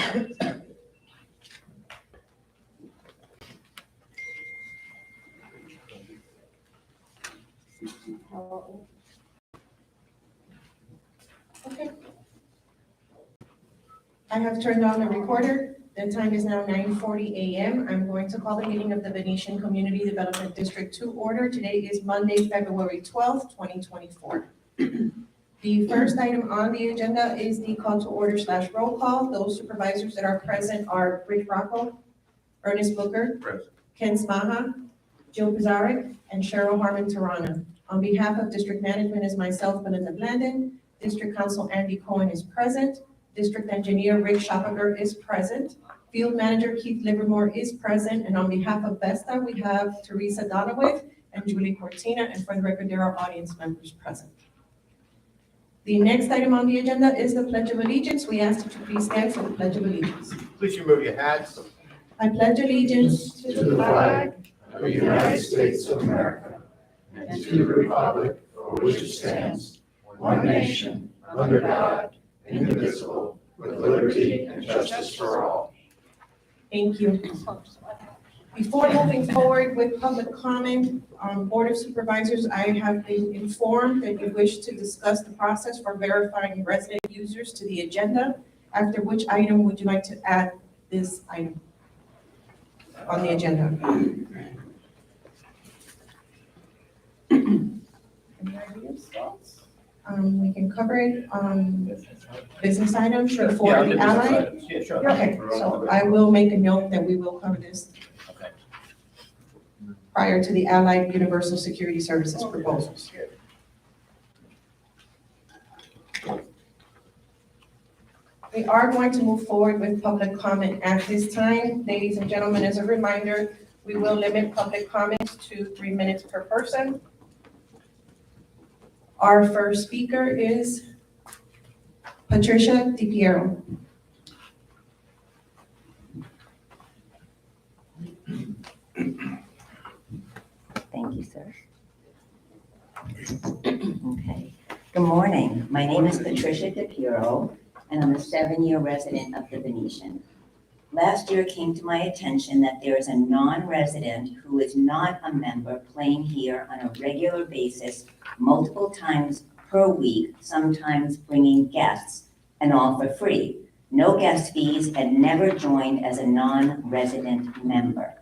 Okay. I have turned on the recorder. The time is now 9:40 a.m. I'm going to call the meeting of the Venetian Community Development District to order. Today is Monday, February 12th, 2024. The first item on the agenda is the call to order / roll call. Those supervisors that are present are Rich Rocco, Ernest Booker, Present. Ken Smaha, Joe Pizarnik, and Cheryl Harmon Tarana. On behalf of District Management is myself, Belinda Blandon. District Council Andy Cohen is present. District Engineer Rick Schoppeger is present. Field Manager Keith Livermore is present. And on behalf of Vesta, we have Teresa Donowith and Julie Cortina. And for the record, there are audience members present. The next item on the agenda is the Pledge of Allegiance. We ask that you please stand for the Pledge of Allegiance. Please remove your hats. I pledge allegiance To the flag of the United States of America and to the republic for which it stands, one nation, under God, indivisible, with liberty and justice for all. Thank you. Before moving forward with public comment, Board of Supervisors, I have been informed that you wish to discuss the process for verifying resident users to the agenda. After which item would you like to add this item on the agenda? Any ideas, thoughts? We can cover it on business items before the allied. Yeah, sure. Okay, so I will make a note that we will cover this Okay. prior to the Allied Universal Security Services proposals. We are going to move forward with public comment at this time. Ladies and gentlemen, as a reminder, we will limit public comments to 3 minutes per person. Our first speaker is Patricia DiPiero. Thank you, sir. Okay. Good morning. My name is Patricia DiPiero, and I'm a 7-year resident of the Venetian. Last year it came to my attention that there is a non-resident who is not a member playing here on a regular basis, multiple times per week, sometimes bringing guests, and all for free. No guest fees and never joined as a non-resident member.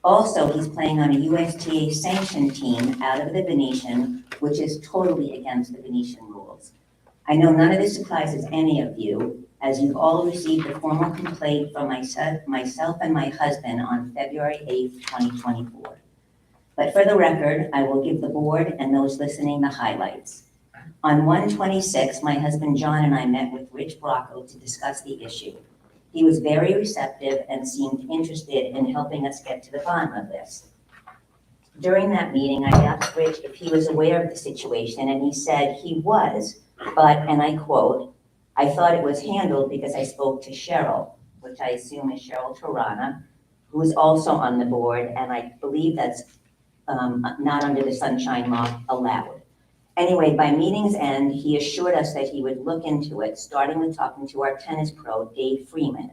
Also, he's playing on a USTA sanctioned team out of the Venetian, which is totally against the Venetian rules. I know none of this surprises any of you, as you've all received a formal complaint from myself and my husband on February 8th, 2024. But for the record, I will give the board and those listening the highlights. On 1/26, my husband John and I met with Rich Bracco to discuss the issue. He was very receptive and seemed interested in helping us get to the bottom of this. During that meeting, I asked Rich if he was aware of the situation, and he said he was, but, and I quote, "I thought it was handled because I spoke to Cheryl," which I assume is Cheryl Tarana, who is also on the board, and I believe that's not under the Sunshine Law allowed. Anyway, by meeting's end, he assured us that he would look into it, starting with talking to our tennis pro, Dave Freeman.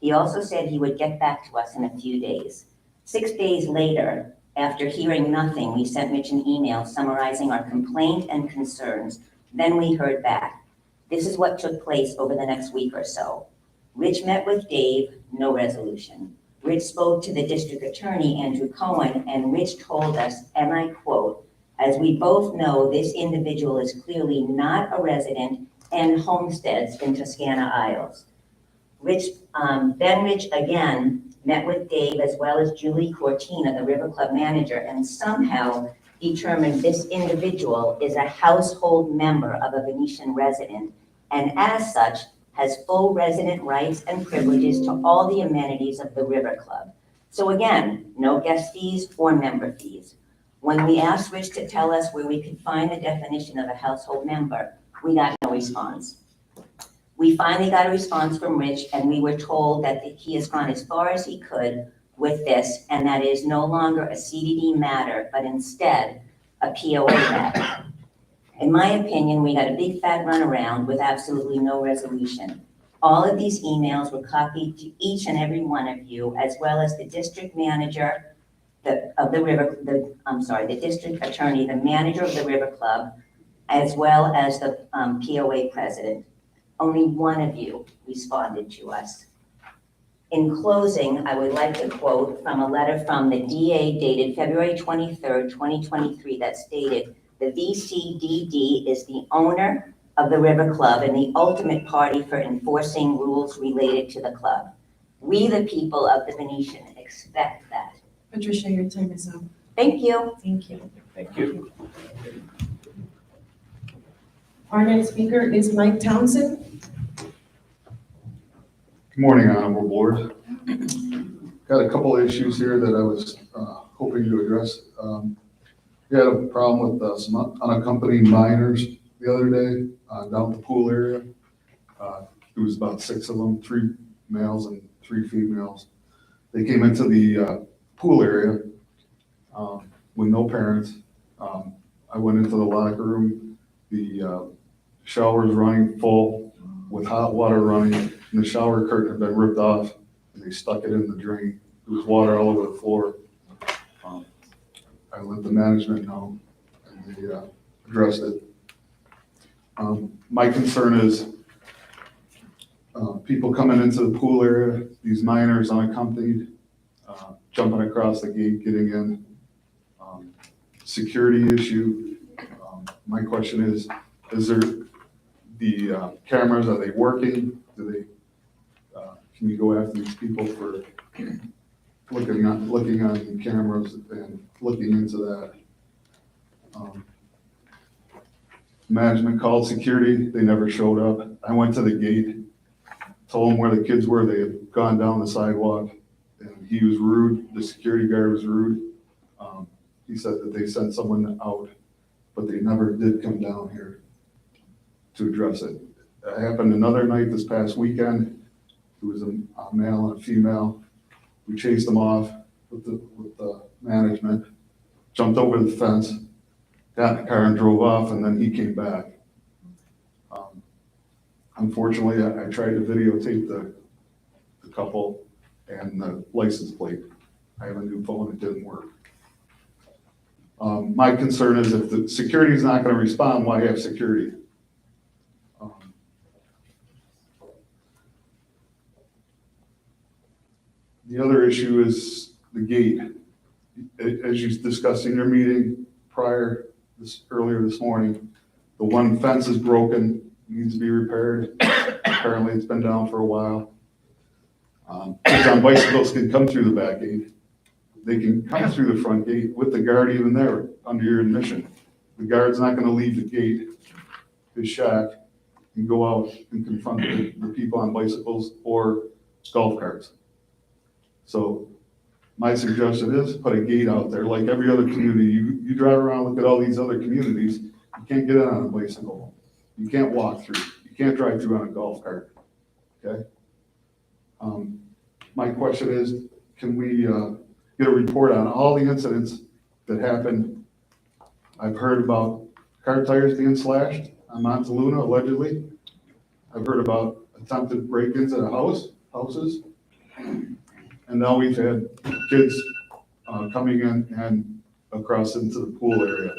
He also said he would get back to us in a few days. 6 days later, after hearing nothing, we sent Rich an email summarizing our complaint and concerns. Then we heard back. This is what took place over the next week or so. Rich met with Dave, no resolution. Rich spoke to the district attorney, Andrew Cohen, and Rich told us, and I quote, "As we both know, this individual is clearly not a resident and homesteads in Toscana Isles." Then Rich again met with Dave as well as Julie Cortina, the River Club manager, and somehow determined this individual is a household member of a Venetian resident, and as such, has full resident rights and privileges to all the amenities of the River Club. So again, no guest fees or member fees. When we asked Rich to tell us where we could find the definition of a household member, we got no response. We finally got a response from Rich, and we were told that he has gone as far as he could with this, and that it is no longer a CDD matter, but instead a POA matter. In my opinion, we got a big fat runaround with absolutely no resolution. All of these emails were copied to each and every one of you, as well as the district manager the district attorney, the manager of the River Club, as well as the POA president. Only one of you responded to us. In closing, I would like to quote from a letter from the DA dated February 23rd, 2023 that stated, "The VCDD is the owner of the River Club and the ultimate party for enforcing rules related to the club. We, the people of the Venetian, expect that." Patricia, your time is up. Thank you. Thank you. Thank you. Our next speaker is Mike Townsend. Good morning, Honorable Board. Got a couple of issues here that I was hoping to address. We had a problem with some unaccompanied minors the other day down at the pool area. It was about 6 of them, 3 males and 3 females. They came into the pool area with no parents. I went into the locker room. The shower was running full with hot water running, and the shower curtain had been ripped off, and they stuck it in the drain. There was water all over the floor. I let the management know, and they addressed it. My concern is people coming into the pool area, these minors unaccompanied, jumping across the gate, getting in. Security issue. My question is there the cameras, are they working? Do they, can you go after these people for looking on cameras and looking into that? Management called security, they never showed up. I went to the gate, told them where the kids were, they had gone down the sidewalk, and he was rude, the security guard was rude. He said that they sent someone out, but they never did come down here to address it. It happened another night this past weekend. It was a male and a female. We chased them off with the management, jumped over the fence, got in the car and drove off, and then he came back. Unfortunately, I tried to videotape the couple and the license plate. I have a new phone, it didn't work. My concern is if the security is not going to respond, why have security? The other issue is the gate. As you discussed in your meeting earlier this morning, the one fence is broken, needs to be repaired. Apparently it's been down for a while. Kids on bicycles can come through the back gate. They can come through the front gate with the guard even there under your admission. The guard's not gonna leave the gate, his shack, and go out and confront the people on bicycles or golf carts. So my suggestion is put a gate out there like every other community. You drive around, look at all these other communities, you can't get in on a bicycle. You can't walk through. You can't drive through on a golf cart, okay? My question is, can we get a report on all the incidents that happened? I've heard about car tires being slashed on Montaluna, allegedly. I've heard about attempted break-ins at houses. And now we've had kids coming in and across into the pool area.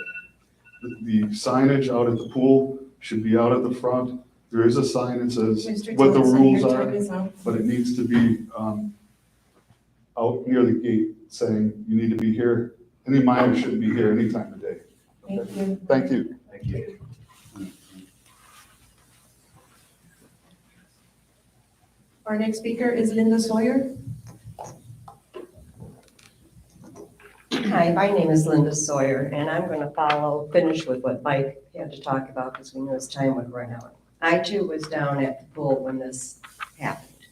The signage out at the pool should be out at the front. There is a sign that says Mr. what the Thompson, rules your are, time is up. but it needs to be out near the gate saying you need to be here. Any minor shouldn't be here any time of day. Thank you. Thank you. Thank you. Our next speaker is Linda Sawyer. Hi, my name is Linda Sawyer, and I'm going to finish with what Mike had to talk about because we knew his time would run out. I too was down at the pool when this happened.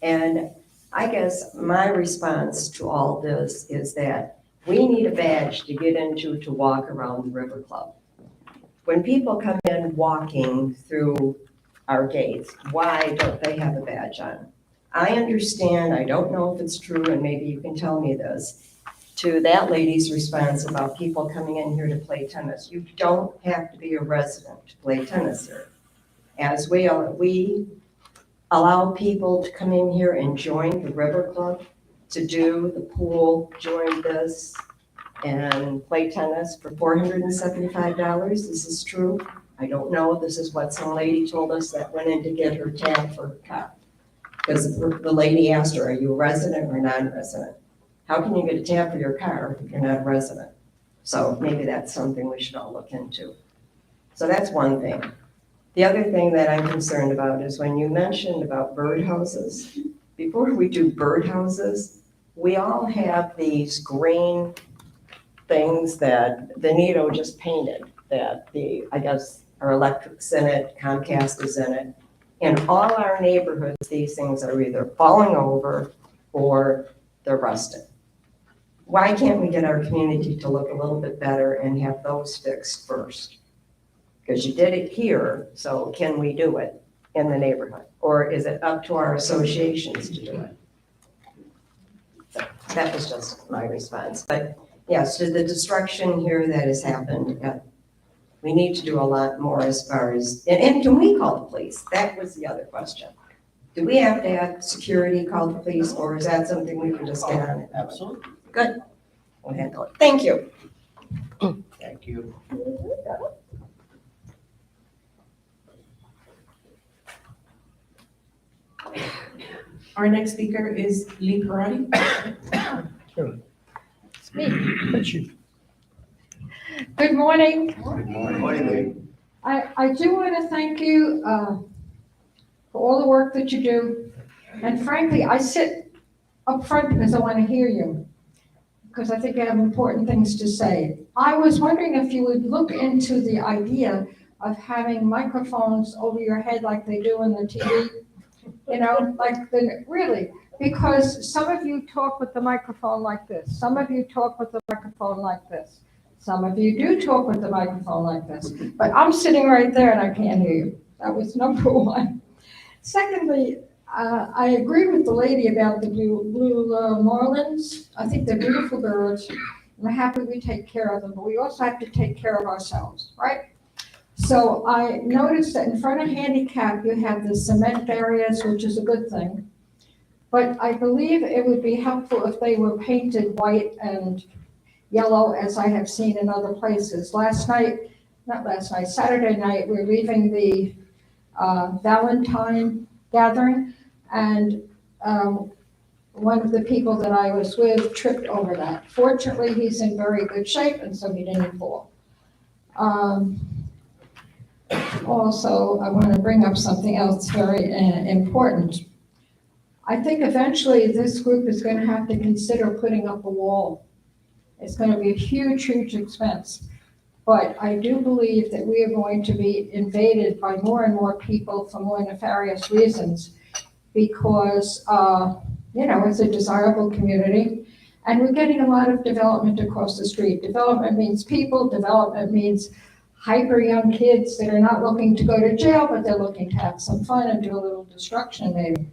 And I guess my response to all this is that we need a badge to get into to walk around the River Club. When people come in walking through our gates, why don't they have a badge on? I understand, I don't know if it's true, and maybe you can tell me this, to that lady's response about people coming in here to play tennis. You don't have to be a resident to play tennis here. As we allow people to come in here and join the River Club, to do the pool, join this, and play tennis for $475. This is true. I don't know. This is what some lady told us that went in to get her tab for her car. Because the lady asked her, are you a resident or non-resident? How can you get a tab for your car if you're not a resident? So maybe that's something we should all look into. So that's one thing. The other thing that I'm concerned about is when you mentioned about birdhouses. Before we do birdhouses, we all have these green things that Veneto just painted, that I guess our electric's in it, Comcast is in it. In all our neighborhoods, these things are either falling over or they're rusted. Why can't we get our community to look a little bit better and have those fixed first? Because you did it here, so can we do it in the neighborhood? Or is it up to our associations to do it? So that was just my response. But yes, to the destruction here that has happened, we need to do a lot more as far as, and can we call the police? That was the other question. Do we have to have security call the police, or is that something we can just get on? Absolutely. Good. We'll handle it. Thank you. Thank you. Our next speaker is Lee Parati. It's me. That's you. Good morning. Good morning. I do want to thank you for all the work that you do. And frankly, I sit up front because I want to hear you, because I think you have important things to say. I was wondering if you would look into the idea of having microphones over your head like they do in the TV. You know, really, because some of you talk with the microphone like this. Some of you talk with the microphone like this. Some of you do talk with the microphone like this. But I'm sitting right there and I can't hear you. That was number one. Secondly, I agree with the lady about the blue marlins. I think they're beautiful birds. I'm happy we take care of them, but we also have to take care of ourselves, right? So I noticed that in front of handicap, you have the cement barriers, which is a good thing. But I believe it would be helpful if they were painted white and yellow, as I have seen in other places. Saturday night, we're leaving the Valentine gathering, and one of the people that I was with tripped over that. Fortunately, he's in very good shape, and so he didn't fall. Also, I want to bring up something else very important. I think eventually this group is going to have to consider putting up a wall. It's going to be a huge, huge expense. But I do believe that we are going to be invaded by more and more people for more nefarious reasons, because, it's a desirable community. And we're getting a lot of development across the street. Development means people. Development means hyper young kids that are not looking to go to jail, but they're looking to have some fun and do a little destruction maybe.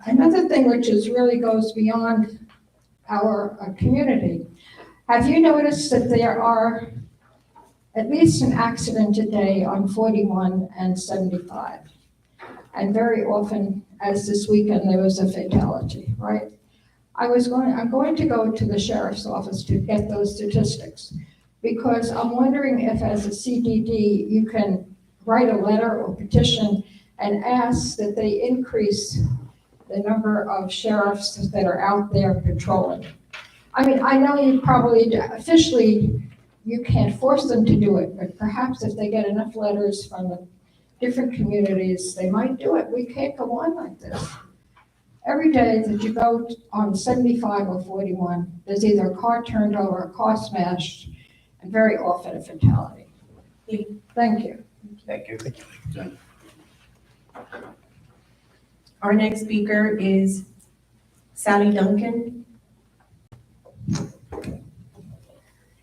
Another thing which really goes beyond our community. Have you noticed that there are at least an accident a day on 41 and 75? And very often, as this weekend, there was a fatality, right? I'm going to go to the sheriff's office to get those statistics, because I'm wondering if, as a CDD, you can write a letter or petition and ask that they increase the number of sheriffs that are out there patrolling. I mean, I know you probably, officially, you can't force them to do it, but perhaps if they get enough letters from the different communities, they might do it. We can't go on like this. Every day that you go on 75 or 41, there's either a car turned over, a car smashed, and very often a fatality. Thank you. Thank you. Our next speaker is Sally Duncan.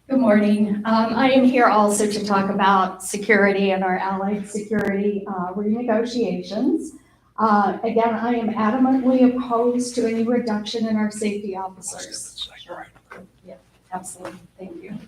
Good morning. I am here also to talk about security and our allied security renegotiations. Again, I am adamantly opposed to any reduction in our safety officers. Sure. Yeah, absolutely. Thank you.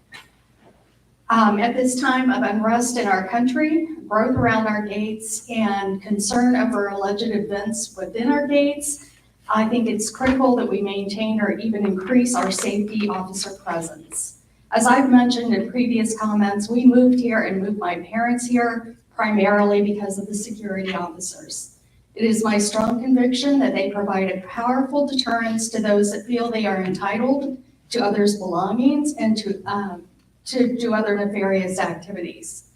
At this time of unrest in our country, growth around our gates, and concern over alleged events within our gates, I think it's critical that we maintain or even increase our safety officer presence. As I've mentioned in previous comments, we moved here and moved my parents here primarily because of the security officers. It is my strong conviction that they provide a powerful deterrence to those that feel they are entitled to others' belongings and to do other nefarious activities.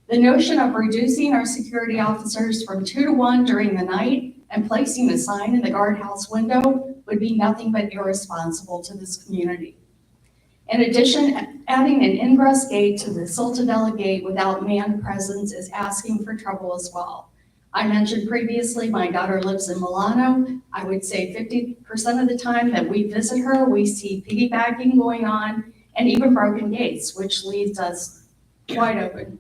The notion of reducing our security officers from 2 to 1 during the night and placing a sign in the guardhouse window would be nothing but irresponsible to this community. In addition, adding an ingress gate to the Siltadella gate without manned presence is asking for trouble as well. I mentioned previously, my daughter lives in Milano. I would say 50% of the time that we visit her, we see piggybacking going on and even broken gates, which leaves us wide open.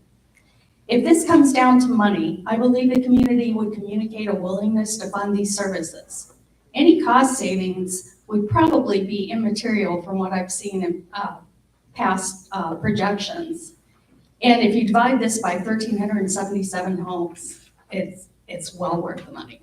If this comes down to money, I believe the community would communicate a willingness to fund these services. Any cost savings would probably be immaterial from what I've seen in past projections. And if you divide this by 1,377 homes, it's well worth the money.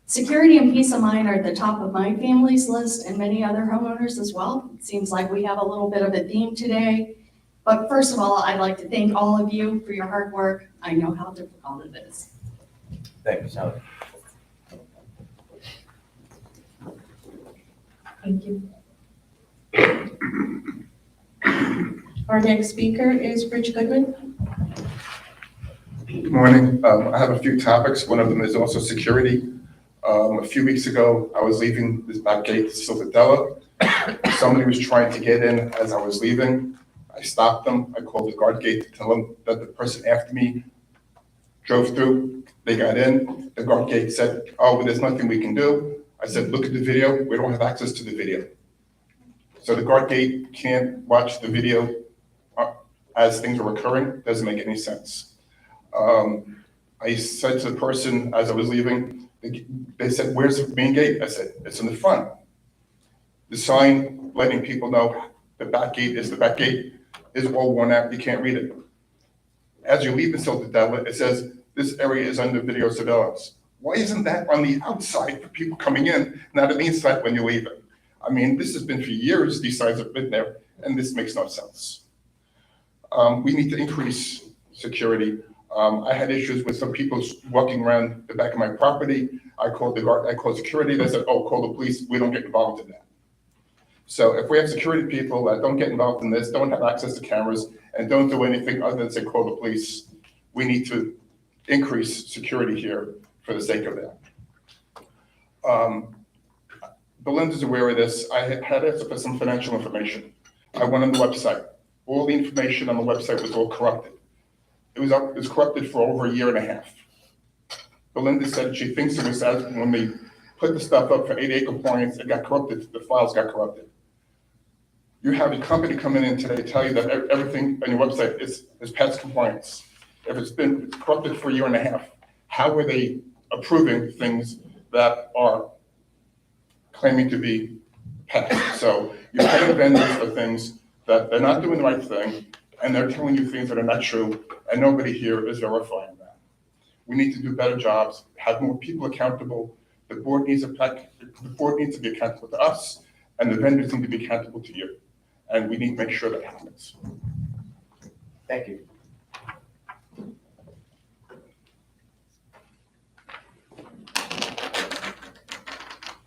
Security and peace of mind are at the top of my family's list and many other homeowners as well. It seems like we have a little bit of a theme today. But first of all, I'd like to thank all of you for your hard work. I know how difficult it is. Thank you, Sally. Thank you. Our next speaker is Rich Goodman. Good morning. I have a few topics. One of them is also security. A few weeks ago, I was leaving this back gate to Siltadella. Somebody was trying to get in as I was leaving. I stopped them. I called the guard gate to tell them that the person after me drove through. They got in. The guard gate said, "Oh, well, there's nothing we can do." I said, "Look at the video. We don't have access to the video." So the guard gate can't watch the video as things are occurring. Doesn't make any sense. I said to the person as I was leaving, they said, "Where's the main gate?" I said, "It's in the front." The sign letting people know the back gate is the back gate is all worn out. You can't read it. As you leave the Siltadella, it says, "This area is under video surveillance." Why isn't that on the outside for people coming in, not on the inside when you leave it? I mean, this has been for years, these signs have been there, and this makes no sense. We need to increase security. I had issues with some people walking around the back of my property. I called the guard, I called security, they said, "Oh, call the police, we don't get involved in that." So if we have security people that don't get involved in this, don't have access to cameras, and don't do anything other than say call the police, we need to increase security here for the sake of that. Belinda's aware of this. I had asked for some financial information. I went on the website. All the information on the website was all corrupted. It was corrupted for over a year and a half. Belinda said she thinks it was when they put the stuff up for 8A compliance, it got corrupted, the files got corrupted. You have a company coming in today tell you that everything on your website is past compliance. If it's been corrupted for a year and a half, how are they approving things that are claiming to be passed? So you're paying vendors for things that they're not doing the right thing, and they're telling you things that are not true, and nobody here is verifying that. We need to do better jobs, have more people accountable. The board needs to be accountable to us, and the vendors need to be accountable to you. And we need to make sure that happens. Thank you.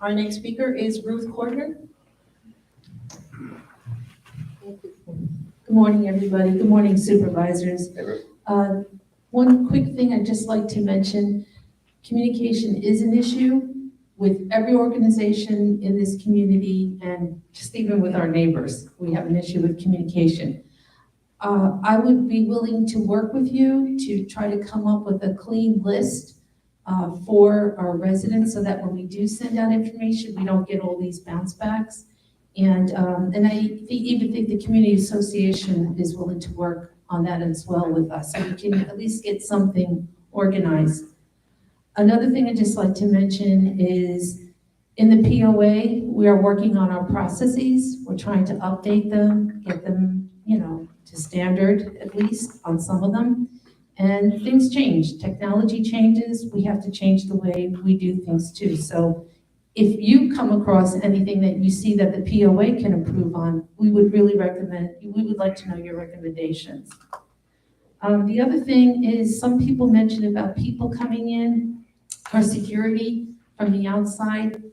Our next speaker is Ruth Cordner. Good morning, everybody. Good morning, supervisors. One quick thing I'd just like to mention, communication is an issue with every organization in this community and just even with our neighbors. We have an issue with communication. I would be willing to work with you to try to come up with a clean list for our residents so that when we do send out information, we don't get all these bounce backs. And I even think the community association is willing to work on that as well with us, so we can at least get something organized. Another thing I'd just like to mention is in the POA, we are working on our processes. We're trying to update them, get them, to standard, at least on some of them. And things change, technology changes, we have to change the way we do things too. So if you come across anything that you see that the POA can improve on, we would really recommend, we would like to know your recommendations. The other thing is some people mentioned about people coming in, our security from the outside.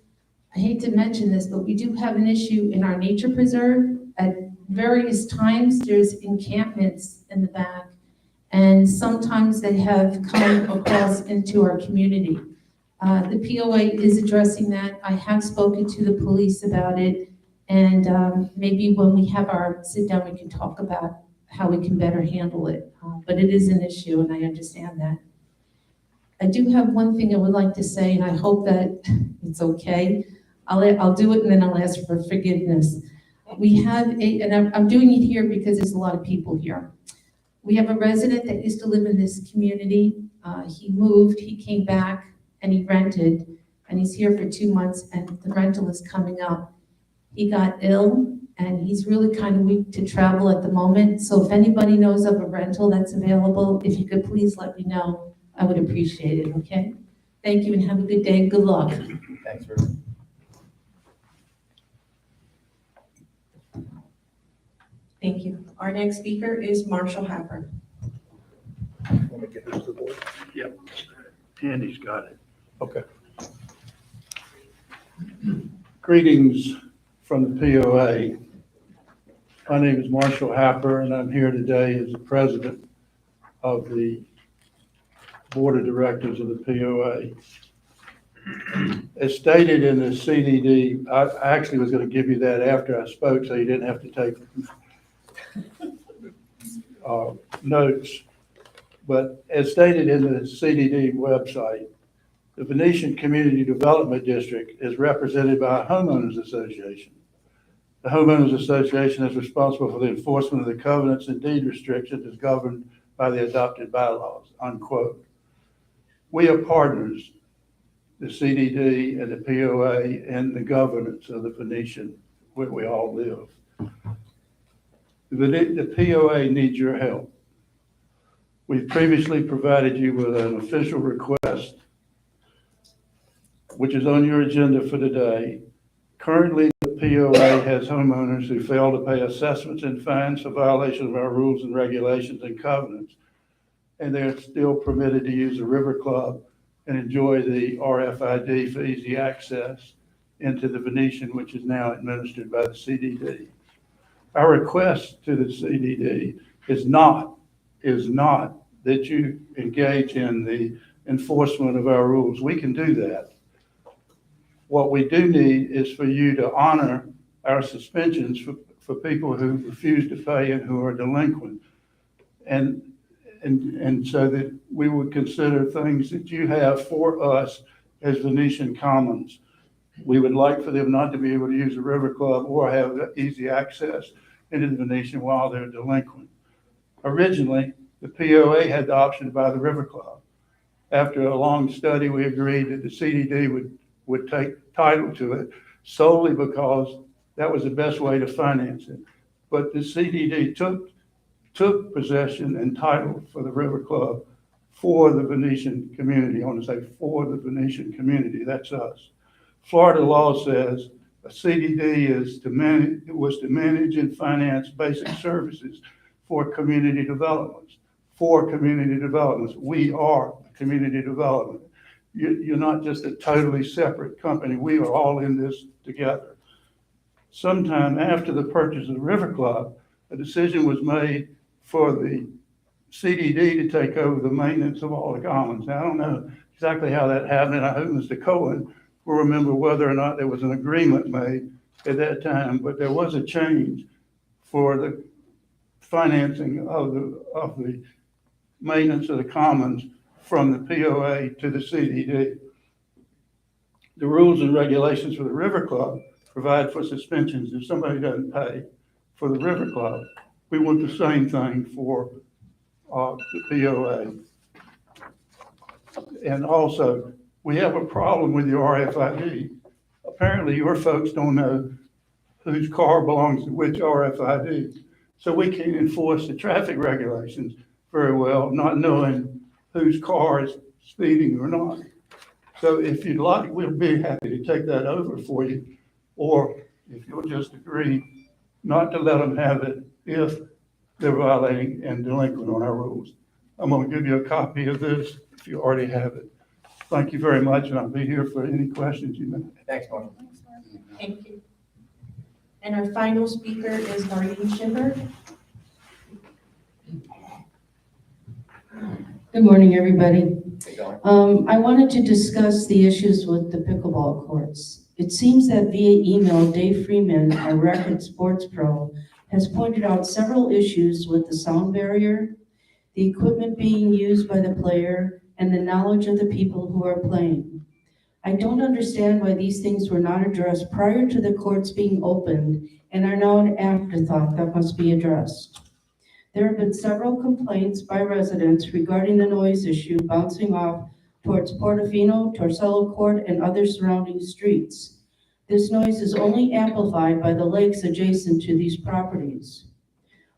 I hate to mention this, but we do have an issue in our nature preserve. At various times, there's encampments in the back, and sometimes they have come across into our community. The POA is addressing that. I have spoken to the police about it, and maybe when we have our sit down, we can talk about how we can better handle it. But it is an issue, and I understand that. I do have one thing I would like to say, and I hope that it's okay. I'll do it, and then I'll ask for forgiveness. We have and I'm doing it here because there's a lot of people here. We have a resident that used to live in this community. He moved, he came back, and he rented, and he's here for 2 months, and the rental is coming up. He got ill, and he's really kind of weak to travel at the moment. So if anybody knows of a rental that's available, if you could please let me know, I would appreciate it, okay? Thank you, and have a good day, and good luck. Thanks for. Thank you. Our next speaker is Marshall Happer. Want me to get this to the board? Andy's got it. Okay. Greetings from the POA. My name is Marshall Happer, and I'm here today as the president of the Board of Directors of the POA. As stated in the CDD, I actually was going to give you that after I spoke, so you didn't have to take notes. But as stated in the CDD website, the Venetian Community Development District is represented by a homeowners association. The homeowners association is responsible for the enforcement of the covenants and deed restrictions as governed by the adopted bylaws, unquote. We are partners, the CDD and the POA and the governance of the Venetian, where we all live. The POA needs your help. We've previously provided you with an official request, which is on your agenda for today. Currently, the POA has homeowners who fail to pay assessments and fines for violation of our rules and regulations and covenants, and they're still permitted to use the River Club and enjoy the RFID for easy access into the Venetian, which is now administered by the CDD. Our request to the CDD is not that you engage in the enforcement of our rules. We can do that. What we do need is for you to honor our suspensions for people who refuse to pay and who are delinquent. And so that we would consider things that you have for us as Venetian Commons. We would like for them not to be able to use the River Club or have easy access into the Venetian while they're delinquent. Originally, the POA had the option to buy the River Club. After a long study, we agreed that the CDD would take title to it solely because that was the best way to finance it. But the CDD took possession and title for the River Club for the Venetian community. I want to say for the Venetian community, that's us. Florida law says a CDD was to manage and finance basic services for community developments. For community developments, we are a community development. You're not just a totally separate company. We are all in this together. Sometime after the purchase of the River Club, a decision was made for the CDD to take over the maintenance of all the commons. Now, I don't know exactly how that happened. I hope Mr. Cohen will remember whether or not there was an agreement made at that time, but there was a change for the financing of the maintenance of the commons from the POA to the CDD. The rules and regulations for the River Club provide for suspensions if somebody doesn't pay for the River Club. We want the same thing for the POA. And also, we have a problem with your RFID. Apparently, your folks don't know whose car belongs to which RFID. So we can't enforce the traffic regulations very well, not knowing whose car is speeding or not. So if you'd like, we'll be happy to take that over for you. Or if you'll just agree not to let them have it if they're violating and delinquent on our rules. I'm going to give you a copy of this if you already have it. Thank you very much, and I'll be here for any questions you may have. Thanks, Mark. Thank you. And our final speaker is Marlene Schimmer. Good morning, everybody. Keep going. I wanted to discuss the issues with the pickleball courts. It seems that via email, Dave Freeman, our record sports pro, has pointed out several issues with the sound barrier, the equipment being used by the player, and the knowledge of the people who are playing. I don't understand why these things were not addressed prior to the courts being opened and are now an afterthought that must be addressed. There have been several complaints by residents regarding the noise issue bouncing off towards Portofino, Torcello Court, and other surrounding streets. This noise is only amplified by the lakes adjacent to these properties.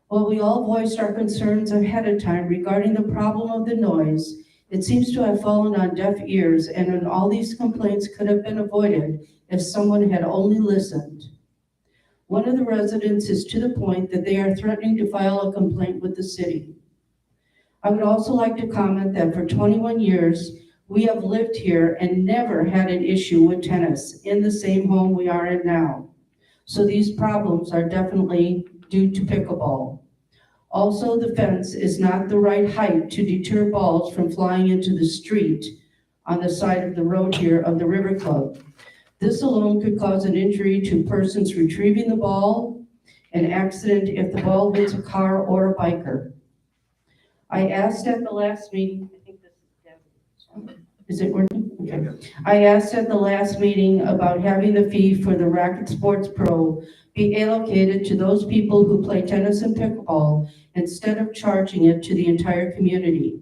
While we all voiced our concerns ahead of time regarding the problem of the noise, it seems to have fallen on deaf ears, and all these complaints could have been avoided if someone had only listened. One of the residents is to the point that they are threatening to file a complaint with the city. I would also like to comment that for 21 years, we have lived here and never had an issue with tennis in the same home we are in now. So these problems are definitely due to pickleball. Also, the fence is not the right height to deter balls from flying into the street on the side of the road here of the River Club. This alone could cause an injury to persons retrieving the ball, an accident if the ball hits a car or a biker. I asked at the last meeting, I think this is it working? Okay. I asked at the last meeting about having the fee for the Racket Sports Pro be allocated to those people who play tennis and pickleball instead of charging it to the entire community.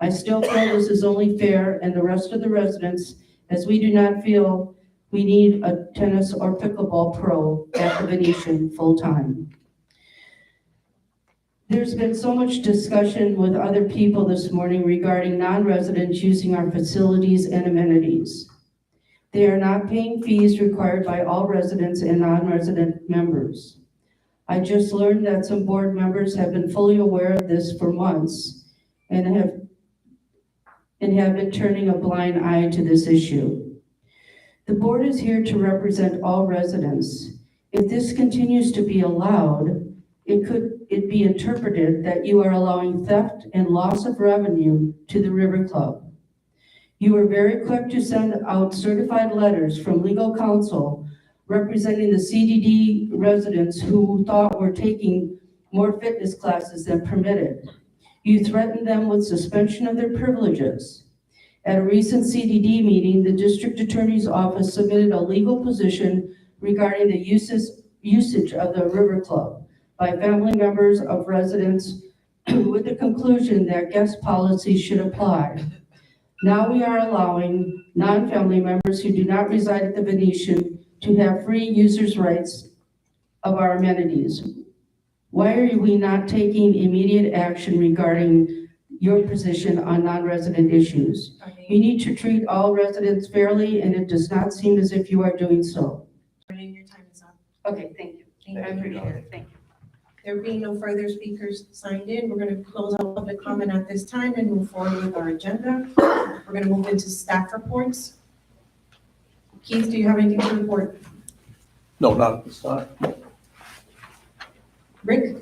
I still feel this is only fair and the rest of the residents, as we do not feel we need a tennis or pickleball pro at the Venetian full-time. There's been so much discussion with other people this morning regarding non-residents using our facilities and amenities. They are not paying fees required by all residents and non-resident members. I just learned that some board members have been fully aware of this for months and have been turning a blind eye to this issue. The board is here to represent all residents. If this continues to be allowed, it be interpreted that you are allowing theft and loss of revenue to the River Club. You were very quick to send out certified letters from legal counsel representing the CDD residents who thought were taking more fitness classes than permitted. You threatened them with suspension of their privileges. At a recent CDD meeting, the district attorney's office submitted a legal position regarding the usage of the River Club by family members of residents with the conclusion that guest policies should apply. Now we are allowing non-family members who do not reside at the Venetian to have free users' rights of our amenities. Why are we not taking immediate action regarding your position on non-resident issues? You need to treat all residents fairly, and it does not seem as if you are doing so. Marlene, your time is up. Okay, thank you. Thank you. appreciate it. Thank you. There being no further speakers signed in, we're going to close out public comment at this time and move forward with our agenda. We're going to move into staff reports. Keith, do you have anything to report? No, not at this time. Rick?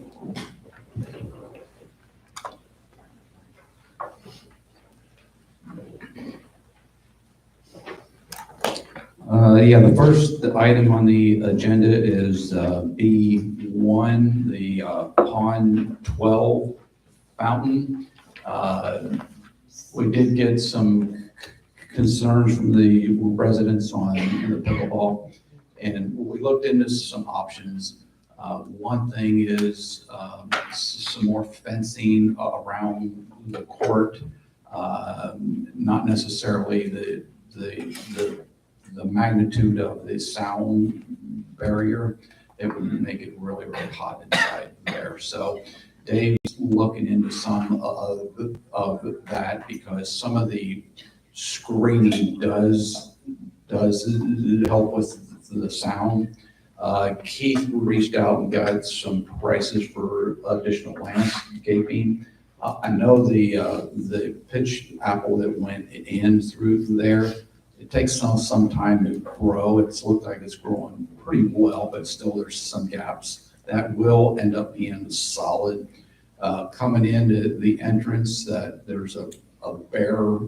The first item on the agenda is B1, the Pond 12 fountain. We did get some concerns from the residents on the pickleball, and we looked into some options. One thing is some more fencing around the court, not necessarily the magnitude of the sound barrier, it would make it really, really hot inside there. So Dave's looking into some of that because some of the screening does help with the sound. Keith reached out and got some prices for additional landscaping. I know the pitch apple that went in through there, it takes some time to grow. It's looked like it's growing pretty well, but still there's some gaps. That will end up being solid. Coming into the entrance, that there's a bare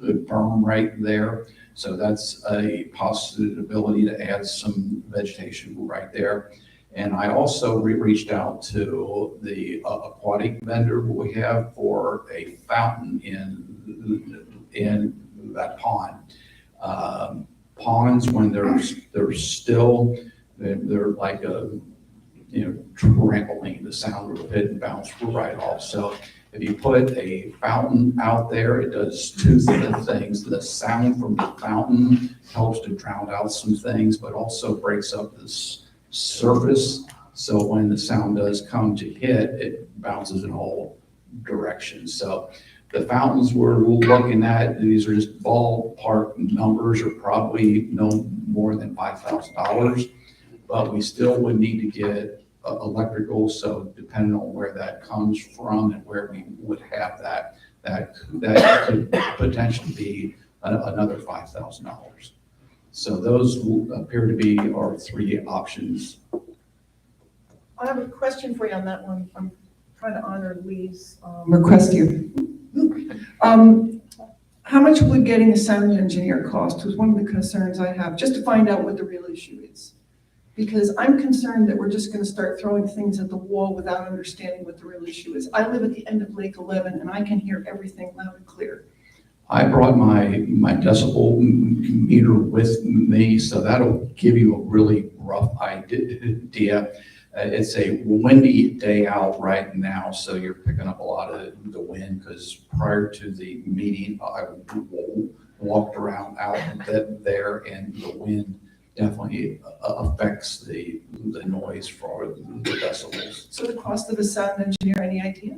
berm right there. So that's a possibility to add some vegetation right there. And I also reached out to the aquatic vendor we have for a fountain in that pond. Ponds, when they're still, they're like a, trampoline. The sound will hit and bounce right off. So if you put a fountain out there, it does two things. The sound from the fountain helps to drown out some things, but also breaks up this surface. So when the sound does come to hit, it bounces in all directions. So the fountains we're looking at, these are just ballpark numbers, are probably no more than $5,000, but we still would need to get electrical. So depending on where that comes from and where we would have that could potentially be another $5,000. So those will appear to be our three options. I have a question for you on that one. I'm trying to honor Lee's request here. How much would getting a sound engineer cost was one of the concerns I have, just to find out what the real issue is. Because I'm concerned that we're just going to start throwing things at the wall without understanding what the real issue is. I live at the end of Lake 11 and I can hear everything loud and clear. I brought my decibel meter with me, so that'll give you a really rough idea. It's a windy day out right now, so you're picking up a lot of the wind, because prior to the meeting, I walked around out there, and the wind definitely affects the noise for the decibels. So the cost of a sound engineer, any idea?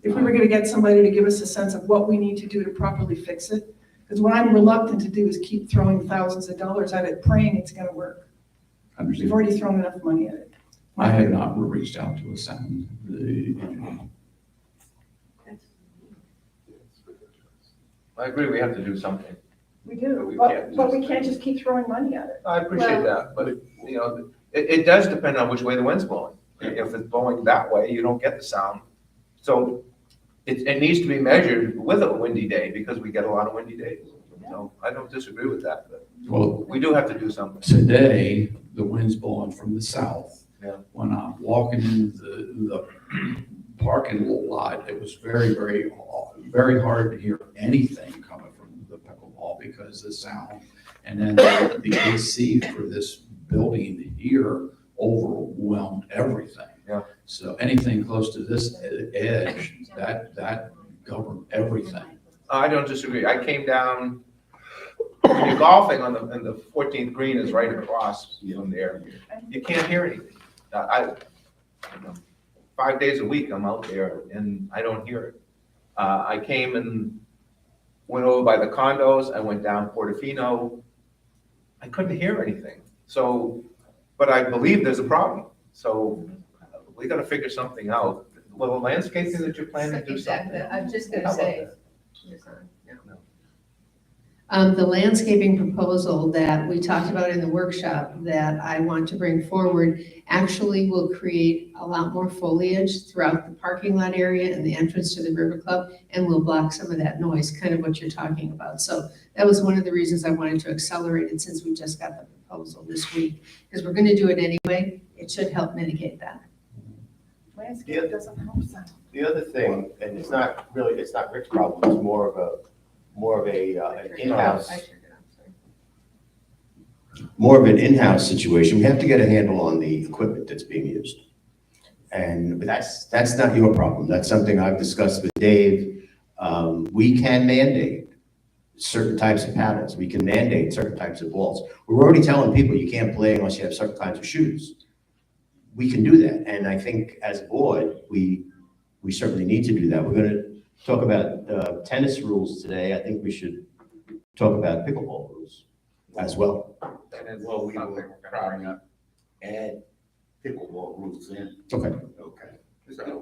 If we were going to get somebody to give us a sense of what we need to do to properly fix it? Because what I'm reluctant to do is keep throwing thousands of dollars at it, praying it's going to work. We've already thrown enough money at it. I have not reached out to a sound. I agree, we have to do something. We do, We but can't we can't just keep throwing money at it. I appreciate that, but, it does depend on which way the wind's blowing. If it's blowing that way, you don't get the sound. So it needs to be measured with a windy day, because we get a lot of windy days. So I don't disagree with that, but Well, we do have to do something. today, the wind's blowing from the south. Yeah. When I'm walking in the parking lot, it was very, very, very hard to hear anything coming from the pickleball because of the sound. And then the AC for this building here overwhelmed everything. Yeah. So anything close to this edge, that governed everything. I don't disagree. I came down, when you're golfing on the 14th green is right across from there. You can't hear anything. 5 days a week I'm out there and I don't hear it. I came and went over by the condos. I went down Portofino. I couldn't hear anything. So, but I believe there's a problem. So we got to figure something out. Well, the landscaping that you're planning to do something. Exactly, I'm just gonna How about say. that? The landscaping proposal that we talked about in the workshop that I want to bring forward actually will create a lot more foliage throughout the parking lot area and the entrance to the River Club, and will block some of that noise, kind of what you're talking about. So that was one of the reasons I wanted to accelerate it, since we just got the proposal this week, because we're gonna do it anyway. It should help mitigate that. Landscape doesn't help sound. The other thing, and it's not Rick's problem, it's more of an in-house, more of an in-house situation. We have to get a handle on the equipment that's being used. But that's not your problem. That's something I've discussed with Dave. We can mandate certain types of paddles. We can mandate certain types of balls. We're already telling people you can't play unless you have certain kinds of shoes. we can do that. And I think as a board, we certainly need to do that. We're going to talk about tennis rules today. I think we should talk about pickleball rules as well. Well, we will probably add pickleball rules in. Okay. Okay.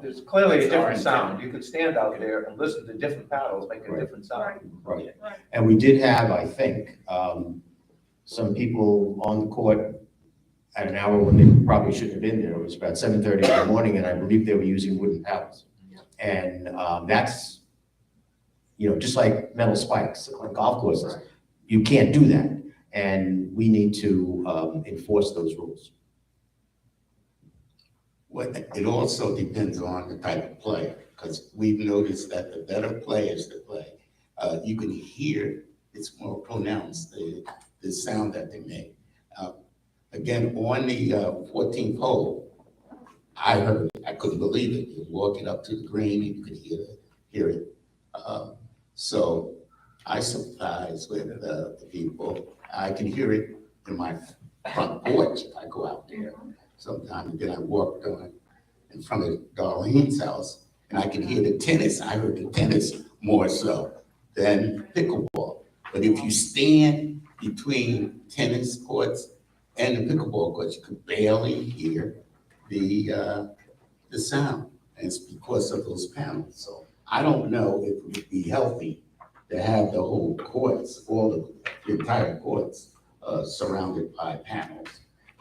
There's clearly a different sound. You could stand out there and listen to different paddles make a different sound. Right. And we did have, I think, some people on the court at an hour when they probably shouldn't have been there. It was about 7:30 in the morning, and I believe they were using wooden paddles. And that's, just like metal spikes on golf courses. You can't do that. And we need to enforce those rules. Well, it also depends on the type of player, because we've noticed that the better players that play, you can hear it's more pronounced, the sound that they make. Again, on the 14th hole, I heard it. I couldn't believe it. You're walking up to the green and you could hear it. So I sympathize with the people. I can hear it in my front porch if I go out there sometime. And then I walked in front of Darlene's house, and I can hear the tennis. I heard the tennis more so than pickleball. But if you stand between tennis courts and the pickleball courts, you could barely hear the sound. And it's because of those panels. So I don't know if it would be healthy to have the whole courts, all the entire courts, surrounded by panels.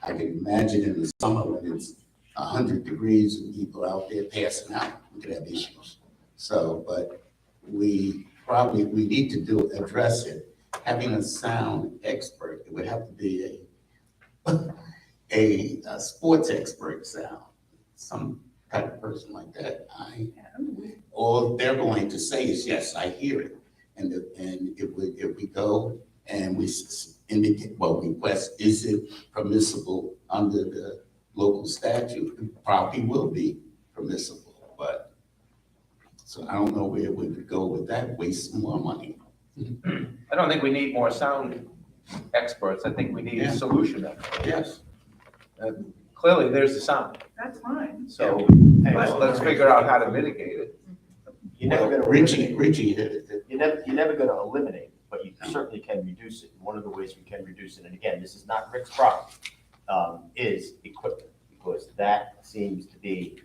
I can imagine in the summer when it's 100 degrees and people out there passing out, we could have issues. So, but we need to address it. Having a sound expert, it would have to be a sports expert sound, some type of person like that. All they're going to say is, yes, I hear it. And if we go and we indicate, request, is it permissible under the local statute? It probably will be permissible, but so I don't know where we would go with that, waste more money. I don't think we need more sound experts. I think we need a solution experts. Yes. Clearly, there's the sound. That's fine. So let's figure out how to mitigate it. You're never gonna Richie hit it. You're never gonna eliminate it, but you certainly can reduce it. One of the ways we can reduce it, and again, this is not Rick's problem, is equipment, because that seems to be,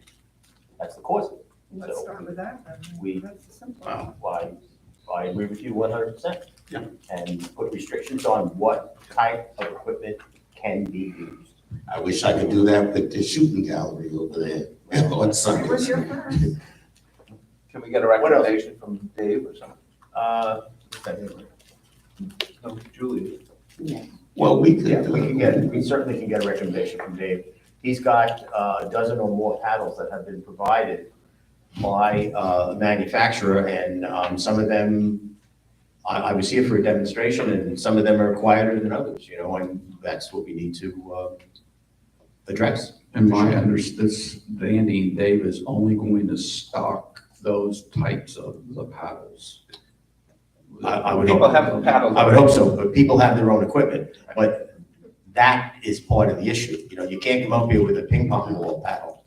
that's the cause of it. Let's So start with that then. we- That's the simple. Wow. why, I agree with you 100%. Yeah. And put restrictions on what type of equipment can be used. I wish I could do that with the shooting gallery over there on Sunday. Where's your first? Can we get a recommendation from Dave or something? No, Julie. Well, we could Yeah, do we certainly can get a recommendation from Dave. He's got a dozen or more paddles that have been provided by a manufacturer, and some of them, I was here for a demonstration, and some of them are quieter than others, and that's what we need to address. And my understanding, Dave is only going to stock those types of the paddles. I would People hope, have paddles. I would hope so, but people have their own equipment, but that is part of the issue. You can't come up here with a ping pong ball paddle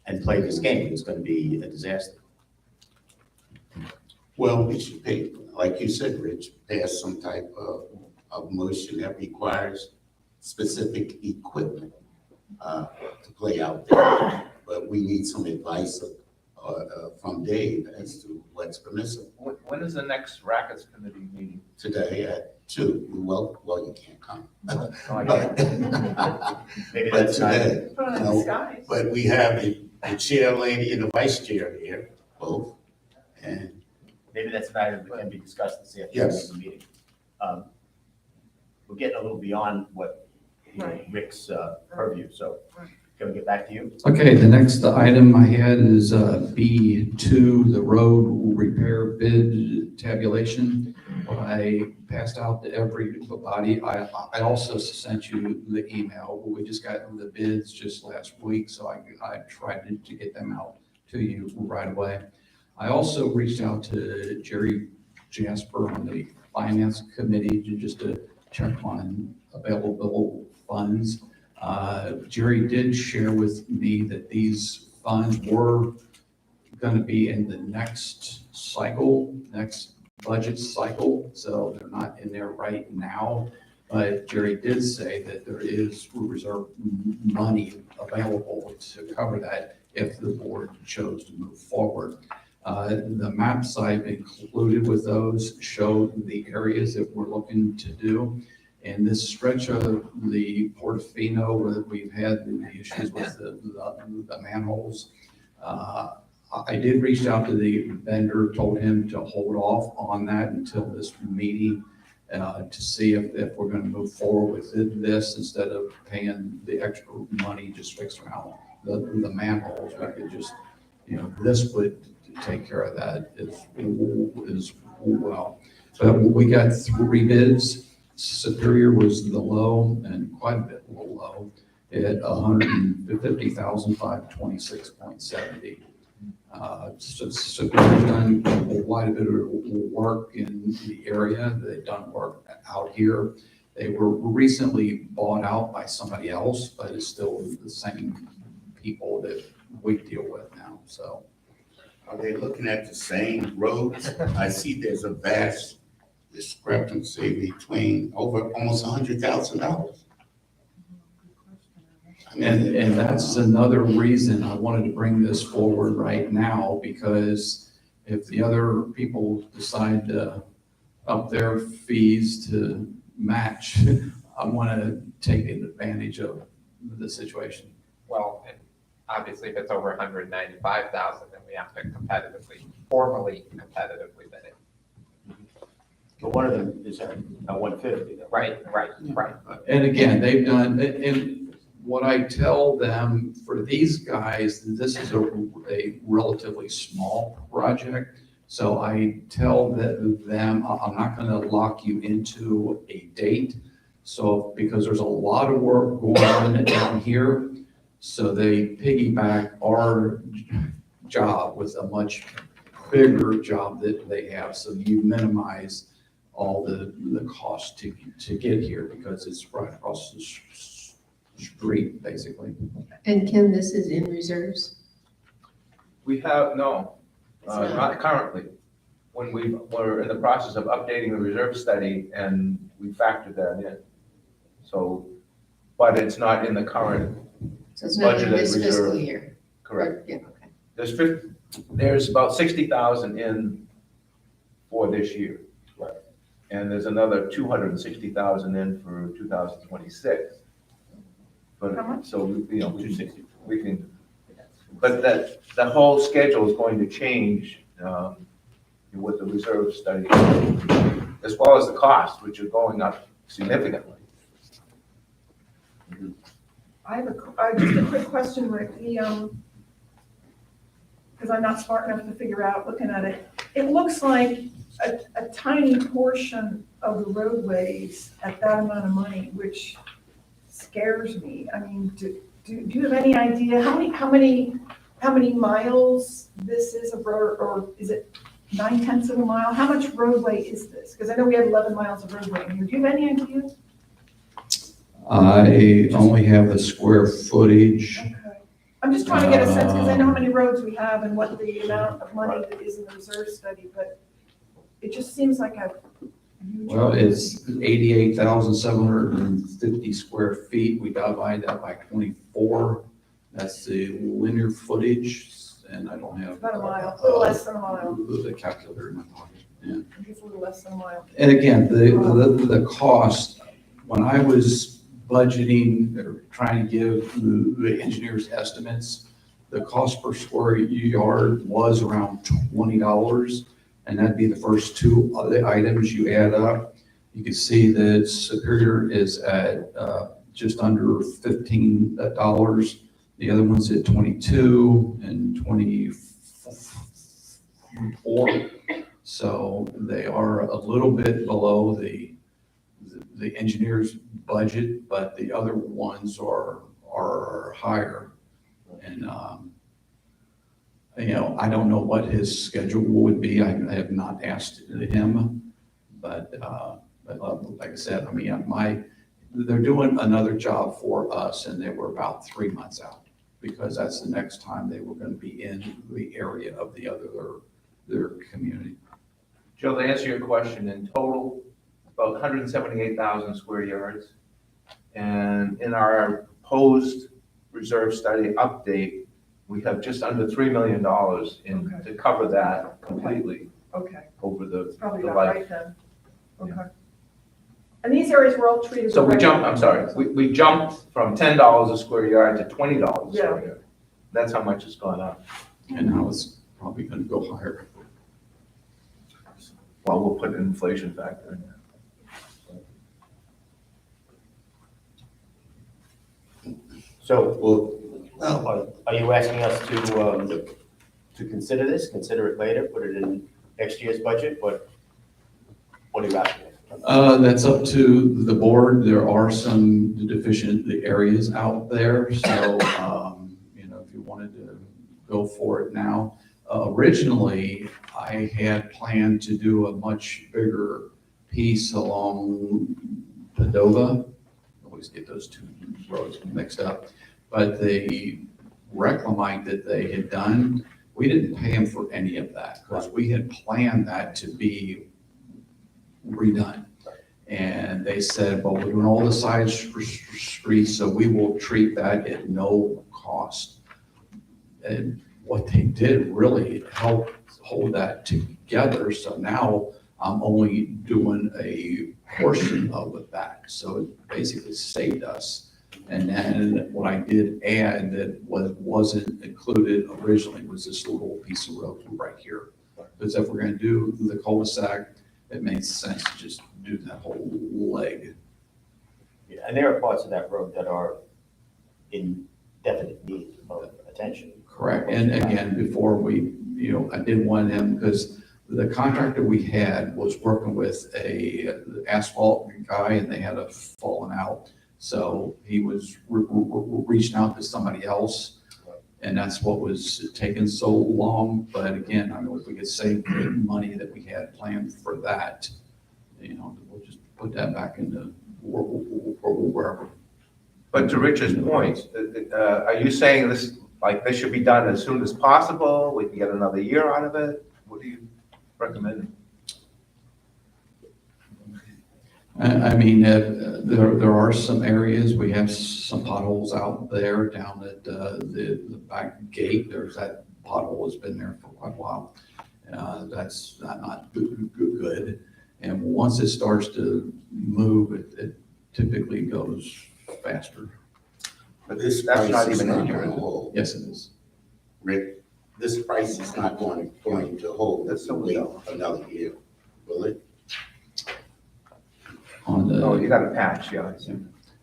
and play this game. It's going to be a disaster. Well, we should pay, like you said, Rich, pass some type of motion that requires specific equipment to play out there. But we need some advice from Dave as to what's permissible. When is the next rackets committee meeting? Today at 2. Well, you can't come. Maybe But that's not, today, Put on the skies. but we have the chair lady and the vice chair here, both. And maybe that's an item that can be discussed this afternoon Yes. in the meeting. We're getting a little beyond what Rick's purview, so can we get back to you? Okay, the next item I had is B2, the road repair bid tabulation. I passed out to everybody. I also sent you the email. We just got the bids just last week, so I tried to get them out to you right away. I also reached out to Jerry Jasper on the finance committee just to check on available funds. Jerry did share with me that these funds were going to be in the next cycle, next budget cycle, so they're not in there right now. But Jerry did say that there is reserve money available to cover that if the board chose to move forward. The maps I've included with those show the areas that we're looking to do. And this stretch of the Portofino, where we've had the issues with the manholes, I did reach out to the vendor, told him to hold off on that until this meeting to see if we're going to move forward with this instead of paying the extra money just fixing out the manholes. We could just, this would take care of that as well. But we got 3 bids. Superior was the low and quite a bit low at $150,526.70. So Superior's done quite a bit of work in the area. They've done work out here. They were recently bought out by somebody else, but it's still the same people that we deal with now, so. Are they looking at the same roads? I see there's a vast discrepancy between over almost $100,000. And that's another reason I wanted to bring this forward right now, because if the other people decide to up their fees to match, I want to take advantage of the situation. Well, and obviously if it's over 195,000, then we have to formally competitively bid it. But one of them is at 150. Right. And again, they've done, and what I tell them for these guys, this is a relatively small project. So I tell them, I'm not going to lock you into a date. So because there's a lot of work going on down here, so they piggyback our job with a much bigger job that they have. So you minimize all the cost to get here because it's right across the street, basically. And Ken, this is in reserves? We have, no, It's not. not currently. When we're in the process of updating the reserve study and we factored that in. So, but it's not in the current, So it's not in budgeted this fiscal reserve. year? correct. Yeah, okay. There's about 60,000 in for this year. Right. And there's another 260,000 in for 2026. But, How much? so, 260, we can, but the whole schedule is going to change with the reserve study, as well as the cost, which are going up significantly. I have just a quick question, Rick. Because I'm not smart enough to figure out, looking at it, it looks like a tiny portion of the roadways at that amount of money, which scares me. I mean, do you have any idea how many miles this is of road, or is it 9/10 of a mile? How much roadway is this? Because I know we have 11 miles of roadway in here. Do you have any idea? I only have the square footage. Okay. I'm just trying to get a sense, because I know how many roads we have and what the amount of money that is in the reserve study, but it just seems like a huge. Well, it's 88,750 square feet. We divide that by 24. That's the linear footage, and I don't have. About a mile, a little less than a mile. The calculator in my pocket, yeah. Just a little less than a mile. And again, the cost, when I was budgeting or trying to give the engineers estimates, the cost per square yard was around $20. And that'd be the first two other items you add up. You can see that Superior is at just under $15. The other one's at 22 and 24. So they are a little bit below the engineer's budget, but the other ones are higher. And I don't know what his schedule would be. I have not asked him, but like I said, I mean, they're doing another job for us, and they were about 3 months out, because that's the next time they were gonna be in the area of their community. Joe, to answer your question, in total, about 178,000 square yards. And in our proposed reserve study update, we have just under $3 million to cover that completely Okay, over it's probably the about life. right then. Okay. And these areas were all treated. So we with jumped, I'm sorry, we jumped from $10 a square yard to $20 a square yard. That's how much it's gone up. And now it's probably gonna go higher. Well, we'll put an inflation factor in there. So, are you asking us to consider this, consider it later, put it in next year's budget? What are you asking? That's up to the board. There are some deficient areas out there, so, if you wanted to go for it now. Originally, I had planned to do a much bigger piece along Padova. Always get those two roads mixed up. But the reclamite that they had done, we didn't pay them for any of that, because we had planned that to be redone. And they said, well, we're doing all the side streets, so we will treat that at no cost. And what they did really helped hold that together, so now I'm only doing a portion of that. So it basically saved us. And then what I did add that wasn't included originally was this little piece of road right here. Because if we're gonna do the cul-de-sac, it makes sense to just do that whole leg. Yeah, and there are parts of that road that are in definite need of attention. Correct. And again, before we, I did want him, because the contractor we had was working with a asphalt guy, and they had a falling out. So he was reaching out to somebody else, and that's what was taking so long. But again, I mean, if we could save the money that we had planned for that, we'll just put that back into wherever. But to Richard's point, are you saying this should be done as soon as possible? We can get another year out of it? What do you recommend? I mean, there are some areas, we have some potholes out there down at the back gate. There's that pothole has been there for quite a while. That's not good. And once it starts to move, it typically goes faster. But this That's price not is even not in going here. to hold. Yes, it is. Rick, this price is not going to hold. That's so Wait low. another year, will it? On the. Oh, you got a patch, yeah.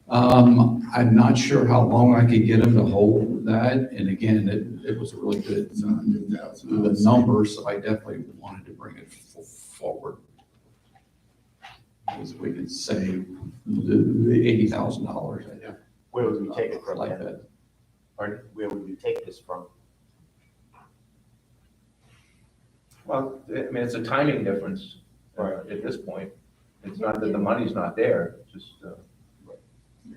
I'm not sure how long I could get them to hold that. And again, it was a really good, the numbers, so I definitely wanted to bring it forward. Because we could save the $80,000. Where would we take it from? Like that. Or where would we take this from? Well, I mean, it's a timing difference at this point. It's not that the money's not there, it's just.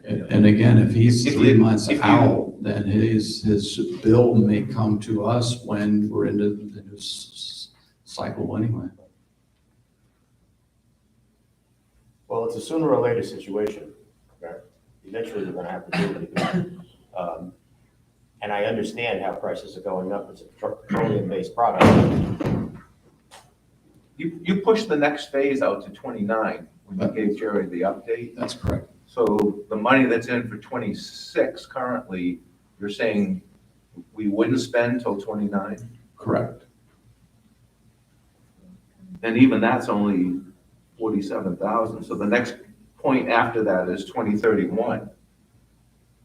And again, if he's If 3 you- months if you- out, then his bill may come to us when we're into the new cycle anyway. Well, it's a sooner or later situation. Right? Eventually, we're gonna have to do it because, and I understand how prices are going up. It's a petroleum-based product. You pushed the next phase out to 29 when you gave Jerry the update. That's correct. So the money that's in for 26 currently, you're saying we wouldn't spend till 29? Correct. And even that's only 47,000. So the next point after that is 2031.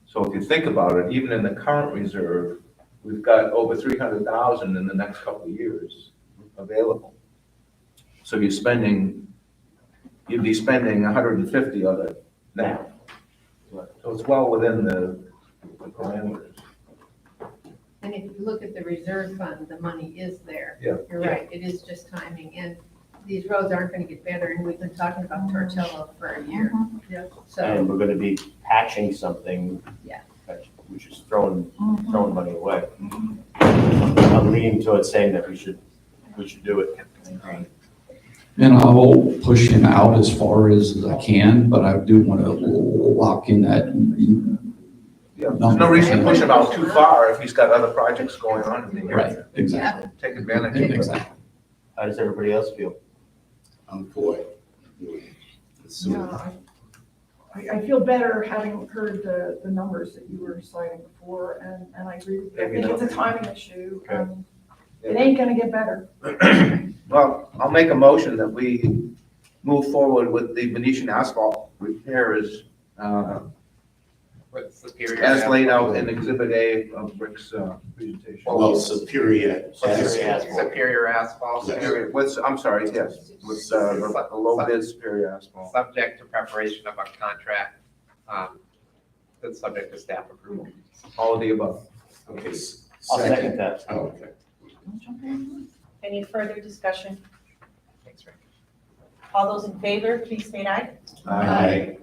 So if you think about it, even in the current reserve, we've got over 300,000 in the next couple of years available. So you'd be spending 150 of it now. So it's well within the parameters. And if you look at the reserve fund, the money is there. Yeah. You're right, it is just timing. And these roads aren't gonna get better, and we've been talking about Tortello for a year. So, And we're gonna be patching something. Yeah. Which is throwing money away. I'm leaning towards saying that we should do it. And I'll push him out as far as I can, but I do want to lock in that. Yeah, there's no reason to push him out too far if he's got other projects going on in the area. Right, exactly. Take advantage of it. Exactly. How does everybody else feel? I'm for it. Yeah, I feel better having heard the numbers that you were citing before, and I agree with you. I think it's a timing issue. It ain't gonna get better. Well, I'll make a motion that we move forward with the Venetian asphalt repairs, as laid out in Exhibit A of Rick's presentation. Well, Superior. Superior asphalt. Superior, I'm sorry, yes, with the low bid Superior asphalt. Subject to preparation of a contract, that's subject to staff approval. All of the above. Okay. I'll second that. Oh, okay. Any further discussion? Thanks, Rick. All those in favor, please state aye. Aye.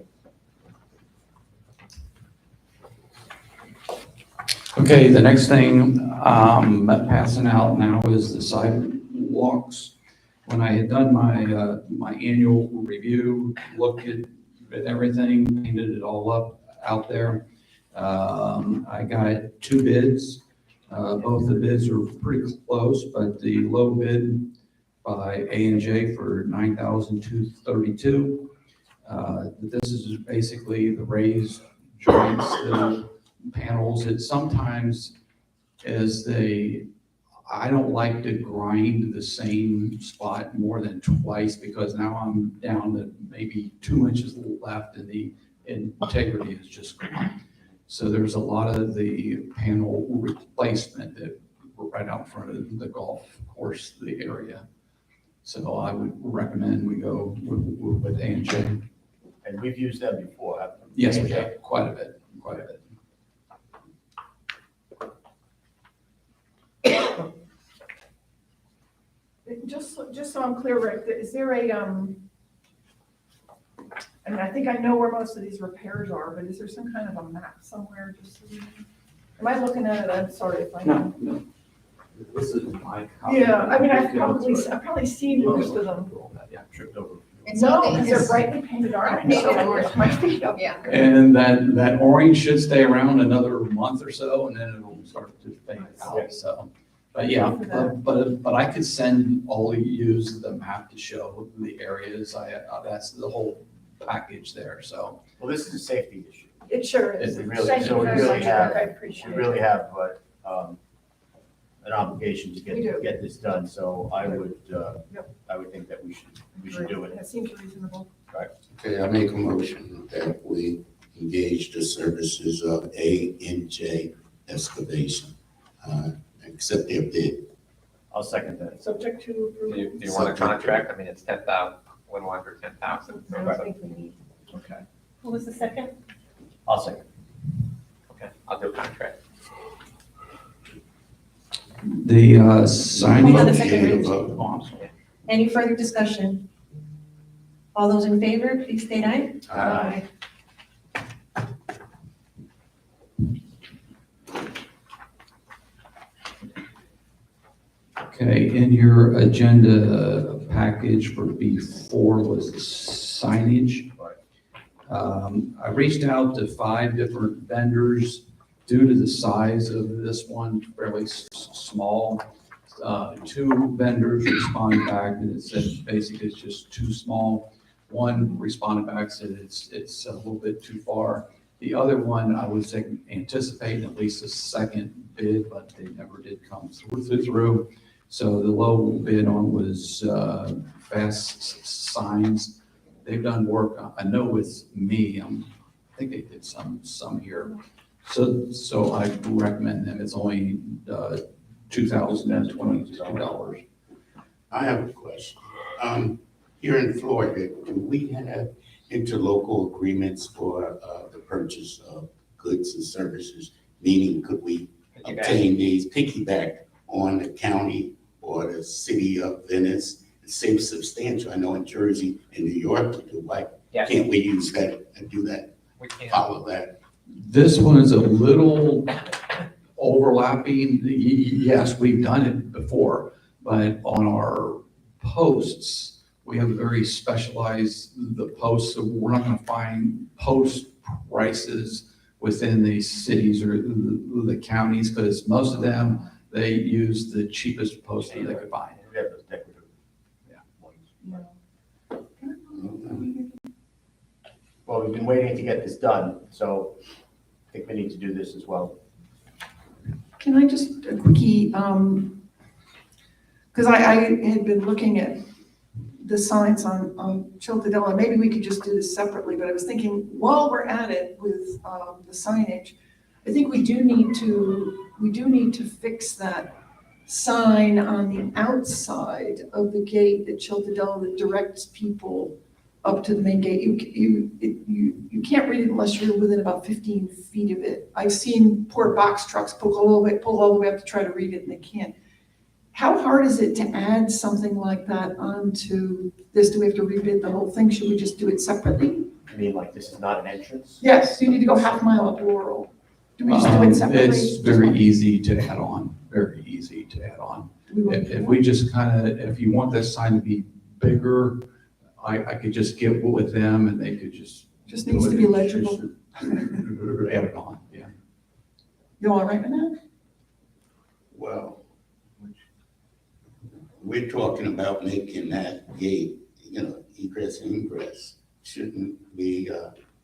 Okay, the next thing I'm passing out now is the sidewalks. When I had done my annual review, looked at everything, painted it all up out there. I got 2 bids. Both the bids are pretty close, but the low bid by A&J for $9,232. This is basically the raised joints, the panels. It sometimes I don't like to grind the same spot more than twice, because now I'm down to maybe 2 inches left and the integrity is just gone. So there's a lot of the panel replacement that right out in front of the golf course, the area. So I would recommend we go with A&J. And we've used them before, haven't we? Yes, we have quite a bit. Just so I'm clear, Rick, is there I mean, I think I know where most of these repairs are, but is there some kind of a map somewhere just so am I looking at it? I'm sorry if I know. No. This is my copy. Yeah, I mean, I've probably seen most of them. Yeah, tripped over. No, because they're brightly painted orange, so where's my feet up? yeah. And that orange should stay around another month or so, and then it'll start to fade out, so. But yeah, but I could send all of you the map to show the areas. That's the whole package there, so. Well, this is a safety issue. It sure is. We really, Thank so you we very really much, have, Rick. I appreciate we it. really have, an obligation to We do. get this done, so I would Yep. think that we should do it. That seems reasonable. Okay, I make a motion that we engage the services of A&J Excavation, accept their bid. I'll second that. Subject to Do approval. you want a contract? I mean, it's 10,000, a little under 10,000. I don't think we need. Okay. Who was the second? I'll second. Okay, I'll do a contract. The signage. Hold on a second, Rich. Oh, I'm sorry. Any further discussion? All those in favor, please state aye. Aye. Okay, in your agenda package for B4 was the signage. I reached out to 5 different vendors. Due to the size of this one, fairly small, 2 vendors responded back and it said basically it's just too small. One responded back, said it's a little bit too far. The other one, I was anticipating at least a second bid, but they never did come through. So the low bid on was Fast Signs. They've done work, I know with me, I think they did some here. So I recommend them. It's only $2,022. I have a question. Here in Florida, do we have interlocal agreements for the purchase of goods and services? Meaning, could we obtain these piggyback on the county or the city of Venice save substantial. I know in Jersey and New York, we do. Why Yes. can't we use that and do that, We can. follow that? This one is a little overlapping. Yes, we've done it before, but on our posts, we have very specialized, the posts, so we're not gonna find post prices within the cities or the counties, because most of them, they use the cheapest post that they could find. We have those decorative ones. Well, we've been waiting to get this done, so I think we need to do this as well. Can I just, a quickie, because I had been looking at the signs on Chiltadella, maybe we could just do this separately, but I was thinking, while we're at it with the signage, I think we do need to fix that sign on the outside of the gate at Chiltadella that directs people up to the main gate. You can't read it unless you're within about 15 feet of it. I've seen poor box trucks pull all the way up to try to read it and they can't. How hard is it to add something like that onto this? Do we have to rebid the whole thing? Should we just do it separately? I mean, like, this is not an entrance? Yes, you need to go half mile up Laurel. Do we just do it separately? It's very easy to add on, very easy to add on. If we just kind of, if you want this sign to be bigger, I could just get with them and they could just. Just needs to be legible. Add it on, yeah. You all right with that? Well, we're talking about making that gate, egress and ingress. Shouldn't we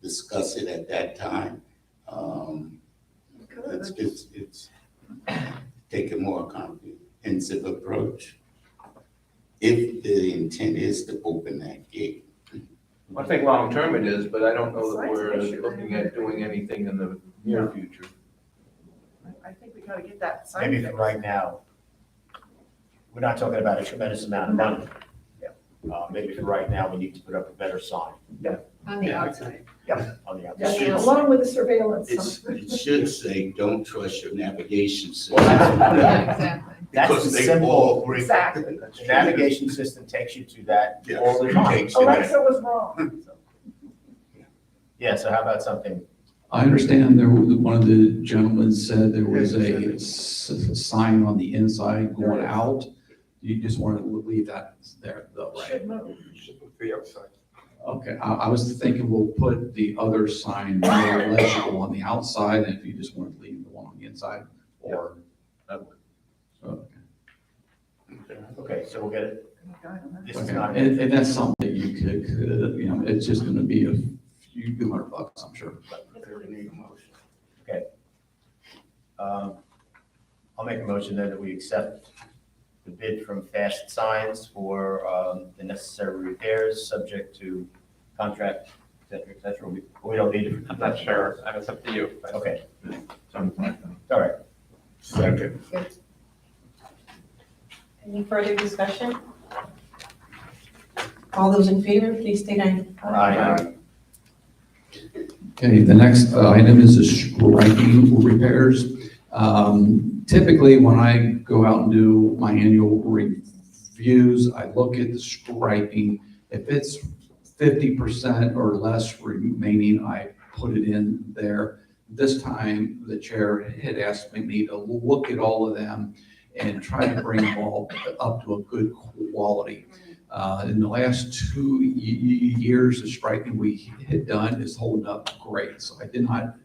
discuss it at that time? It's take a more comprehensive approach. If the intent is to open that gate. I think long-term it is, but I don't know that we're looking at doing anything in the near future. I think we gotta get that sign. Maybe for right now, we're not talking about a tremendous amount of money. Maybe for right now, we need to put up a better sign On the outside. on the Yeah, outside. along with the surveillance. It should say, don't trust your navigation system. Yeah, exactly. That's Because the they simple, all Exactly. the navigation system takes you to that Yes, all the it time. takes you there. Alexa was wrong. Yeah, so how about something, I understand one of the gentlemen said there was a sign on the inside going out. You just want to leave that there though, right? Should move. Okay, I was thinking we'll put the other sign more legible on the outside, and if you just want to leave the one on the inside, or. okay, so we'll get it. This is Okay, not. and that's something that you could, it's just gonna be a few $200, I'm sure. Okay. I'll make a motion then that we accept the bid from Fast Signs for the necessary repairs, subject to contract, et cetera. We don't need it. I'm not sure, and it's up to you. Okay, Something like that. all right. Second. Any further discussion? All those in favor, please state aye. Aye. Okay, the next item is the striping repairs. Typically, when I go out and do my annual reviews, I look at the striping. If it's 50% or less remaining, I put it in there. This time, the chair had asked me to look at all of them and try to bring them all up to a good quality. In the last 2 years, the striping we had done is holding up great. So I did not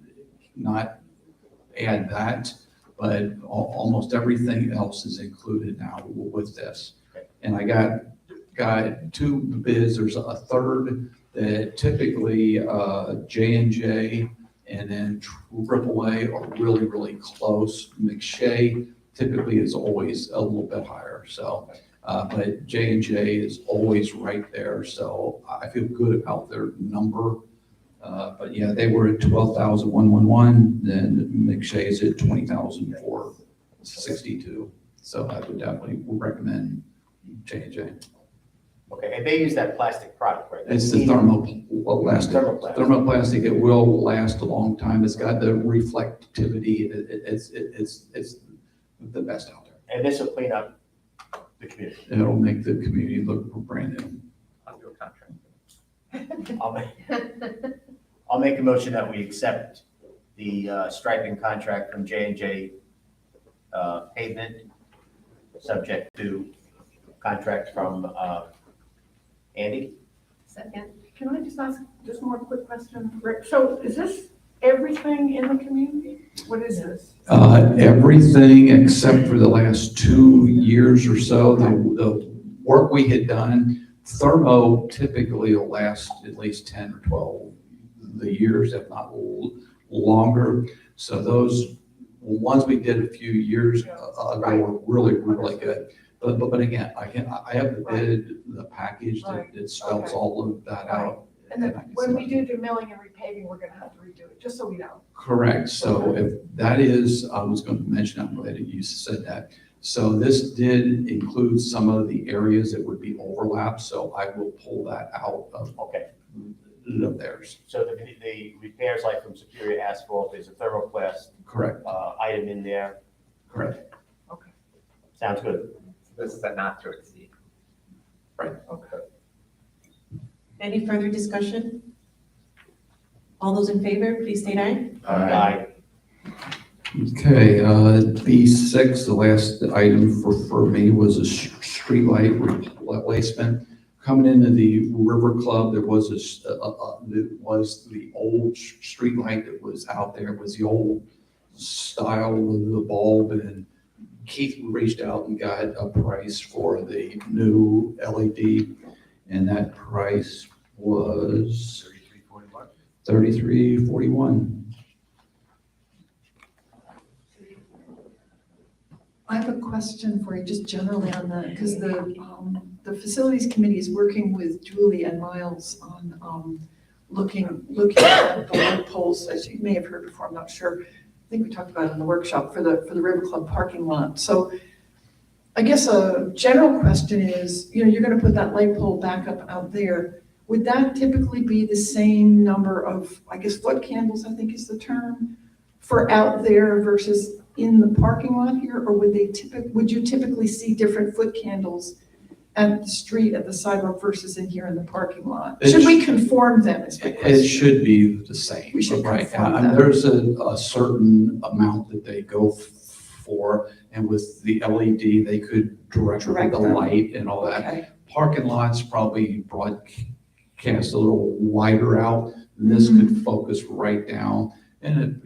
add that, but almost everything else is included now with this. And I got 2 bids. There's a third that typically J&J and then AAA are really, really close. McShay typically is always a little bit higher. So, but J&J is always right there. So I feel good about their number. But yeah, they were at 12,111. Then McShay is at 20,462. So I would definitely recommend J&J. Okay, and they use that plastic product, right? It's the thermoplastic. Thermoplastic. Thermoplastic, it will last a long time. It's got the reflectivity. It's the best out there. And this will clean up The community. It'll make the community look brand new. I'll do a contract. I'll make a motion that we accept the striping contract from J&J Pavement, subject to contract from Andy. Second. Can I just ask just more quick question, Rick? So is this everything in the community? What is this? Everything except for the last 2 years or so, the work we had done, thermo typically will last at least 10 or 12 the years, if not longer. So those ones we did a few years ago were really, really good. But again, I have the bid, the package that spells all of that out. And then when we do milling and repaving, we're gonna have to redo it, just so we know. Correct. So if that is, I was going to mention, I'm glad that you said that. So this did include some of the areas that would be overlapped, so I will pull that out of theirs. So the repairs like from Superior Asphalt, there's a thermoplast Correct. item in there. Correct. Okay. Sounds good. This is a not to exceed. Okay. Any further discussion? All those in favor, please state aye. Aye. Okay, B6, the last item for me was a streetlight replacement. Coming into the River Club, there was the old streetlight that was out there. It was the old style of the bulb, and Keith reached out and got a price for the new LED, and that price was $33.41. I have a question for you, just generally on that, because the facilities committee is working with Julie and Miles on looking at the light poles, as you may have heard before, I'm not sure. I think we talked about it in the workshop for the River Club parking lot. So I guess a general question is, you're gonna put that light pole back up out there. Would that typically be the same number of, I guess, foot candles, I think is the term, for out there versus in the parking lot here? Or would you typically see different foot candles at the street, at the sidewalk versus in here in the parking lot? Should we conform them is my question. It should be the same. We should right? conform And them. there's a certain amount that they go for, and with the LED, they could direct the them. light and all that. Okay, Parking lots probably broadcast a little wider out, and this Mm-hmm. could focus right down, and it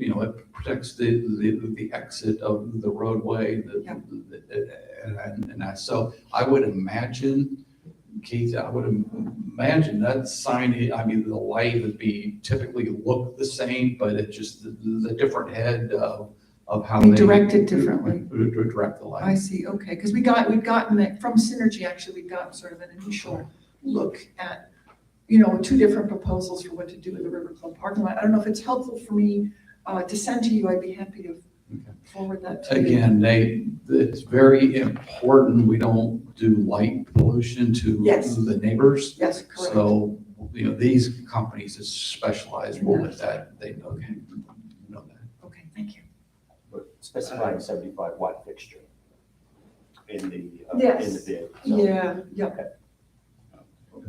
protects the exit of the roadway, and that. So I would imagine, Keith, that sign, I mean, the light would be typically look the same, but it just, the different head of how we they direct it differently. direct the light. I see, okay, because we've gotten it from Synergy, actually, we've gotten sort of an initial look at, two different proposals for what to do with the River Club parking lot. I don't know if it's helpful for me to send to you. I'd be happy to forward that to you. Again, it's very important we don't do light pollution to Yes. the neighbors. Yes, correct. So, these companies that specialize will let that, they know that. Okay, thank you. We're specifying 75-watt fixture in the Yes. bid. So- Yeah.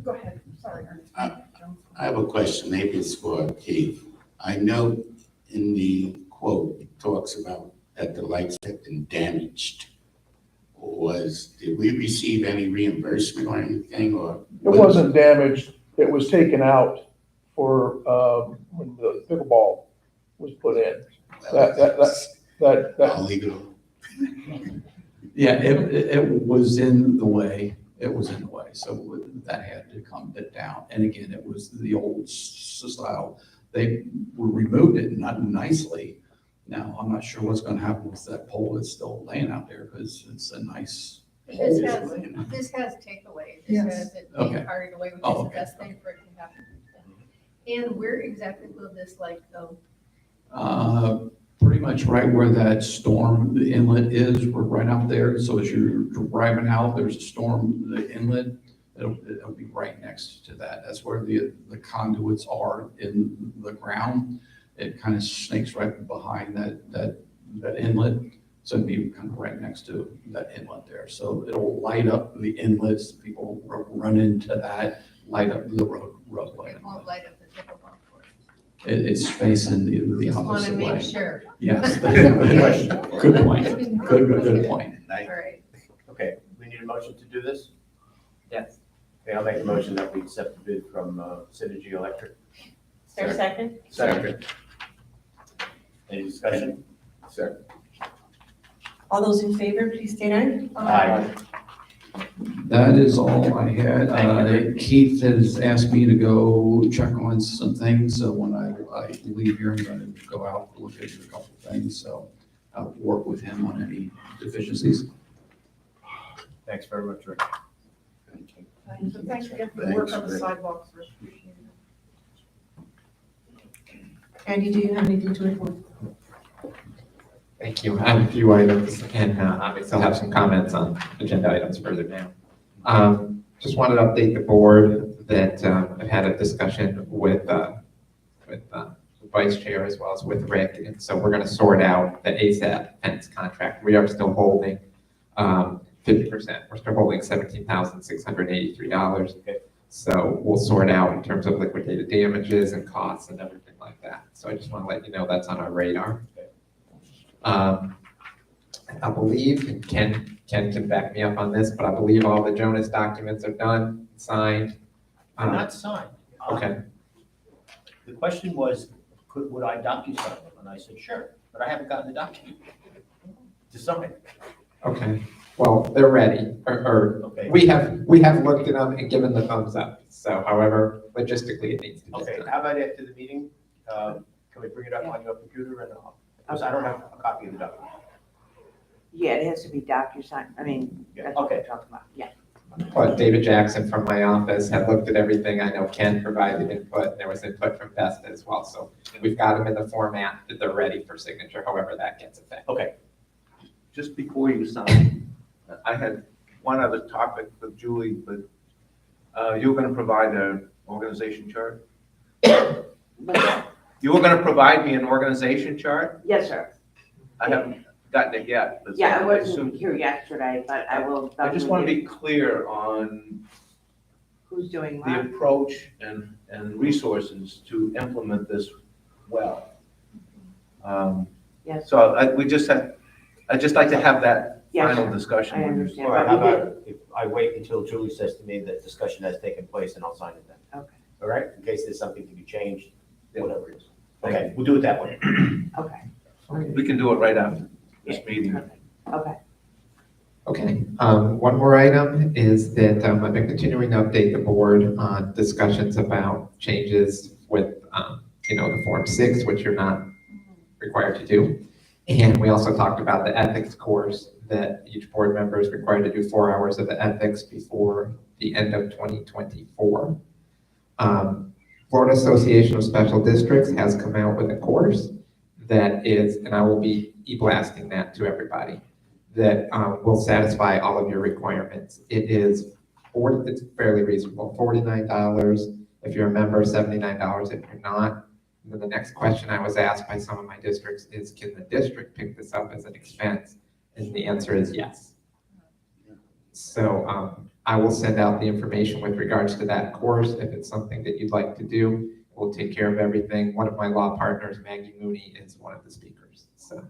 Go ahead, sorry, Ernest. I have a question, maybe it's for Keith. I know in the quote, it talks about that the lights have been damaged. Did we receive any reimbursement or anything, or? It wasn't damaged, it was taken out for, when the pickleball was put in. I'll leave it alone. Yeah, it was in the way. It was in the way, so that had to come down. And again, it was the old style. They removed it not nicely. Now, I'm not sure what's going to happen with that pole that's still laying out there, because it's a nice pole. This has takeaway. Yes. This has it Okay. being carried away, which Oh, is the okay. best thing for it to happen. And where exactly will this light go? Pretty much right where that storm, the inlet is, we're right out there. So as you're driving out, there's a storm, the inlet, it'll be right next to that. That's where the conduits are in the ground. It kind of snakes right behind that inlet. So it'd be kind of right next to that inlet there. So it'll light up the inlets, people run into that, light up the roadway. It won't light up the pickleball court. It's facing the Just want to opposite make way. sure. Yes. Good point. Good point. All right. Okay, we need a motion to do this? Yes. Okay, I'll make a motion that we accept the bid from CDD Electric. Is there a second? Second. Any discussion? Second. All those in favor, please state aye. Aye. That is all I had. Keith has asked me to go check on some things, so when I leave here, I'm gonna go out, look at a couple things, so I'll work with him on any deficiencies. Thanks very much, Rick. So thanks again for the work on the Rick. sidewalks, Rick. Andy, do you have anything to report? Thank you. I have a few items, and obviously I'll have some comments on agenda items further down. Just wanted to update the board that I've had a discussion with the vice chair as well as with Rick, and so we're going to sort out the ASAP fence contract. We are still holding 50%. We're still holding $17,683. So we'll sort out in terms of liquidated damages and costs and everything like that. So I just want to let you know that's on our radar. I believe, and Ken can back me up on this, but I believe all the Jonas documents are done, signed. They're not signed. Okay, The question was, would I docu-sign them? And I said, sure, but I haven't gotten the document to sign. okay. Well, they're ready, Okay. we have looked at them and given the thumbs up. So however, logistically, it needs to be Okay, done. how about after the meeting, can we bring it up on your computer and because I don't have a copy of the document. Yeah, it has to be DocuSign, I mean, Yeah, that's what okay. we're talking about, yeah. But David Jackson from my office had looked at everything. I know Ken provided input. There was input from Besta as well. So we've got them in the format that they're ready for signature, however that gets effective. Okay. Just before you sign, I had one other topic with Julie, but you were gonna provide an organization chart? You were gonna provide me an organization chart? Yes, sir. I haven't gotten it yet. but Yeah, I I wasn't assume- here yesterday, but I will. I just want to be clear on Who's doing the what? approach and resources to implement this well. Yes. So I'd just like to have that Yes, final sir. discussion. I with you. understand. All right, how about if I wait until Julie says to me that discussion has taken place and I'll sign it then? Okay. All right, in case there's something to be changed, Yeah. whatever it is. Okay, we'll do it that way. Okay, We can do it right after this meeting. okay. Okay, one more item is that I've been continuing to update the board on discussions about changes with, the Form 6, which you're not required to do. And we also talked about the ethics course that each board member is required to do 4 hours of the ethics before the end of 2024. Florida Association of Special Districts has come out with a course that is, and I will be e-blasting that to everybody, that will satisfy all of your requirements. It's fairly reasonable, $49 if you're a member, $79 if you're not. And then the next question I was asked by some of my districts is, can the district pick this up as an expense? And the answer is yes. So I will send out the information with regards to that course. If it's something that you'd like to do, we'll take care of everything. One of my law partners, Maggie Mooney, is one of the speakers. So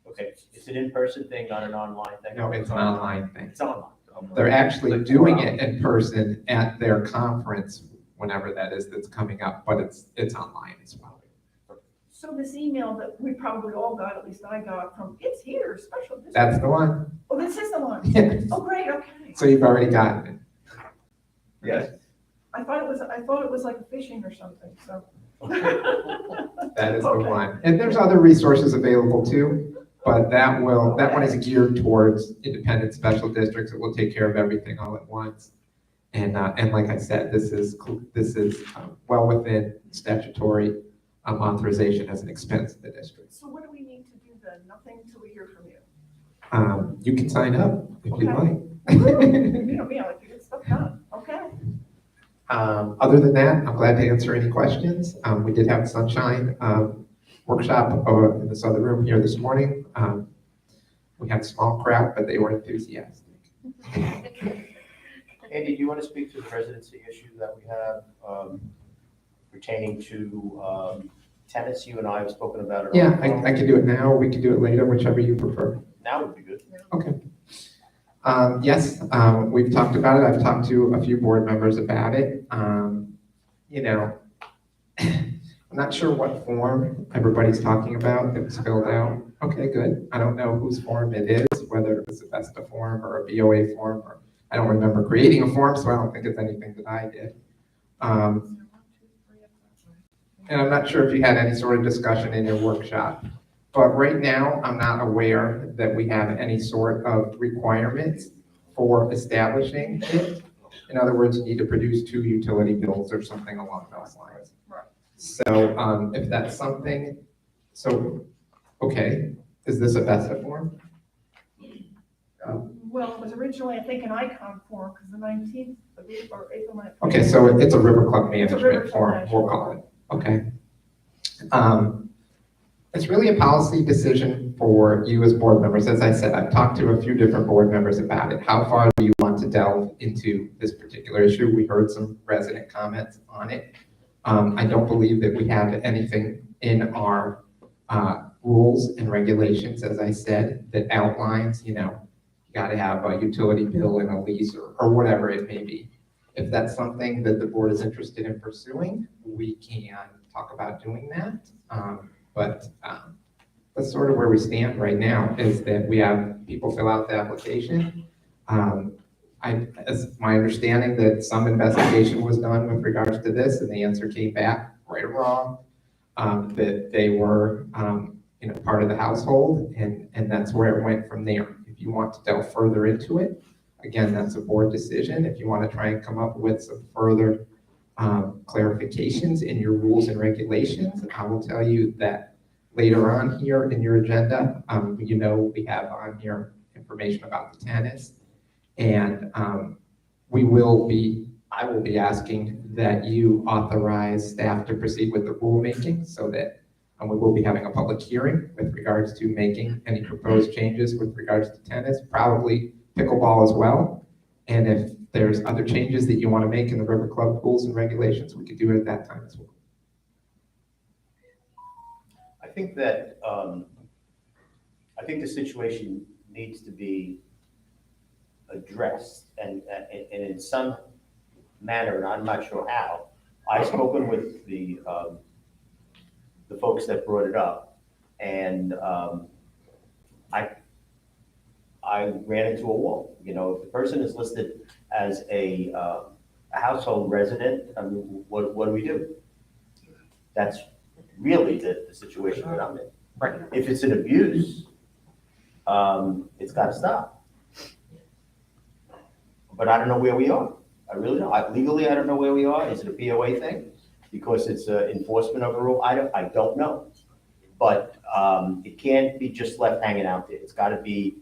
Okay, it's an in-person thing, not an online thing? no, it's an online thing. It's online. They're actually doing it in person at their conference, whenever that is that's coming up, but it's online as well. So this email that we probably all got, at least I got from, it's here, special district. That's the one. Oh, this is the one? Yes. Oh, great, okay. So you've already gotten it. Yes. I thought it was like fishing or something, so. That is the Okay. one. And there's other resources available too, but that one is geared towards independent special districts. It will take care of everything all at once. And like I said, this is well within statutory authorization as an expense of the district. So what do we need to do then? Nothing until we hear from you? You can sign up if you'd Okay. like. You know me, I like to get stuff done, okay? Other than that, I'm glad to answer any questions. We did have a sunshine workshop in this other room here this morning. We had a small crowd, but they were enthusiastic. Andy, do you want to speak to the residency issue that we have pertaining to tenants? You and I have spoken about it. Yeah, I can do it now, or we can do it later, whichever you prefer. Now would be good. Okay. Yes, we've talked about it. I've talked to a few board members about it. You know, I'm not sure what form everybody's talking about that was filled out. Okay, good. I don't know whose form it is, whether it was a VESTA form or a BOA form, or I don't remember creating a form, so I don't think it's anything that I did. And I'm not sure if you had any sort of discussion in your workshop, but right now I'm not aware that we have any sort of requirements for establishing it. In other words, you need to produce 2 utility bills or something along those lines. So if that's something, okay, is this a VESTA form? Well, it was originally, I think, an icon form, because the 19th of April, or April 9th. Okay, so it's a River Club It's a River management Club form, management we'll call it. Okay. It's really a policy decision for you as board members. As I said, I've talked to a few different board members about it. How far do you want to delve into this particular issue? We heard some resident comments on it. I don't believe that we have anything in our rules and regulations, as I said, that outlines, you got to have a utility bill and a lease or whatever it may be. If that's something that the board is interested in pursuing, we can talk about doing that. But that's sort of where we stand right now, is that we have people fill out the application. As my understanding that some investigation was done with regards to this, and the answer came back, right or wrong, that they were part of the household, and that's where it went from there. If you want to delve further into it, again, that's a board decision. If you want to try and come up with some further clarifications in your rules and regulations, I will tell you that later on here in your agenda, we have on here information about the tennis, and I will be asking that you authorize staff to proceed with the rulemaking, so that we will be having a public hearing with regards to making any proposed changes with regards to tennis, probably pickleball as well. And if there's other changes that you want to make in the River Club rules and regulations, we could do it at that time as well. I think that, I think the situation needs to be addressed and in some manner, and I'm not sure how. I've spoken with the folks that brought it up, and I ran into a wall. If the person is listed as a household resident, I mean, what do we do? That's really the situation that I'm in. Right. If it's an abuse, it's got to stop. But I don't know where we are. I really don't. Legally, I don't know where we are. Is it a BOA thing? Because it's enforcement of a rule? I don't know. But it can't be just left hanging out there. It's got to be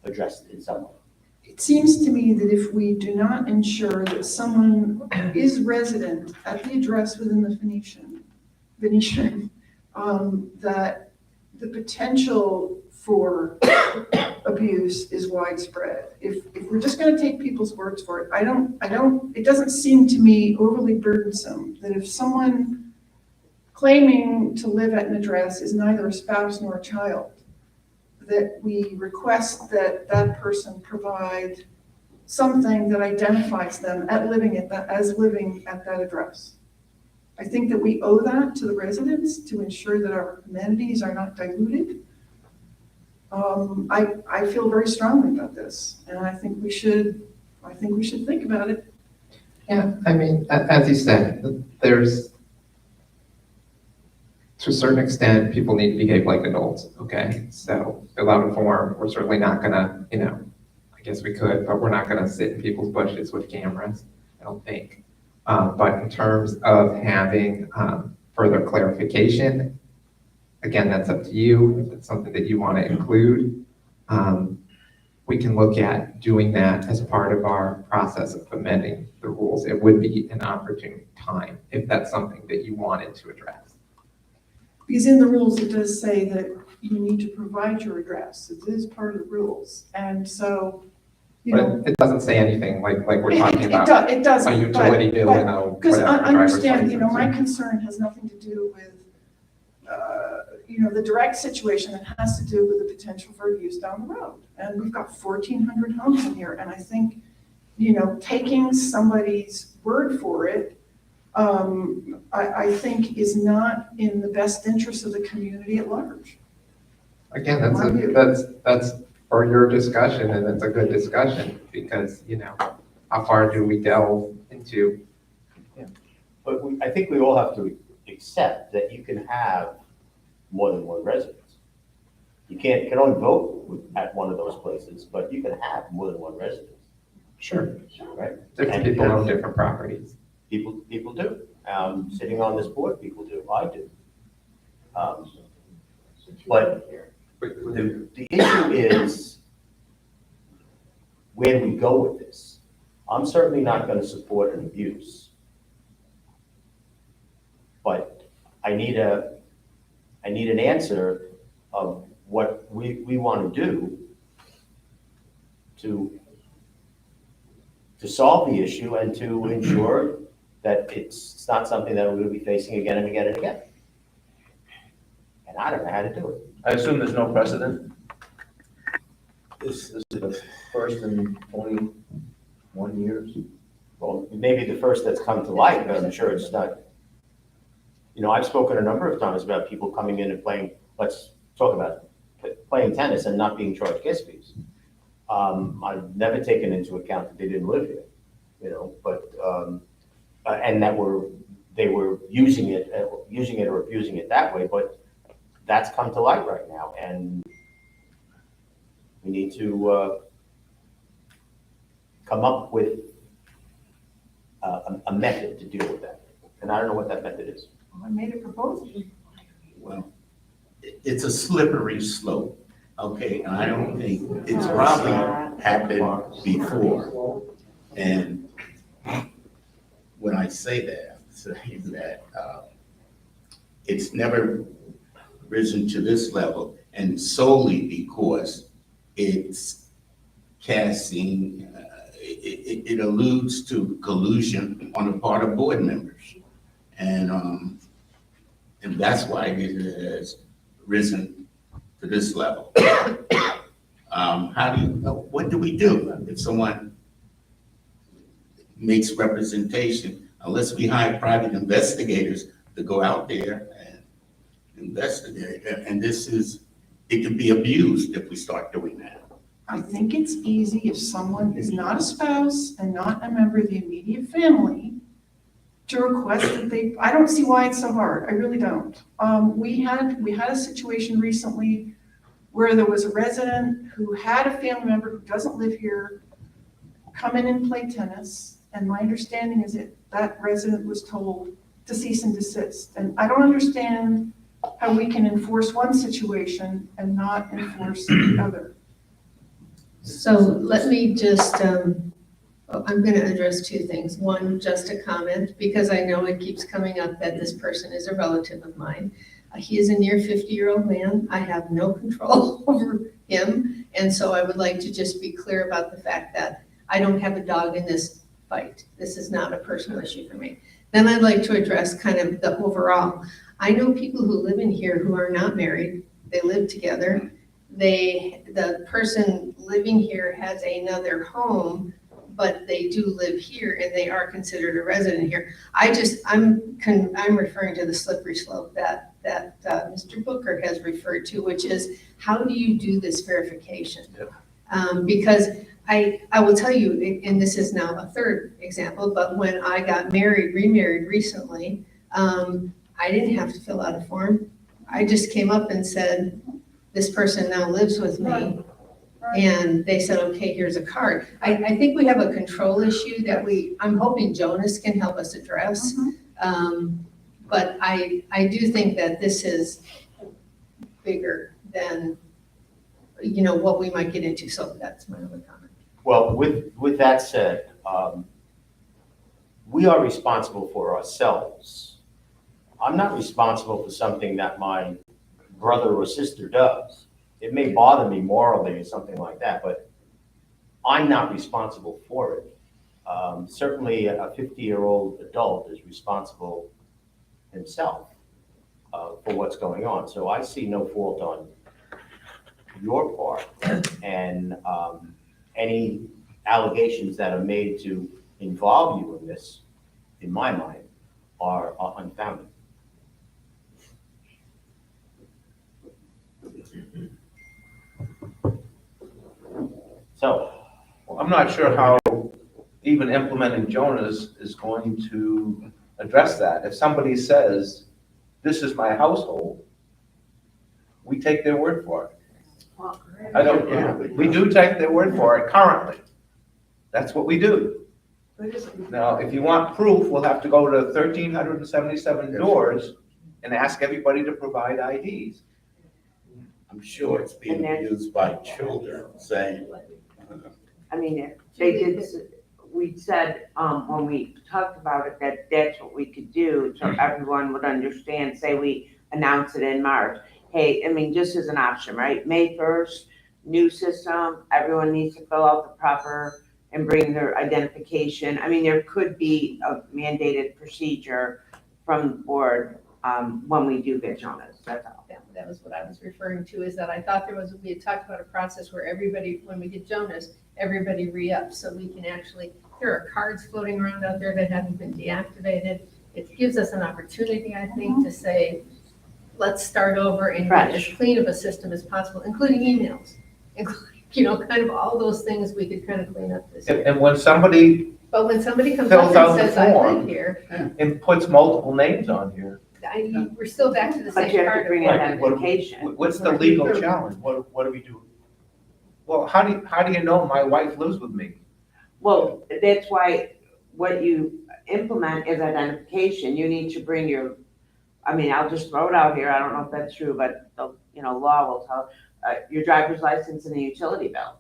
addressed in some way. It seems to me that if we do not ensure that someone is resident at the address within the Venetian, that the potential for abuse is widespread. If we're just going to take people's words for it, it doesn't seem to me overly burdensome that if someone claiming to live at an address is neither a spouse nor a child, that we request that that person provide something that identifies them as living at that address. I think that we owe that to the residents to ensure that our amenities are not diluted. I feel very strongly about this, and I think we should think about it. Yeah, I mean, as you said, there's, to a certain extent, people need to behave like adults, okay? So fill out a form. We're certainly not gonna, I guess we could, but we're not gonna sit in people's bushes with cameras, I don't think. But in terms of having further clarification, again, that's up to you. If it's something that you want to include, we can look at doing that as part of our process of amending the rules. It would be an opportune time if that's something that you wanted to address. Because in the rules, it does say that you need to provide your address. It is part of the rules. And so, you But know. it doesn't say anything like we're talking It about doesn't. a utility bill and a Because whatever, driver's understand, you know, my license. concern has nothing to do with, you know, the direct situation. It has to do with the potential for abuse down the road. And we've got 1,400 homes in here, and I think, you know, taking somebody's word for it, I think is not in the best interest of the community at large. Again, My view. that's for your discussion, and it's a good discussion, because, you know, how far do we delve into? But I think we all have to accept that you can have more than one residence. You can only vote at one of those places, but you can have more than one residence. Sure. Right? Different people own different properties. People do. Sitting on this board, people do. I do. But the issue is where do we go with this? I'm certainly not going to support an abuse. But I need an answer of what we want to do to solve the issue and to ensure that it's not something that we're going to be facing again and again and again. And I don't know how to do it. I assume there's no precedent? This is the first in 21 years? Well, maybe the first that's come to light, but I'm sure it's not. You know, I've spoken a number of times about people coming in and playing, let's talk about it, playing tennis and not being charged guest fees. I've never taken into account that they didn't live here, you know, but, and that they were using it or abusing it that way, but that's come to light right now, and we need to come up with a method to deal with that. And I don't know what that method is. I made a proposal. Well, it's a slippery slope, okay? And I don't think it's probably happened before. And when I say that, I'm saying that it's never risen to this level, and solely because it's casting, it alludes to collusion on the part of board members. And that's why it has risen to this level. How do you know? What do we do if someone makes representation? Unless we hire private investigators to go out there and investigate, and it can be abused if we start doing that. I think it's easy if someone is not a spouse and not a member of the immediate family to request that I don't see why it's so hard. I really don't. We had a situation recently where there was a resident who had a family member who doesn't live here come in and play tennis. And my understanding is that resident was told to cease and desist. And I don't understand how we can enforce one situation and not enforce the other. So let me just, I'm going to address two things. One, just a comment, because I know it keeps coming up that this person is a relative of mine. He is a near 50-year-old man. I have no control over him. And so I would like to just be clear about the fact that I don't have a dog in this fight. This is not a personal issue for me. Then I'd like to address kind of the overall. I know people who live in here who are not married. They live together. The person living here has another home, but they do live here and they are considered a resident here. I'm referring to the slippery slope that Mr. Booker has referred to, which is how do you do this verification? Because I will tell you, and this is now a third example, but when I got remarried recently, I didn't have to fill out a form. I just came up and said, this person now lives with me. And they said, okay, here's a card. I think we have a control issue that I'm hoping Jonas can help us address. But I do think that this is bigger than, what we might get into. So that's my only comment. Well, with that said, we are responsible for ourselves. I'm not responsible for something that my brother or sister does. It may bother me morally or something like that, but I'm not responsible for it. Certainly, a 50-year-old adult is responsible himself for what's going on. So I see no fault on your part. And any allegations that are made to involve you in this, in my mind, are unfounded. So, Well, I'm not sure how even implementing Jonas is going to address that. If somebody says, this is my household, we take their word for it. We do take their word for it currently. That's what we do. Now, if you want proof, we'll have to go to 1,377 doors and ask everybody to provide IDs. I'm sure it's being used by children saying. I mean, they did, we said, when we talked about it, that that's what we could do, so everyone would understand, say we announce it in March. Hey, I mean, just as an option, right? May 1st, new system, everyone needs to fill out the proper and bring their identification. I mean, there could be a mandated procedure from the board, when we do get Jonas, that's all. That was what I was referring to, is that I thought we had talked about a process where everybody, when we get Jonas, everybody re-ups, so we can actually, there are cards floating around out there that haven't been deactivated. It gives us an opportunity, I think, to say, let's start over and get as clean of a system as possible, including emails, including, kind of all those things we could kind of clean up this year. And when somebody But when somebody comes up fills out and the says, I live form here, and puts multiple names on here, we're still back to the But same you have part to bring of identification. what's the legal challenge? What do we do? Well, how do you know my wife lives with me? Well, that's why what you implement is identification. You need to bring your, I mean, I'll just throw it out here. I don't know if that's true, but the, law will tell, your driver's license and a utility bill.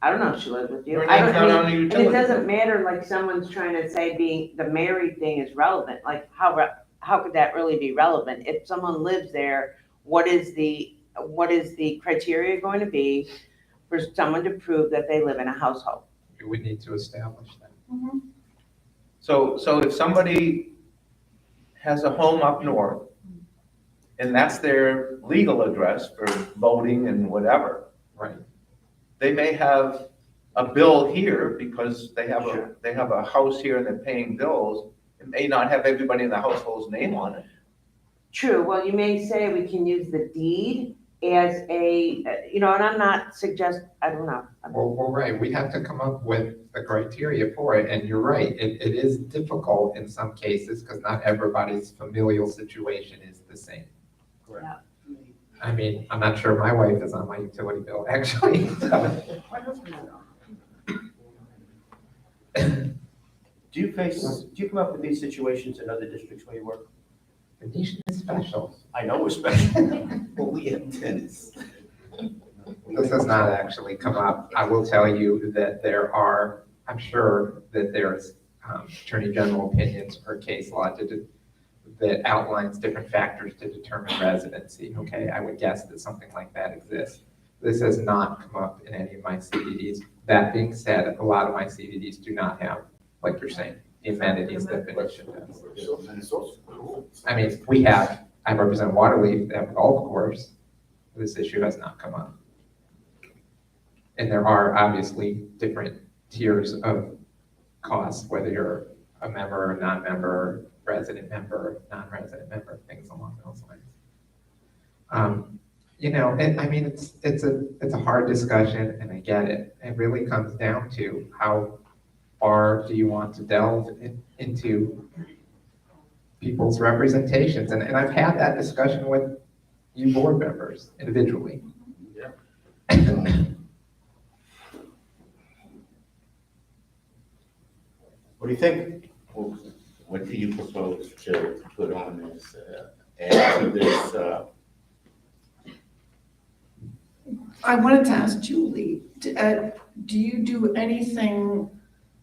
I don't know if she lives with you. Her I name's don't, not on the and it utility doesn't matter, like someone's trying to say being, the married thing is relevant. Like how could that really be relevant? If someone lives there, what is the criteria going to be for someone to prove that they live in a household? We would need to establish that. So if somebody has a home up north, and that's their legal address for voting and whatever. Right. They may have a bill here because they have a house here and they're paying bills. It may not have everybody in the household's name on it. True, well, you may say we can use the deed as a, and I'm not I don't know. Well, right, we have to come up with the criteria for it, and you're right, it is difficult in some cases because not everybody's familial situation is the same. Correct. I mean, I'm not sure my wife is on my utility bill, actually. So. Do you come up with these situations in other districts where you work? Venetian is special. I know we're special. Well, we have tennis. This has not actually come up. I will tell you that I'm sure that there's Attorney General opinions or case law that outlines different factors to determine residency. Okay, I would guess that something like that exists. This has not come up in any of my CDDs. That being said, a lot of my CDDs do not have, like you're saying, the amenities that Venetian does. I mean, I represent Waterleaf, they have a golf course. This issue has not come up. And there are obviously different tiers of costs, whether you're a member or non-member, resident member, non-resident member, things along those lines. And I mean, it's a hard discussion, and I get it. It really comes down to how far do you want to delve into people's representations, and I've had that discussion with you board members individually. Yeah. What do you think? Well, what do you propose to put on this, add to this, I wanted to ask Julie, do you do anything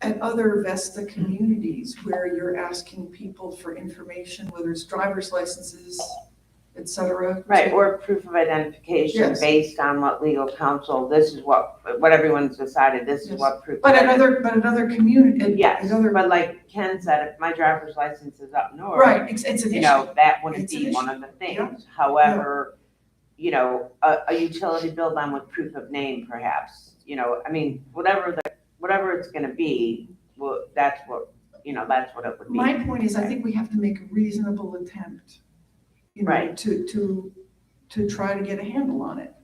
at other Vesta communities where you're asking people for information, whether it's driver's licenses, et cetera. Right, or proof of identification Yes. based on what legal counsel, this is what everyone's decided, this is Yes. what proof. But another community. Yes, but like Ken said, if my driver's license is up north. Right, it's an issue. You know, that wouldn't It's an be one issue. of the Yeah. things. However, you know, a utility bill done with proof of name perhaps, you know, I mean, whatever it's gonna be, well, that's what it would be. My point is, I think we have to make a reasonable attempt, you know, Right. to try to get a handle on it.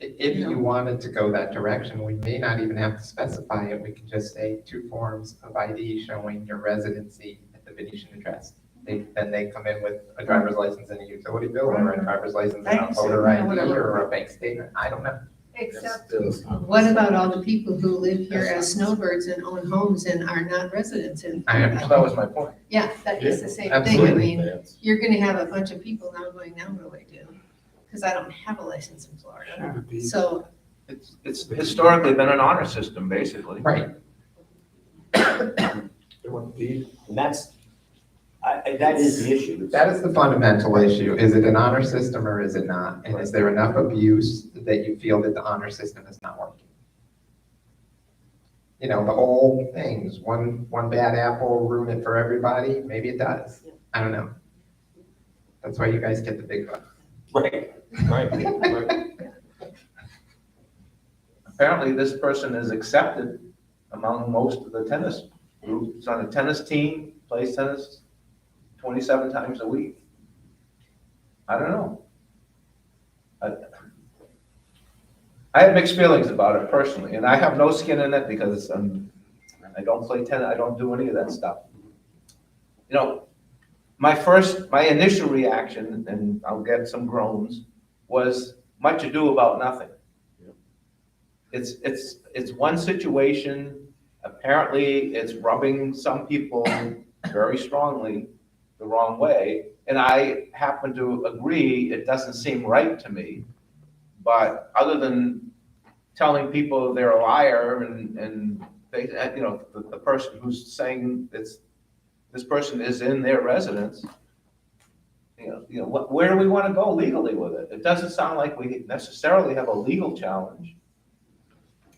If you wanted to go that direction, we may not even have to specify it. We could just say 2 forms of ID showing your residency at the Venetian address. Then they come in with a driver's license and a utility bill, or a driver's license and a Thanks, voter yeah, ID, whatever. or a bank statement. I don't know. Except, what about all the people who live here as snowbirds and own homes and are not residents in? That was my point. Yeah, that is the same thing. I Absolutely. mean, you're gonna have a bunch of people now going, now what do I do? Because I don't have a license in Florida. So, It's historically been an honor system, basically. Right. And that is the issue. That is the fundamental issue. Is it an honor system or is it not? And is there enough abuse that you feel that the honor system is not working? You know, the whole thing's one bad apple ruin it for everybody. Maybe it does. I don't know. That's why you guys get the big bucks. Right. Apparently, this person is accepted among most of the tennis groups. On a tennis team, plays tennis 27 times a week. I don't know. I have mixed feelings about it personally, and I have no skin in it because I don't play tennis, I don't do any of that stuff. You know, my initial reaction, and I'll get some groans, was much ado about nothing. It's one situation, apparently it's rubbing some people very strongly the wrong way, and I happen to agree, it doesn't seem right to me. But other than telling people they're a liar and they, you know, the person who's saying this person is in their residence, you know, where do we want to go legally with it? It doesn't sound like we necessarily have a legal challenge.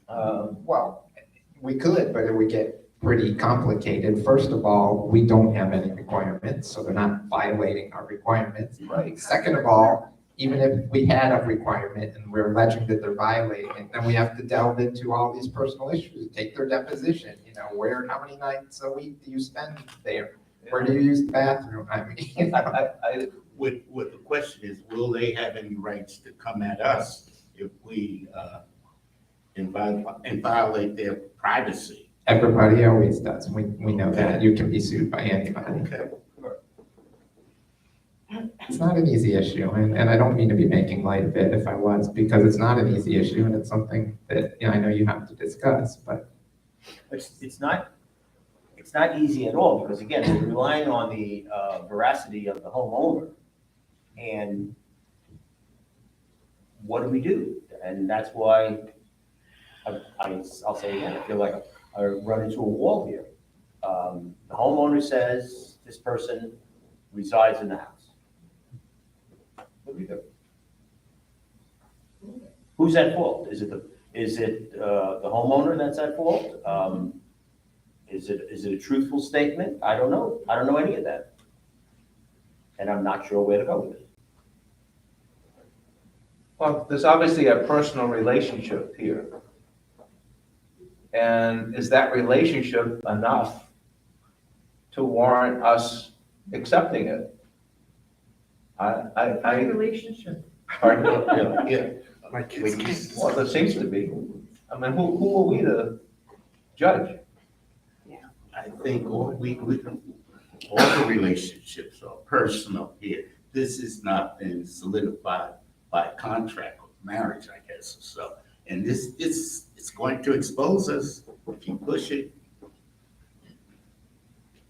Well, we could, but it would get pretty complicated. First of all, we don't have any requirements, so they're not violating our requirements. Right. Second of all, even if we had a requirement and we're alleging that they're violating it, then we have to delve into all these personal issues, take their deposition, you know, how many nights a week do you spend there? Where do you use the bathroom? I mean, you know. What the question is, will they have any rights to come at us if we violate their privacy? Everybody always does. We know that. You can be sued by anybody. Okay. It's not an easy issue, and I don't mean to be making light of it if I was, because it's not an easy issue, and it's something that, you know, I know you have to discuss, but. It's not easy at all, because again, we're relying on the veracity of the homeowner. And what do we do? And that's why I'll say again, I feel like I run into a wall here. The homeowner says this person resides in the house. What do we do? Who's at fault? Is it the homeowner that's at fault? Is it a truthful statement? I don't know. I don't know any of that. And I'm not sure where to go with it. Well, there's obviously a personal relationship here. And is that relationship enough to warrant us accepting it? Relationship. Pardon? Yeah. Well, there seems to be. I mean, who are we to judge? I think all the relationships are personal here. This has not been solidified by contract or marriage, I guess, so. And it's going to expose us if you push it.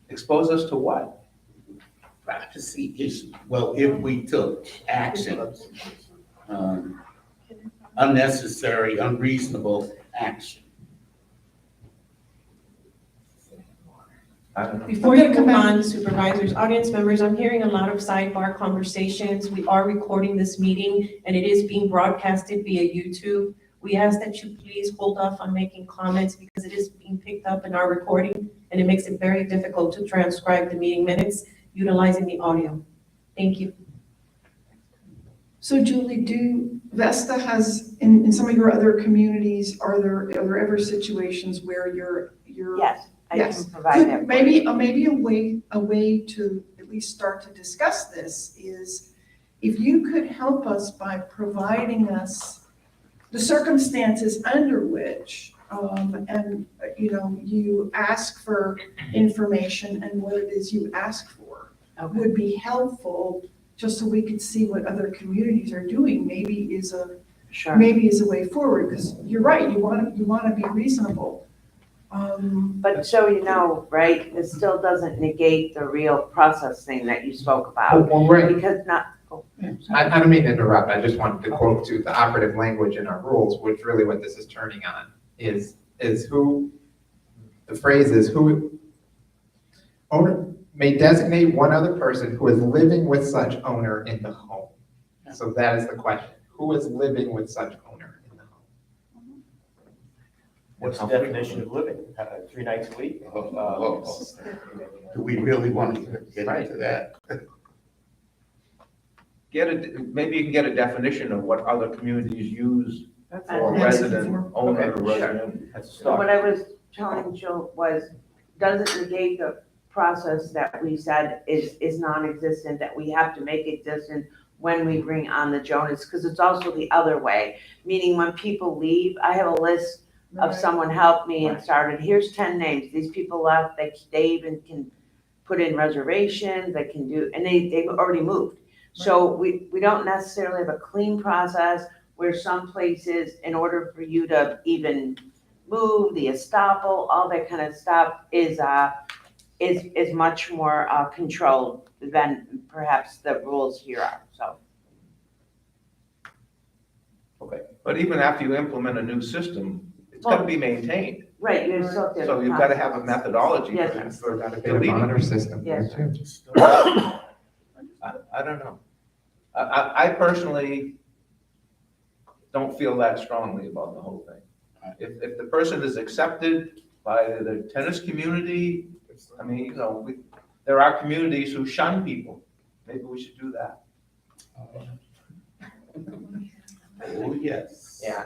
Expose us to what? Privacy issue. Well, if we took action, unnecessary, unreasonable action. I don't know. Before you move on, supervisors, audience members, I'm hearing a lot of sidebar conversations. We are recording this meeting and it is being broadcasted via YouTube. We ask that you please hold off on making comments because it is being picked up in our recording and it makes it very difficult to transcribe the meeting minutes utilizing the audio. Thank you. So Julie, Vesta has, in some of your other communities, are there ever situations where you're? Yes, I Yes. can provide that. Maybe a way to at least start to discuss this is if you could help us by providing us the circumstances under which, you ask for information and what it is you ask for would be helpful, just so we could see what other communities are doing, maybe is a way forward, because you're right, you want to be reasonable. But so you know, right, it still doesn't negate the real processing that you spoke about. Well, right. Because not, I don't mean to interrupt, I just wanted to quote to the operative language in our rules, which really what this is turning on is who, the phrase is who, owner may designate one other person who is living with such owner in the home. So that is the question, who is living with such owner in the home? What's the definition of living? 3 nights a week? Do we really want to get into that? Maybe you can get a definition of what other communities use for That's- resident, owner, Okay, resident. That's a so start. what I was telling Jill was, doesn't negate the process that we said is non-existent, that we have to make existent when we bring on the Jonas, because it's also the other way. Meaning when people leave, I have a list of someone helped me and started, here's 10 names. These people left, they even can put in reservations, they can do, and they've already moved. So we don't necessarily have a clean process where some places, in order for you to even move, the estoppel, all that kind of stuff is much more controlled than perhaps the rules here are, so. Okay. But even after you implement a new system, it's got to be maintained. Right, you still have to. So you've got to have a methodology Yes. for Got a bit of honor system there Yes. too. I don't know. I personally don't feel that strongly about the whole thing. If the person is accepted by the tennis community, I mean, there are communities who shun people. Maybe we should do that. Oh, yes. Yeah,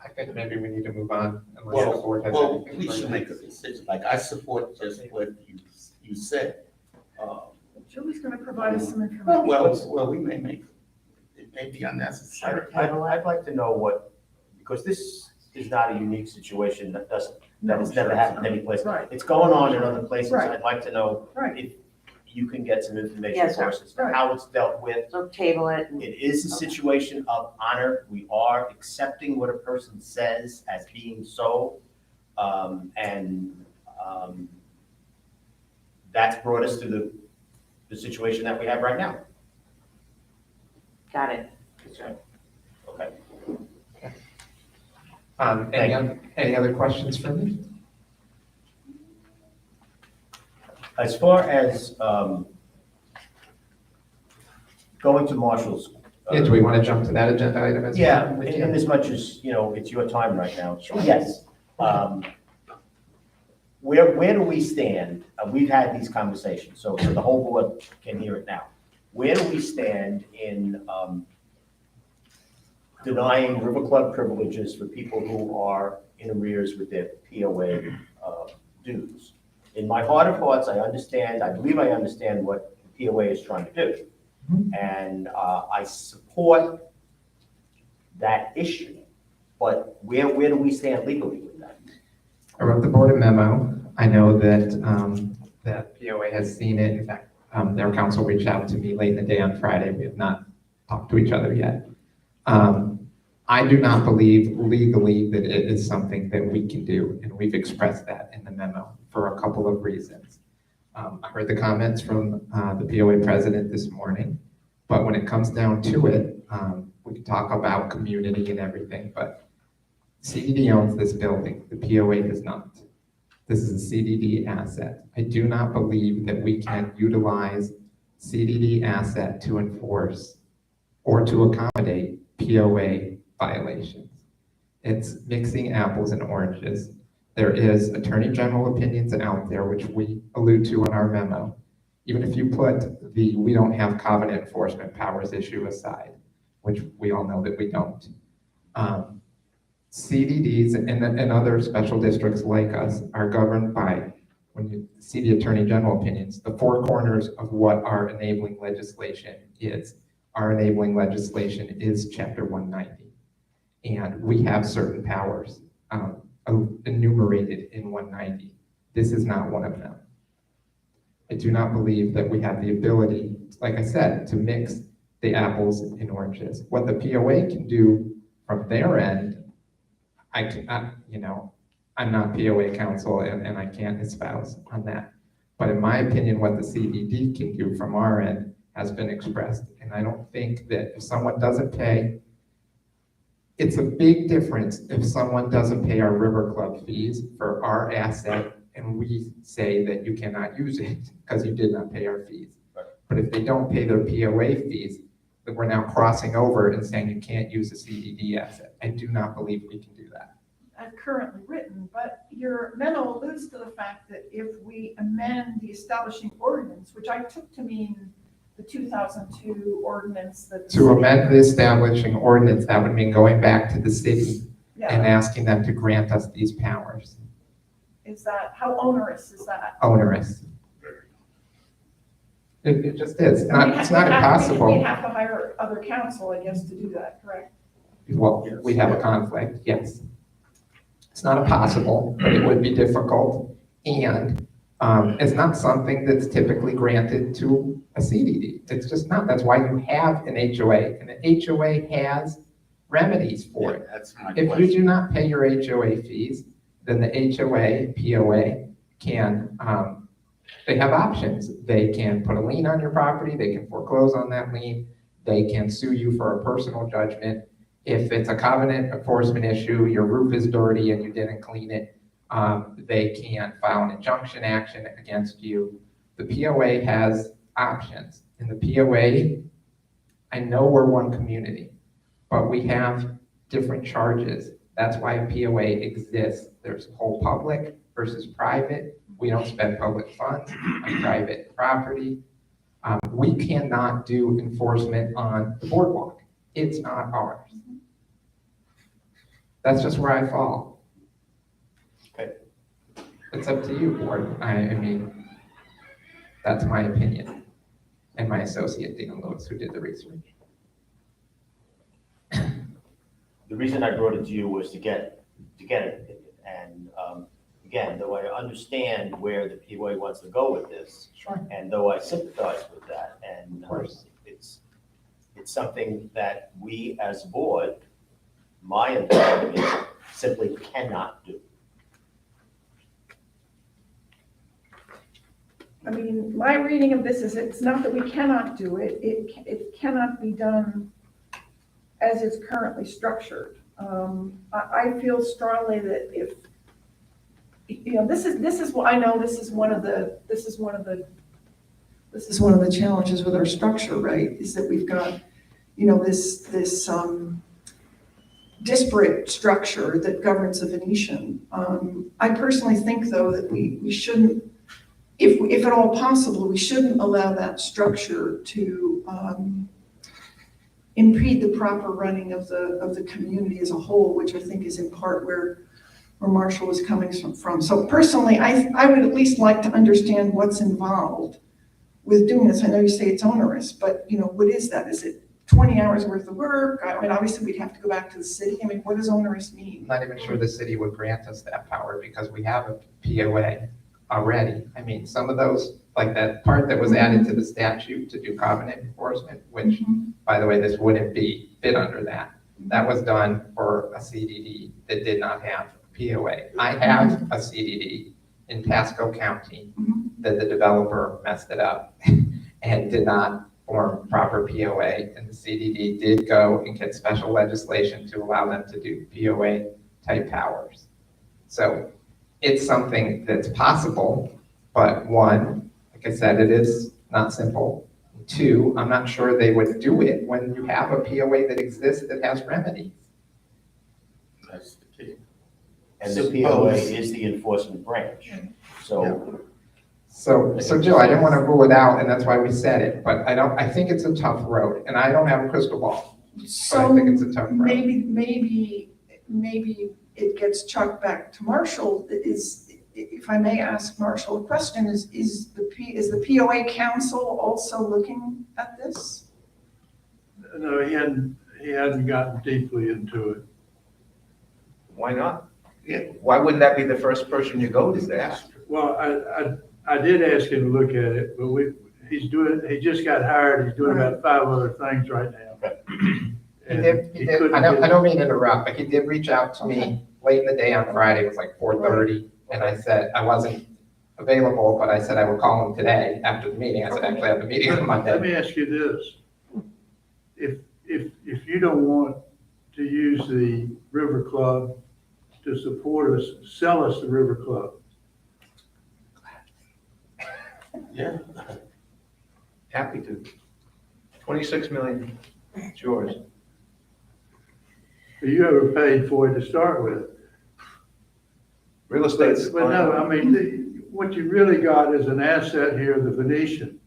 I think maybe we need to move on unless the board has Well, anything. we further. should make a decision. Like, I support just what you said. Julie's going to provide us some information. Well, we may make, it may be unnecessary. I'd like to know what, because this is not a unique situation that has never happened anyplace. Right. It's going on in other places. Right. I'd like to know Right. if you can get some information Yes, for us as to Right. how it's dealt with. So table it. It is a situation of honor. We are accepting what a person says as being so. That's brought us to the situation that we have right now. Got it. Okay. Any other questions for me? As far as going to Marshall's. Yeah, do we want to jump to that agenda item as well? Yeah, in as much as, it's your time right now. Yes. Where do we stand? We've had these conversations, so the whole board can hear it now. Where do we stand in denying River Club privileges for people who are in arrears with their POA dues? In my heart of hearts, I believe I understand what the POA is trying to do. And I support that issue, but where do we stand legally with that? I wrote the board a memo. I know that POA has seen it. In fact, their counsel reached out to me late in the day on Friday. We have not talked to each other yet. I do not believe legally that it is something that we can do, and we've expressed that in the memo for a couple of reasons. I heard the comments from the POA president this morning, but when it comes down to it, we can talk about community and everything, but CDD owns this building, the POA does not. This is a CDD asset. I do not believe that we can utilize CDD asset to enforce or to accommodate POA violations. It's mixing apples and oranges. There is Attorney General opinions out there, which we allude to in our memo. Even if you put the we don't have covenant enforcement powers issue aside, which we all know that we don't. CDDs and other special districts like us are governed by, when you see the Attorney General opinions, the four corners of what our enabling legislation is. Our enabling legislation is Chapter 190. And we have certain powers enumerated in 190. This is not one of them. I do not believe that we have the ability, like I said, to mix the apples and oranges. What the POA can do from their end, I'm not POA counsel and I can't espouse on that. But in my opinion, what the CDD can do from our end has been expressed. And I don't think that if someone doesn't pay, it's a big difference if someone doesn't pay our River Club fees for our asset and we say that you cannot use it because you did not pay our fees. But if they don't pay their POA fees, then we're now crossing over and saying you can't use a CDD asset. I do not believe we can do that. Currently written, but your memo alludes to the fact that if we amend the establishing ordinance, which I took to mean the 2002 ordinance that. To amend the establishing ordinance, that would mean going back to the city and Yeah, asking them to grant us these powers. is that, how onerous is that? Onerous. It just is. It's not We'd impossible. have to hire other counsel, I guess, to do that, correct? Well, we have a conflict, yes. It's not impossible, but it would be difficult. And it's not something that's typically granted to a CDD. It's just not. That's why you have an HOA, and an HOA has remedies for it. That's my If question. you do not pay your HOA fees, then the HOA, POA can, they have options. They can put a lien on your property, they can foreclose on that lien, they can sue you for a personal judgment. If it's a covenant enforcement issue, your roof is dirty and you didn't clean it, they can file an injunction action against you. The POA has options. In the POA, I know we're one community, but we have different charges. That's why a POA exists. There's whole public versus private. We don't spend public funds on private property. We cannot do enforcement on the boardwalk. It's not ours. That's just where I fall. Okay. It's up to you, board. I mean, that's my opinion. And my associate, Dean Lewis, who did the research. The reason I brought it to you was to get an opinion. And again, though I understand where the POA wants to go with this, and though I sympathize with that, and Of course. it's something that we as a board, my opinion, simply cannot do. I mean, my reading of this is it's not that we cannot do it, it cannot be done as it's currently structured. I feel strongly that if, this is what I know, this is one of the challenges with our structure, right? Is that we've got, this disparate structure that governs a Venetian. I personally think, though, that we shouldn't, if at all possible, we shouldn't allow that structure to impede the proper running of the community as a whole, which I think is in part where Marshall was coming from. So personally, I would at least like to understand what's involved with doing this. I know you say it's onerous, but what is that? Is it 20 hours worth of work? I mean, obviously we'd have to go back to the city. I mean, what does onerous mean? I'm not even sure the city would grant us that power because we have a POA already. I mean, some of those, like that part that was added to the statute to do covenant enforcement, which, by the way, this wouldn't fit under that. That was done for a CDD that did not have POA. I have a CDD in Pasco County that the developer messed it up and did not form proper POA, and the CDD did go and get special legislation to allow them to do POA type powers. So it's something that's possible, but one, like I said, it is not simple. Two, I'm not sure they would do it when you have a POA that exists that has remedies. That's the key. And the POA is the enforcement branch, so. So Jill, I didn't want to rule it out, and that's why we said it, but I think it's a tough road, and I don't have a crystal ball. But I So think it's a tough road. maybe it gets chucked back to Marshall. If I may ask Marshall a question, is the POA council also looking at this? No, he hadn't gotten deeply into it. Why not? Why wouldn't that be the first person you go to ask? Well, I did ask him to look at it, but he just got hired, he's doing about 5 other things right now. He did, I don't mean to interrupt, but he did reach out to me late in the day on Friday, it was like 4:30, and I said I wasn't available, but I said I would call him today after the meeting. I said, actually, I have the meeting on Monday. Let me ask you this. If you don't want to use the River Club to support us, sell us the River Club. Yeah. Happy to. 26 million, it's yours. You ever paid for it to start with? Real estate's. But no, I mean, what you really got is an asset here, the Venetian.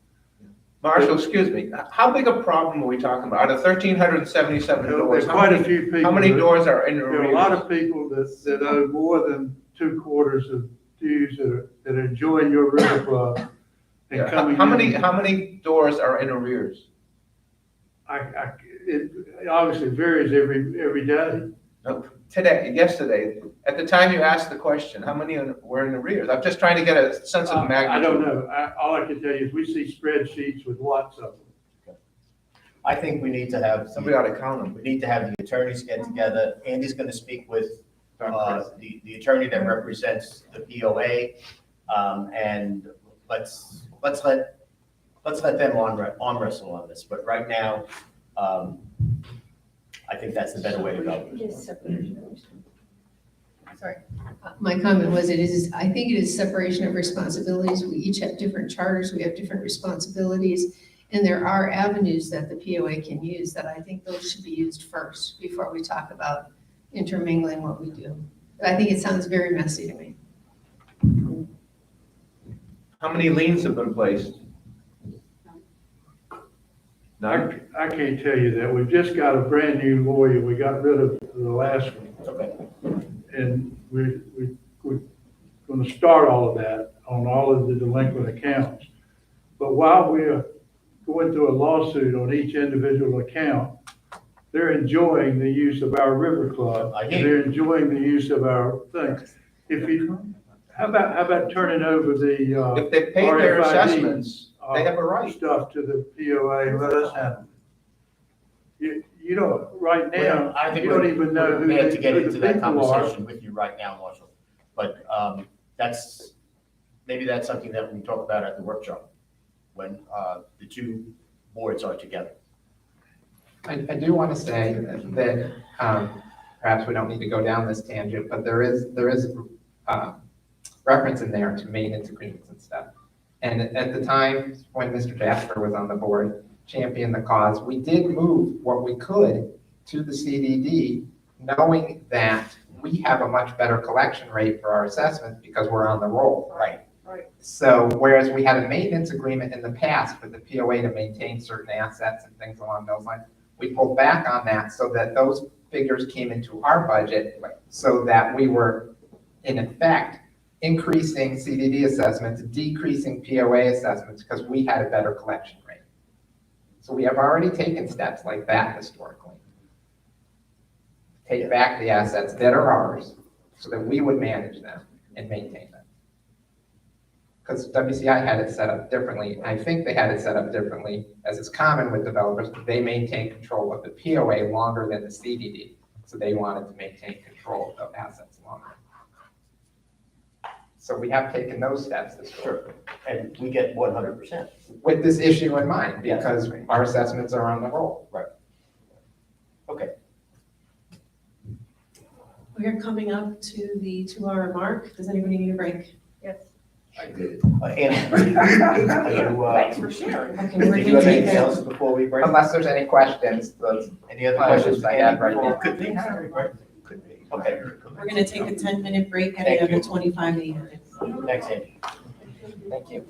Marshall, excuse me, how big a problem are we talking about? Out of 1,377 doors, There's quite a few people. how many doors are in arrears? There are a lot of people that owe more than 2/4 of dues that are enjoying your River Club and Yeah. coming in. How many doors are in arrears? It obviously varies every day. No, yesterday, at the time you asked the question, how many were in arrears? I'm just trying to get a sense of magnitude. I don't know. All I can tell you is we see spreadsheets with lots of them. I think we need to have. Somebody ought to count them. We need to have the attorneys get together. Andy's gonna speak with, the attorney that represents the POA. And let's let them arm wrestle on this, but right now, I think that's the better way to go. Sorry. My comment was, I think it is separation of responsibilities. We each have different charters, we have different responsibilities, and there are avenues that the POA can use that I think those should be used first before we talk about intermingling what we do. But I think it sounds very messy to me. How many liens have been placed? None? I can't tell you that. We've just got a brand new lawyer. We got rid of the last one. Okay. And we're going to start all of that on all of the delinquent accounts. But while we're going through a lawsuit on each individual account, they're enjoying the use of our River Club. And they're enjoying the use of our things. How about turning over the if they pay their RFID, assessments, they have a right. Stuff to the POA and let us handle it. You don't, right now, I think you don't even know who we have to get who into the that people are. conversation with you right now, Marshall. But maybe that's something that we talk about at the workshop when the two boards are together. I do want to say that perhaps we don't need to go down this tangent, but there is reference in there to maintenance agreements and stuff. And at the time when Mr. Jasper was on the board, championed the cause, we did move what we could to the CDD, knowing that we have a much better collection rate for our assessments because we're on the roll. Right. So whereas we had a maintenance agreement in the past for the POA to maintain certain assets and things along those lines, we pulled back on that so that those figures came into our budget so that we were, in effect, increasing CDD assessments, decreasing POA assessments because we had a better collection rate. So we have already taken steps like that historically. Take back the assets that are ours so that we would manage them and maintain them. Because WCI had it set up differently. I think they had it set up differently, as is common with developers. They maintain control of the POA longer than the CDD. So they wanted to maintain control of assets longer. So we have taken those steps this year. And we get 100%. With this issue in mind, because our assessments are on the roll. Right. Okay. We are coming up to the 2-hour mark. Does anybody need a break? Yes. Anna, Thanks for sharing. Okay, we're did you gonna have take anything a, else before we break? Unless there's any questions, Any other questions questions? I have right Andy, now. Could be. Okay. we're gonna take a 10-minute break at Thank you. 11:25 a.m. Thanks, Andy. thank you.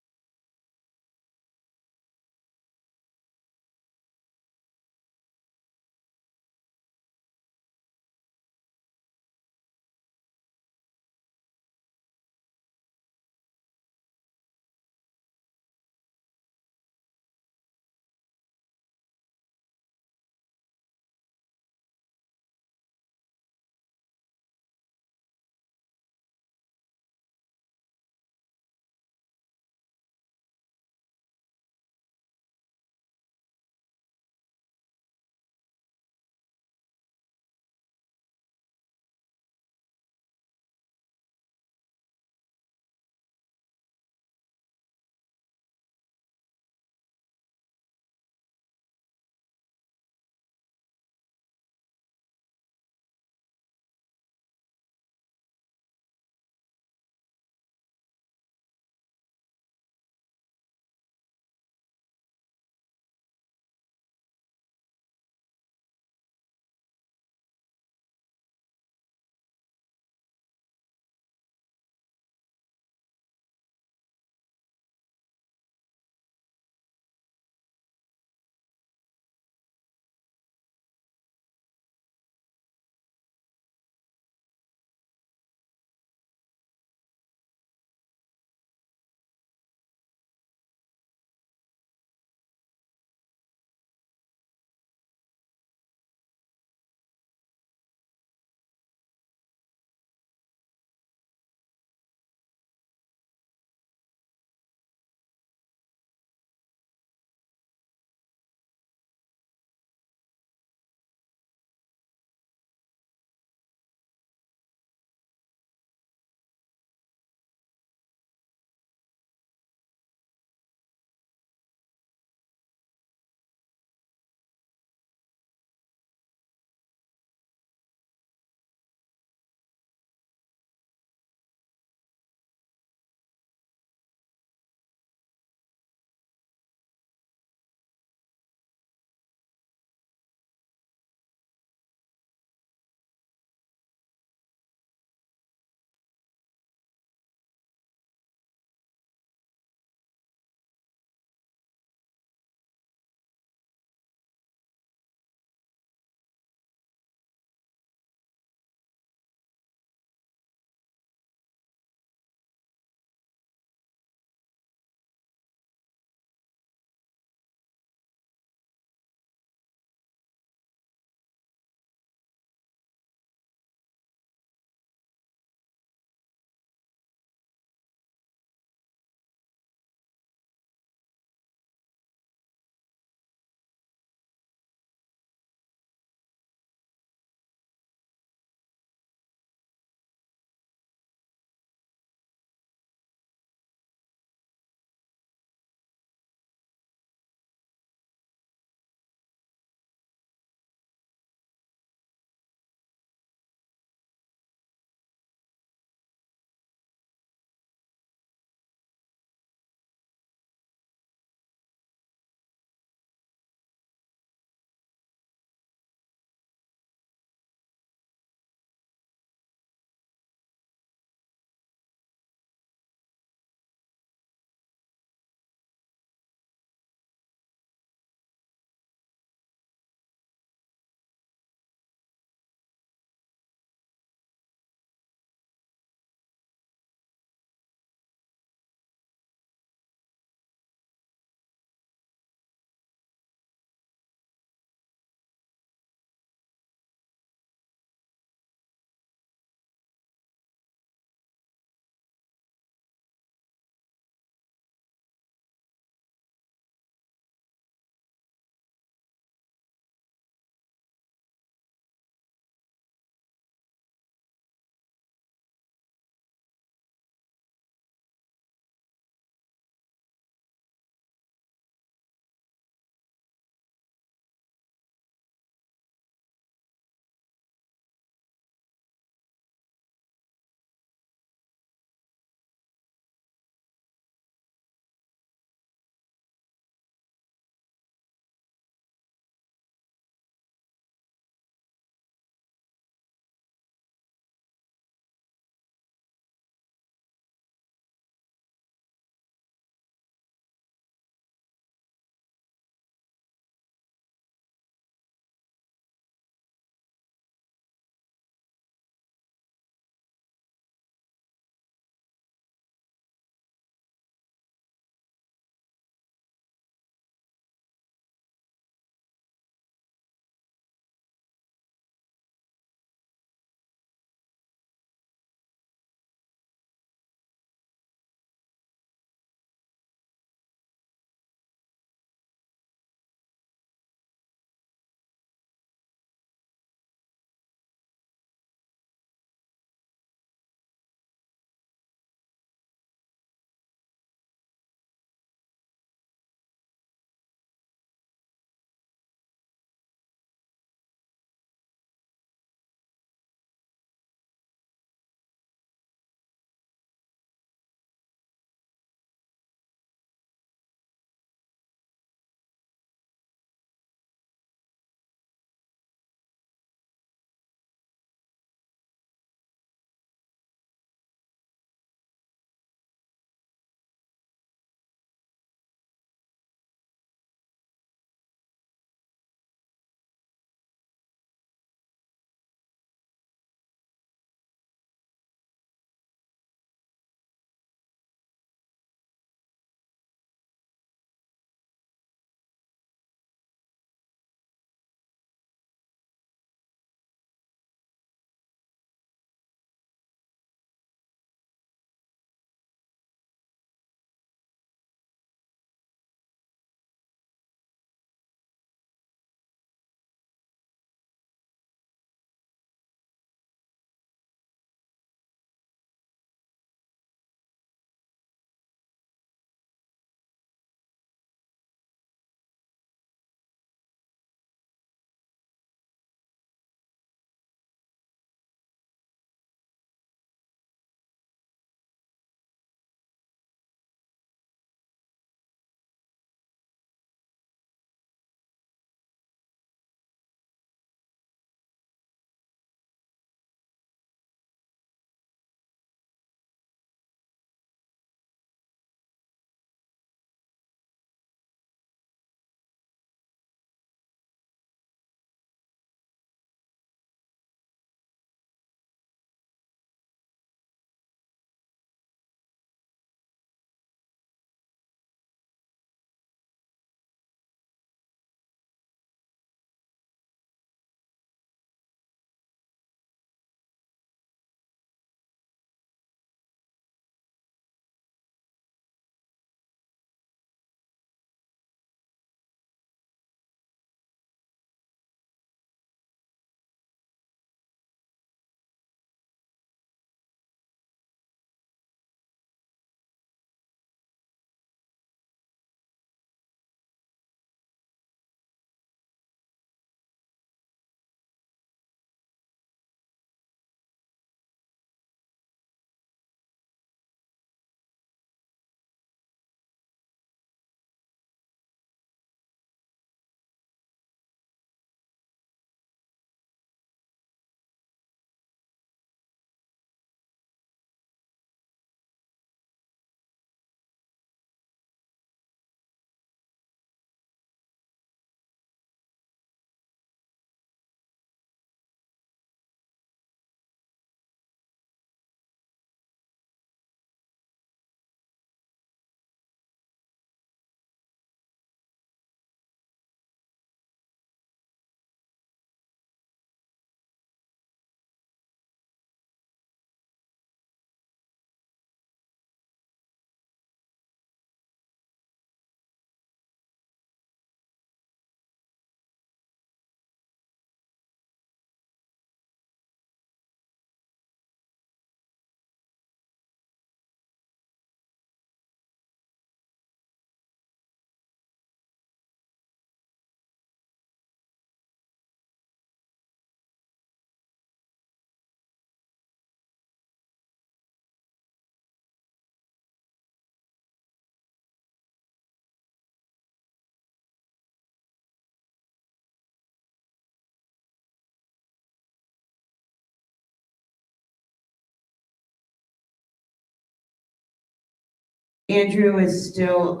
Andrew is still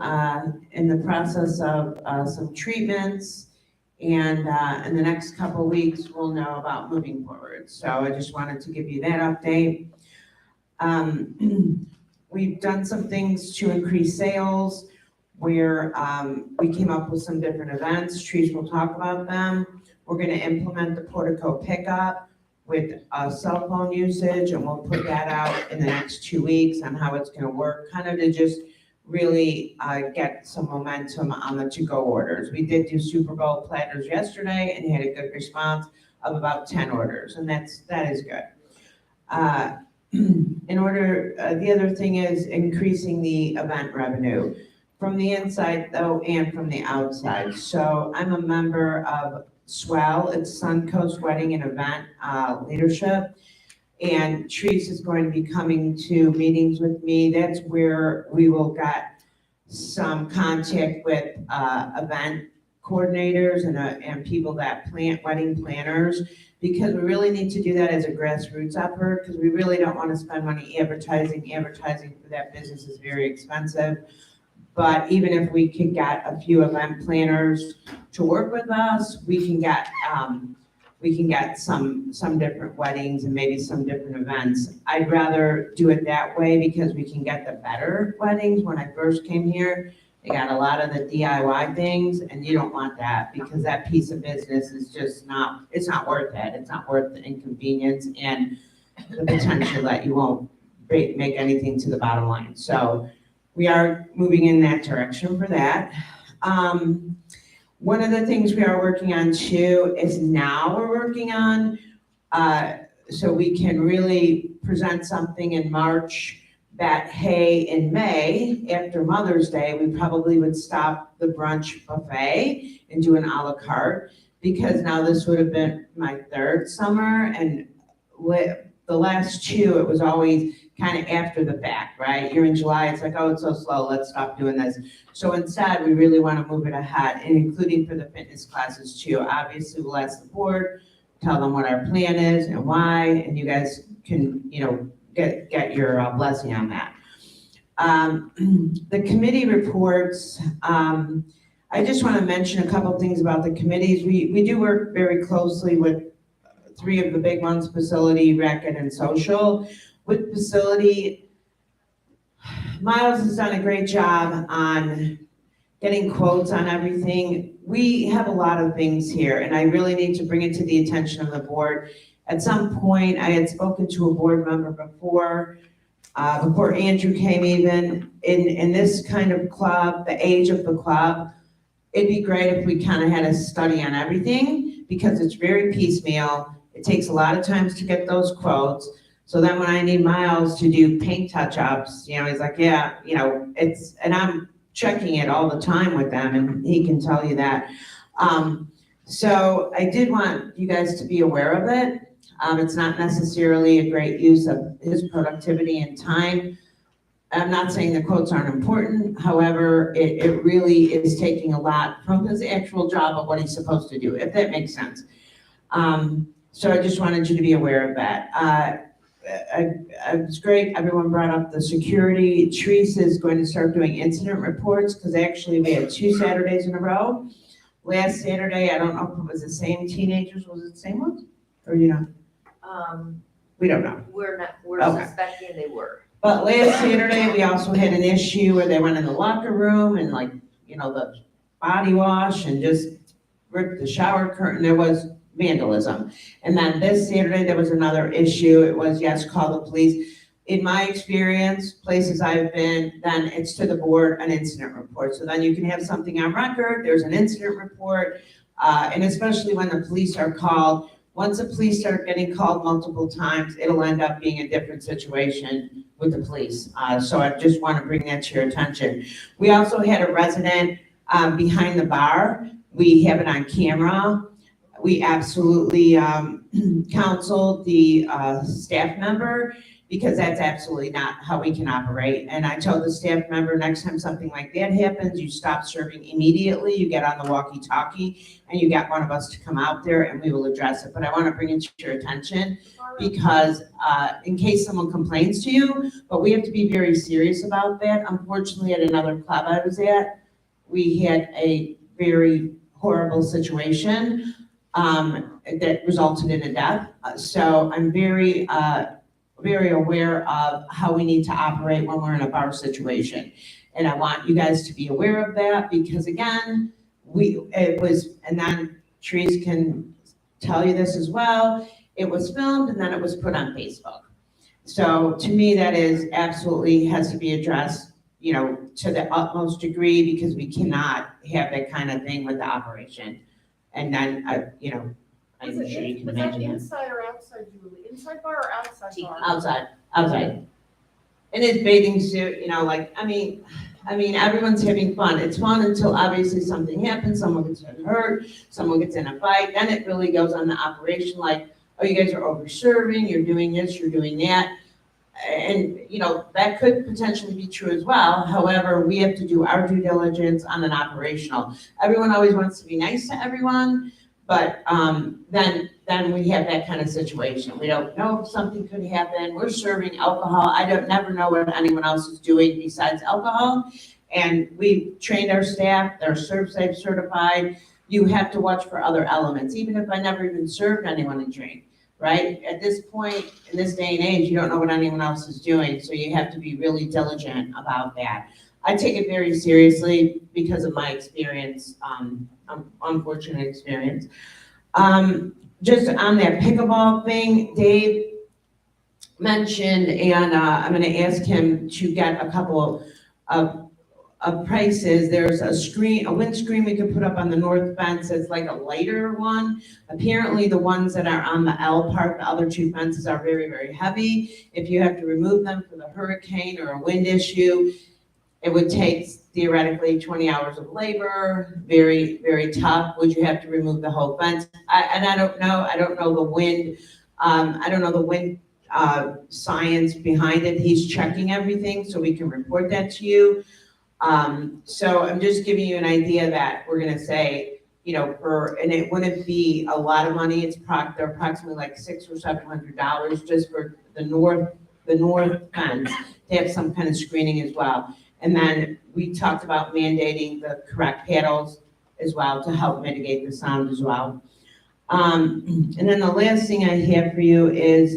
in the process of some treatments, and in the next couple of weeks, we'll know about moving forward. So I just wanted to give you that update. We've done some things to increase sales where we came up with some different events. Trees will talk about them. We're gonna implement the portico pickup with cell phone usage, and we'll put that out in the next 2 weeks on how it's gonna work, kind of to just really get some momentum on the to-go orders. We did do Super Bowl platters yesterday and had a good response of about 10 orders, and that is good. The other thing is increasing the event revenue from the inside though and from the outside. So I'm a member of Swell, it's Suncoast Wedding and Event Leadership. And Therese is going to be coming to meetings with me. That's where we will get some contact with event coordinators and people that wedding planners, because we really need to do that as a grassroots effort, because we really don't want to spend money advertising. Advertising for that business is very expensive. But even if we could get a few event planners to work with us, we can get some different weddings and maybe some different events. I'd rather do it that way because we can get the better weddings. When I first came here, they got a lot of the DIY things, and you don't want that because that piece of business is just it's not worth it. It's not worth the inconvenience and the potential that you won't make anything to the bottom line. So we are moving in that direction for that. One of the things we are working on too is now we're working on, so we can really present something in March that, hey, in May, after Mother's Day, we probably would stop the brunch buffet and do an a la carte, because now this would have been my third summer, and with the last two, it was always kind of after the fact, right? You're in July, it's like, oh, it's so slow, let's stop doing this. So instead, we really want to move it ahead, and including for the fitness classes too. Obviously, we'll ask the board, tell them what our plan is and why, and you guys can, get your blessing on that. The committee reports, I just want to mention a couple things about the committees. We do work very closely with three of the big ones, facility, rec, and social. With facility, Miles has done a great job on getting quotes on everything. We have a lot of things here, and I really need to bring it to the attention of the board. At some point, I had spoken to a board member before Andrew came even, in this kind of club, the age of the club, it'd be great if we kind of had a study on everything, because it's very piecemeal. It takes a lot of times to get those quotes. So then when I need Miles to do paint touch-ups, he's like, yeah, and I'm checking it all the time with them, and he can tell you that. So I did want you guys to be aware of it. It's not necessarily a great use of his productivity and time. I'm not saying the quotes aren't important. However, it really is taking a lot from his actual job of what he's supposed to do, if that makes sense. So I just wanted you to be aware of that. It's great, everyone brought up the security. Therese is going to start doing incident reports, because actually we had 2 Saturdays in a row. Last Saturday, I don't know if it was the same teenagers, was it the same ones? Or we don't know. We're Okay. suspecting they were. But last Saturday, we also had an issue where they went in the locker room and the body wash and just ripped the shower curtain. There was vandalism. And then this Saturday, there was another issue. It was, yes, call the police. In my experience, places I've been, then it's to the board, an incident report. So then you can have something on record, there's an incident report, and especially when the police are called. Once the police start getting called multiple times, it'll end up being a different situation with the police. So I just want to bring that to your attention. We also had a resident behind the bar. We have it on camera. We absolutely counseled the staff member, because that's absolutely not how we can operate. And I told the staff member, next time something like that happens, you stop serving immediately, you get on the walkie-talkie, and you get one of us to come out there and we will address it. But I want to bring it to your attention because in case someone complains to you, but we have to be very serious about that. Unfortunately, at another club I was at, we had a very horrible situation that resulted in a death. So I'm very aware of how we need to operate when we're in a bar situation. And I want you guys to be aware of that because again, and then Therese can tell you this as well, it was filmed and then it was put on Facebook. So to me, that is absolutely has to be addressed, to the utmost degree because we cannot have that kind of thing with the operation. And then, I'm sure you can Was that imagine that. inside or outside, Julie? Inside bar or outside bar? Outside. In his bathing suit, everyone's having fun. It's fun until obviously something happens, someone gets hurt, someone gets in a fight, then it really goes on the operation like, oh, you guys are over serving, you're doing this, you're doing that. And, that could potentially be true as well. However, we have to do our due diligence on an operational. Everyone always wants to be nice to everyone, but then we have that kind of situation. We don't know if something could happen. We're serving alcohol. I never know what anyone else is doing besides alcohol. And we trained our staff, they're ServSafe certified. You have to watch for other elements, even if I never even served anyone a drink, right? At this point, in this day and age, you don't know what anyone else is doing, so you have to be really diligent about that. I take it very seriously because of my experience, unfortunate experience. Just on that pickleball thing, Dave mentioned, and I'm gonna ask him to get a couple of prices. There's a windscreen we could put up on the north fence. It's like a lighter one. Apparently the ones that are on the L part, the other two fences are very, very heavy. If you have to remove them for the hurricane or a wind issue, it would take theoretically 20 hours of labor, very, very tough. Would you have to remove the whole fence? I don't know the wind, science behind it. He's checking everything so we can report that to you. So I'm just giving you an idea that we're gonna say, and it wouldn't be a lot of money. They're approximately like $600 or $700 just for the north fence to have some kind of screening as well. And then we talked about mandating the correct paddles as well to help mitigate the sound as well. And then the last thing I have for you is,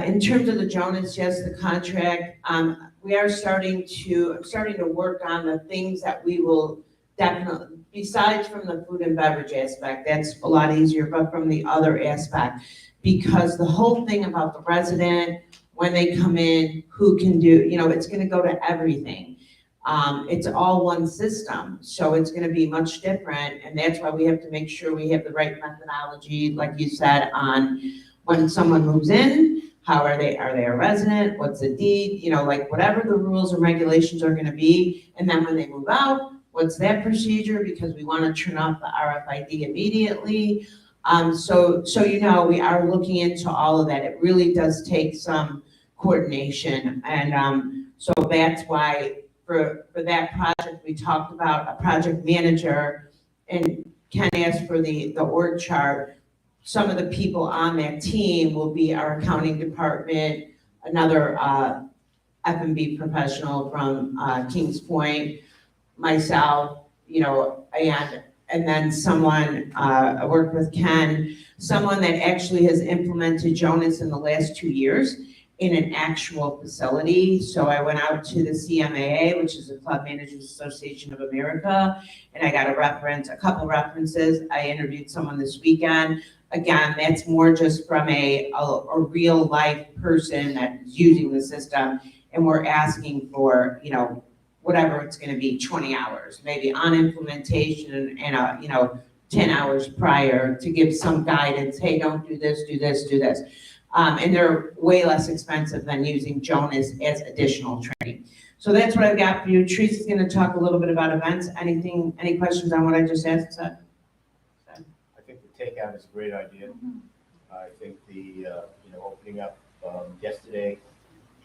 in terms of the Jonas, yes, the contract, we are starting to work on the things that we will definitely, besides from the food and beverage aspect, that's a lot easier, but from the other aspect, because the whole thing about the resident, when they come in, who can do, it's gonna go to everything. It's all one system, so it's gonna be much different, and that's why we have to make sure we have the right methodology, like you said, on when someone moves in, how are they a resident, what's a deed, whatever the rules and regulations are gonna be, and then when they move out, what's that procedure, because we wanna turn off the RFID immediately. So we are looking into all of that. It really does take some coordination, and so that's why for that project, we talked about a project manager, and Ken asked for the org chart. Some of the people on that team will be our accounting department, another F&B professional from Kings Point, myself, and then someone, I worked with Ken, someone that actually has implemented Jonas in the last 2 years in an actual facility. So I went out to the CMAA, which is the Club Managers Association of America, and I got a couple references. I interviewed someone this weekend. Again, that's more just from a real life person that's using the system, and we're asking for, whatever it's gonna be, 20 hours, maybe on implementation and 10 hours prior to give some guidance, hey, don't do this, do this, do this. And they're way less expensive than using Jonas as additional training. So that's what I've got for you. Teresa's gonna talk a little bit about events. Any questions on what I just asked? I think the takeout is a great idea. I think the, opening up Yesterday,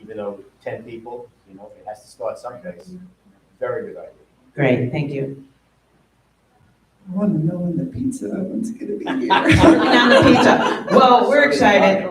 even though 10 people, it has to start someplace. Very good idea. Great, thank you. I want to know when the pizza oven's gonna be here. Working on the pizza. Well, we're excited.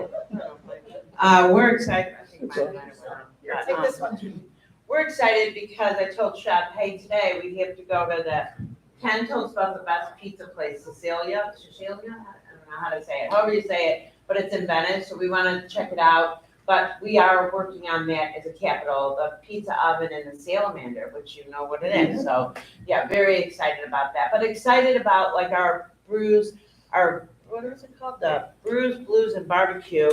We're excited. Take this one. We're excited because I told Chef, hey, today we have to go to Ken told us about the best pizza place, Cecilia? I don't know how to say it, however you say it, but it's in Venice, so we want to check it out. But we are working on that as a capital, the pizza oven and the salamander, which you know what it is. So, yeah, very excited about that. But excited about like our brews, what is it called? The Brews, Blues, and Barbecue.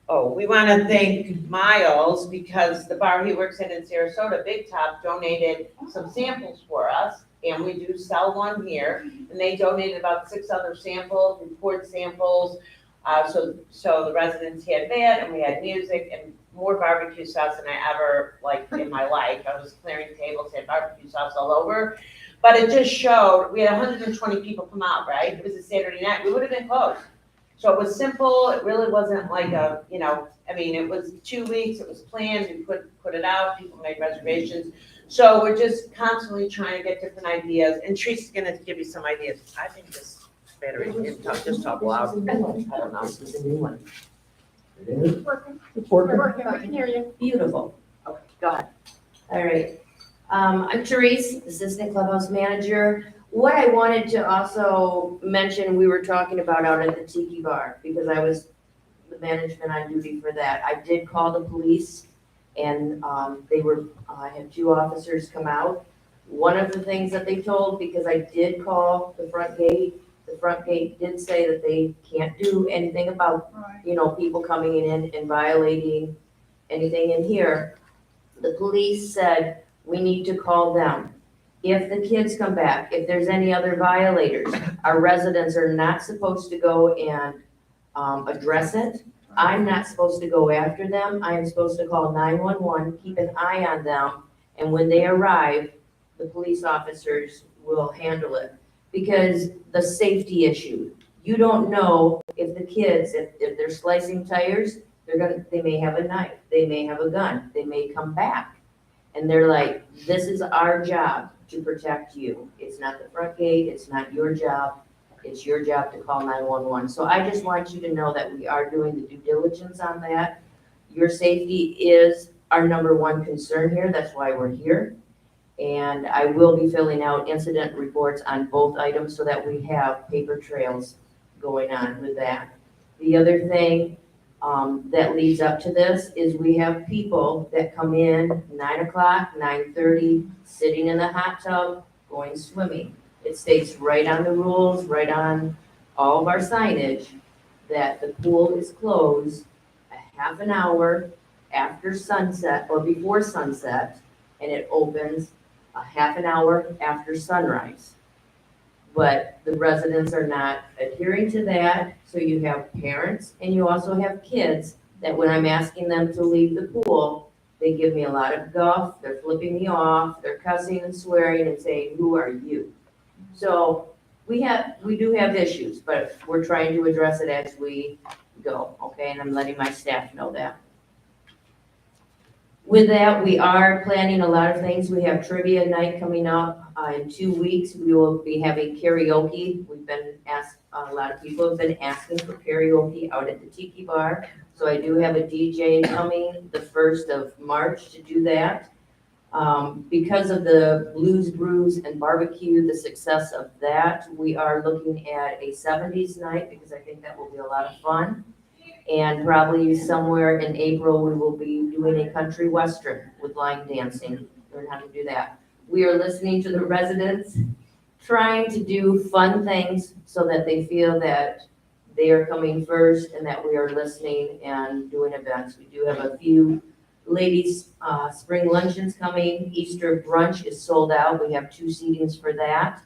Oh, we want to thank Miles because the bar he works in Sarasota, Big Top, donated some samples for us. And we do sell one here. And they donated about 6 other samples, report samples. So the residents had that, and we had music and more barbecue sauce than I ever liked in my life. I was clearing tables, had barbecue sauce all over. But it just showed, we had 120 people come out, right? It was a Saturday night, we would have been closed. So it was simple, it really wasn't like it was 2 weeks, it was planned, we put it out, people made reservations. So we're just constantly trying to get different ideas, and Teresa's gonna give you some ideas. I think this battery can just talk loud. I don't know, this is a new one. It's working. We can hear you. Beautiful. Okay, go ahead. All right. I'm Therese, Assistant Clubhouse Manager. What I wanted to also mention, we were talking about out at the Tiki Bar, because I was the management on duty for that. I did call the police, and I had 2 officers come out. One of the things that they told, because I did call the front gate did say that they can't do anything about, people coming in and violating anything in here. The police said, we need to call them. If the kids come back, if there's any other violators, our residents are not supposed to go and address it. I'm not supposed to go after them. I am supposed to call 911, keep an eye on them, and when they arrive, the police officers will handle it. Because the safety issue, you don't know if the kids, if they're slicing tires, they may have a knife, they may have a gun, they may come back. And they're like, this is our job to protect you. It's not the front gate, it's not your job, it's your job to call 911. So I just want you to know that we are doing the due diligence on that. Your safety is our #1 concern here, that's why we're here. And I will be filling out incident reports on both items so that we have paper trails going on with that. The other thing that leads up to this is we have people that come in 9 o'clock, 9:30, sitting in the hot tub, going swimming. It states right on the rules, right on all of our signage, that the pool is closed a half an hour after sunset or before sunset, and it opens a half an hour after sunrise. But the residents are not adhering to that, so you have parents and you also have kids that when I'm asking them to leave the pool, they give me a lot of guff, they're flipping me off, they're cussing and swearing and saying, who are you? So we do have issues, but we're trying to address it as we go, okay? And I'm letting my staff know that. With that, we are planning a lot of things. We have trivia night coming up in 2 weeks. We will be having karaoke. We've been asked, a lot of people have been asking for karaoke out at the Tiki Bar. So I do have a DJ coming the 1st of March to do that. Because of the Blues, Brews, and Barbecue, the success of that, we are looking at a 70s night because I think that will be a lot of fun. And probably somewhere in April, we will be doing a country western with line dancing, learn how to do that. We are listening to the residents, trying to do fun things so that they feel that they are coming first and that we are listening and doing events. We do have a few ladies' spring luncheons coming. Easter brunch is sold out. We have 2 seatings for that.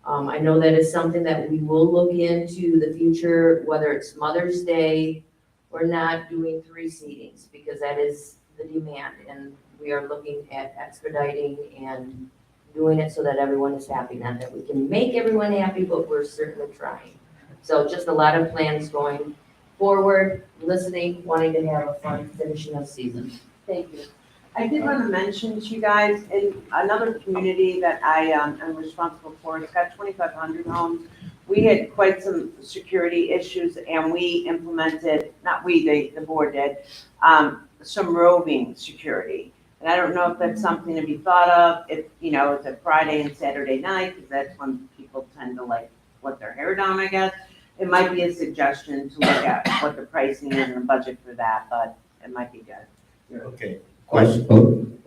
I know that is something that we will look into the future, whether it's Mother's Day. We're not doing 3 seatings because that is the demand, and we are looking at expediting and doing it so that everyone is happy. Not that we can make everyone happy, but we're certainly trying. So just a lot of plans going. forward, listening, wanting to have a fun finishing of season. Thank you. I did want to mention to you guys, in another community that I am responsible for, it's got 2,500 homes. We had quite some security issues and we implemented, not we, the board did, some roving security. And I don't know if that's something to be thought of, if, it's a Friday and Saturday night, because that's when people tend to like let their hair down, I guess. It might be a suggestion to look at what the pricing is and the budget for that, but it might be good. Okay. Question.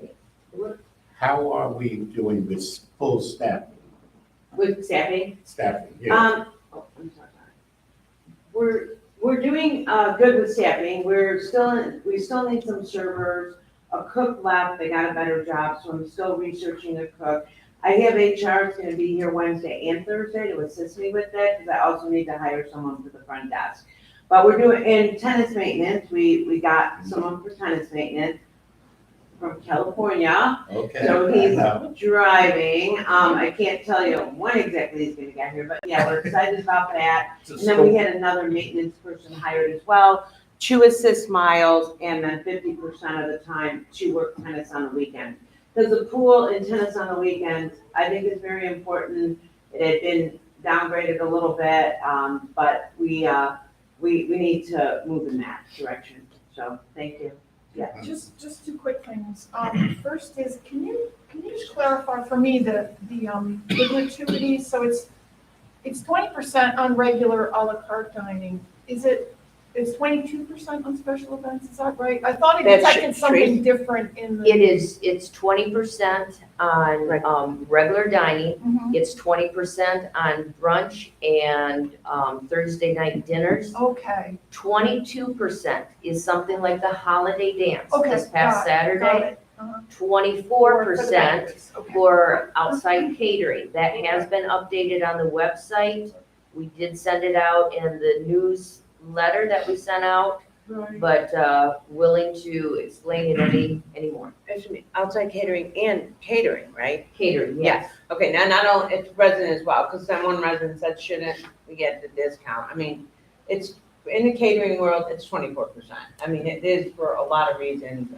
How are we doing with full staff? With staffing? Staffing, yeah. I'm sorry. We're doing good with staffing. We still need some servers. A cook left, they got a better job, so I'm still researching a cook. I have HR is gonna be here Wednesday and Thursday to assist me with that, because I also need to hire someone for the front desk. But we're doing, in tennis maintenance, we got someone for tennis maintenance from California. Okay. So he's driving. I can't tell you when exactly he's gonna get here, but yeah, we're excited about that. And then we had another maintenance person hired as well to assist Miles, and then 50% of the time to work tennis on the weekend. Because the pool and tennis on the weekends, I think is very important. It had been downgraded a little bit, but we need to move in that direction. So, thank you. Yeah. Just two quick things. First is, can you just clarify for me the gratuity? So it's 20% on regular a la carte dining. It's 22% on special events, is that right? I thought it detected something different in the. It's 20% on regular dining, it's 20% on brunch and Thursday night dinners. Okay. 22% is something like the holiday dance Okay, this past got Saturday. it. 24% for outside catering. That has been updated on the website. We did send it out in the newsletter that we sent out, Right. but willing to explain it any more. Excuse me, outside catering and catering, right? Catering, yes. Okay, now not only, it's resident as well, because one resident said, shouldn't we get the discount? I mean, it's, in the catering world, it's 24%. I mean, it is for a lot of reasons.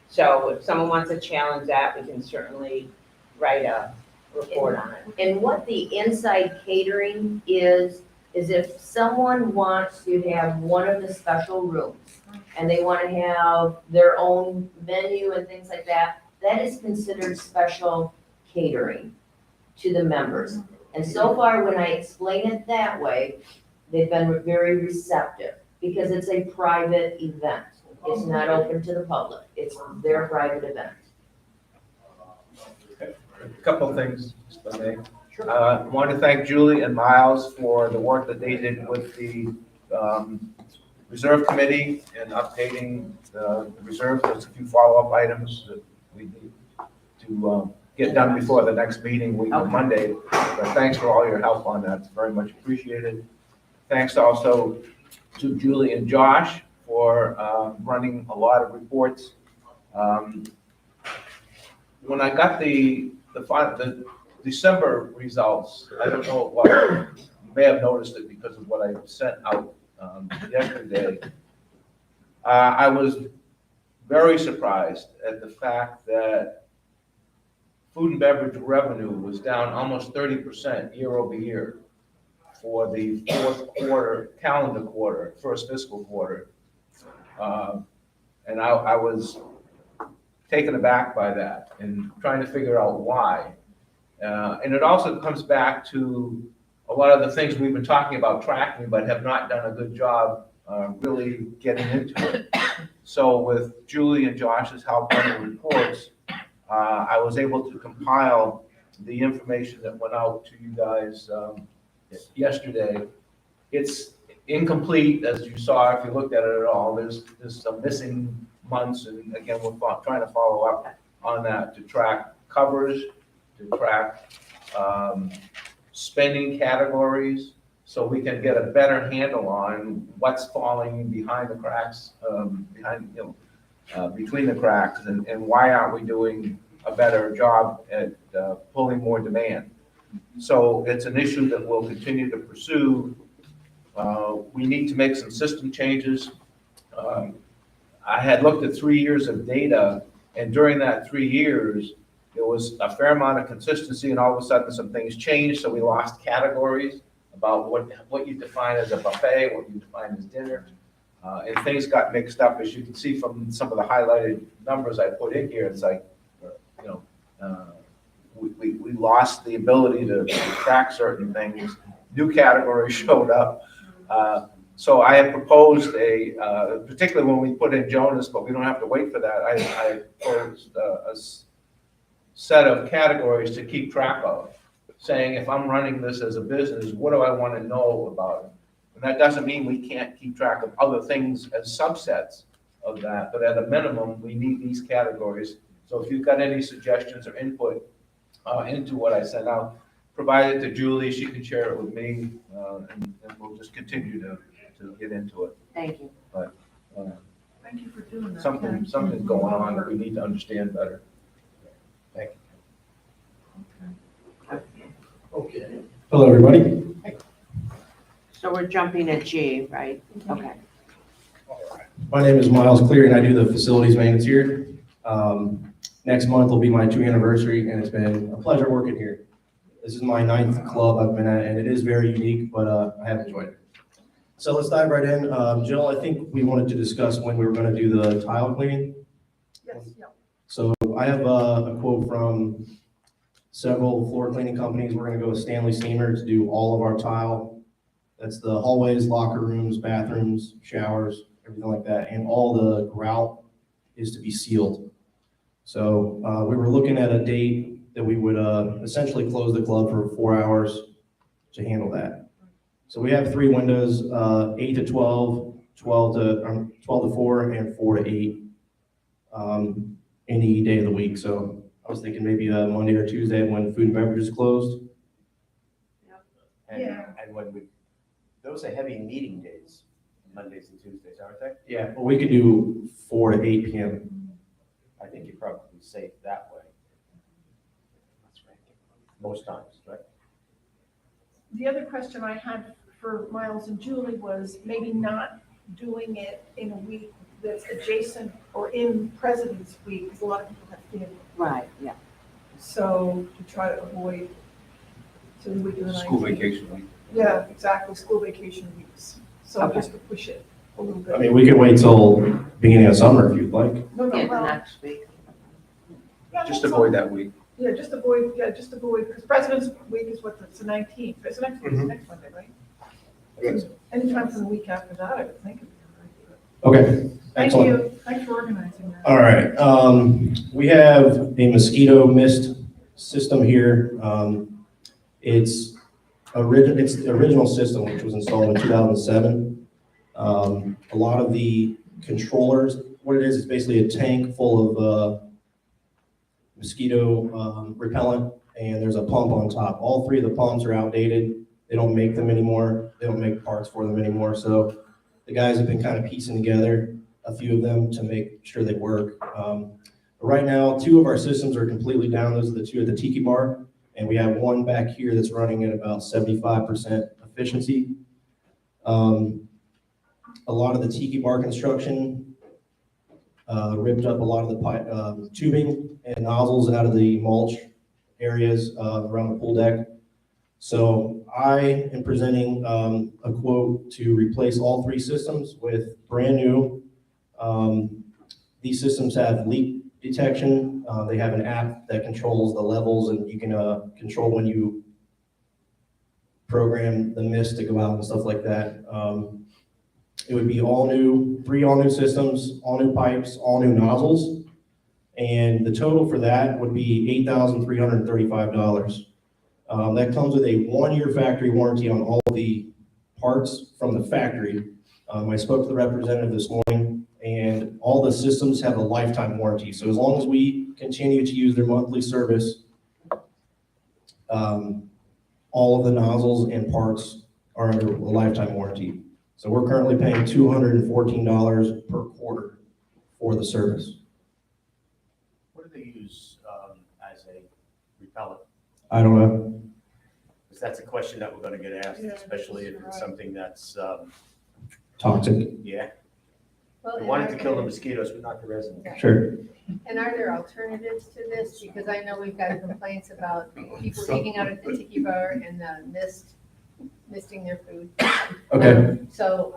So if someone wants to challenge that, we can certainly write a report on it. And what the inside catering is if someone wants to have one of the special rooms and they want to have their own menu and things like that, that is considered special catering to the members. And so far, when I explain it that way, they've been very receptive because it's a private event. It's not open to the public. It's their private event. A couple of things, if I may. I want to thank Julie and Miles for the work that they did with the Reserve Committee and updating the reserve. There's a few follow-up items that we need to get done before the next meeting week on Monday. But thanks for all your help on that. It's very much appreciated. Thanks also to Julie and Josh for running a lot of reports. When I got the December results, I don't know what, you may have noticed it because of what I sent out yesterday. I was very surprised at the fact that food and beverage revenue was down almost 30% year over year for the fourth quarter, calendar quarter, first fiscal quarter. And I was taken aback by that and trying to figure out why. And it also comes back to a lot of the things we've been talking about tracking, but have not done a good job really getting into it. So with Julie and Josh's help on the reports, I was able to compile the information that went out to you guys yesterday. It's incomplete, as you saw, if you looked at it at all. There's some missing months, and again, we're trying to follow up on that to track covers, to track spending categories, so we can get a better handle on what's falling behind the cracks, between the cracks, and why aren't we doing a better job at pulling more demand. So it's an issue that we'll continue to pursue We need to make some system changes. I had looked at 3 years of data, and during that 3 years, there was a fair amount of consistency, and all of a sudden, some things changed, so we lost categories about what you define as a buffet, what you define as dinner, and things got mixed up. As you can see from some of the highlighted numbers I put in here, it's like, you know, we lost the ability to track certain things. New categories showed up. So I have proposed particularly when we put in Jonas, but we don't have to wait for that, I proposed a set of categories to keep track of, saying if I'm running this as a business, what do I want to know about it? And that doesn't mean we can't keep track of other things as subsets of that, but at a minimum, we need these categories. So if you've got any suggestions or input into what I sent out, provide it to Julie, she can share it with me, and we'll just continue to get into it. Thank you. But Thank you for doing that. something's going on that we need to understand better. Thank Okay. Okay. Hello, everybody. So we're jumping at G, right? Okay. My name is Miles Cleary, and I do the facilities maintenance here. Next month will be my 2 anniversary, and it's been a pleasure working here. This is my 9th club I've been at, and it is very unique, but I have enjoyed it. So let's dive right in. Jill, I think we wanted to discuss when we were going to do the tile cleaning. Yes, yeah. So I have a quote from several floor cleaning companies. We're going to go with Stanley Steamer to do all of our tile. That's the hallways, locker rooms, bathrooms, showers, everything like that. And all the grout is to be sealed. So we were looking at a date that we would essentially close the club for 4 hours to handle that. So we have 3 windows, 8 to 12, 12 to 4, and 4 to 8, any day of the week. So I was thinking maybe a Monday or Tuesday when food and beverage is closed. And when those are heavy meeting days, Mondays and Tuesdays, aren't they? Yeah, well, we could do 4 to 8 p.m. I think you're probably safe that way. Most times, right? The other question I had for Miles and Julie was maybe not doing it in a week that's adjacent or in President's Week, because a lot of people have family. Right, yeah. So to try to avoid, so we would do the 19th. School vacation week. Yeah, exactly, school vacation weeks. So Okay. just to push it a little bit. I mean, we could wait till beginning of summer if you'd like. No, Yeah, well, next week. yeah, Just that's avoid all. that week. Yeah, just avoid, because President's Week is what, it's the 19th. It's the next, next Monday, right? Yes. Anytime from the week after that, I would think it'd be all right. Okay, Thank excellent. you. Thanks for organizing that. All right, we have a mosquito mist system here. It's the original system, which was installed in 2007. A lot of the controllers, what it is basically a tank full of mosquito repellent, and there's a pump on top. All 3 of the pumps are outdated. They don't make them anymore. They don't make parts for them anymore. So the guys have been kind of piecing together a few of them to make sure they work. Right now, 2 of our systems are completely down. Those are the 2 at the Tiki Bar. And we have 1 back here that's running at about 75% efficiency. A lot of the Tiki Bar construction ripped up a lot of the tubing and nozzles out of the mulch areas around the pool deck. So I am presenting a quote to replace all 3 systems with brand new. These systems have leak detection. They have an app that controls the levels, and you can control when you program the mist to go out and stuff like that. It would be all new, 3 all new systems, all new pipes, all new nozzles. And the total for that would be $8,335. That comes with a 1-year factory warranty on all the parts from the factory. I spoke to the representative this morning, and all the systems have a lifetime warranty. So as long as we continue to use their monthly service, all of the nozzles and parts are under a lifetime warranty. So we're currently paying $214 per quarter for the service. What do they use as a repellent? I don't know. that's a question that we're gonna get asked, Yeah, especially if it's right. something that's, Toxic. yeah. Well, We and wanted are to kill the there- mosquitoes, but not the residents. Sure. And are there alternatives to this? Because I know we've got complaints about people eating out at the tiki bar and misting their food. Okay. So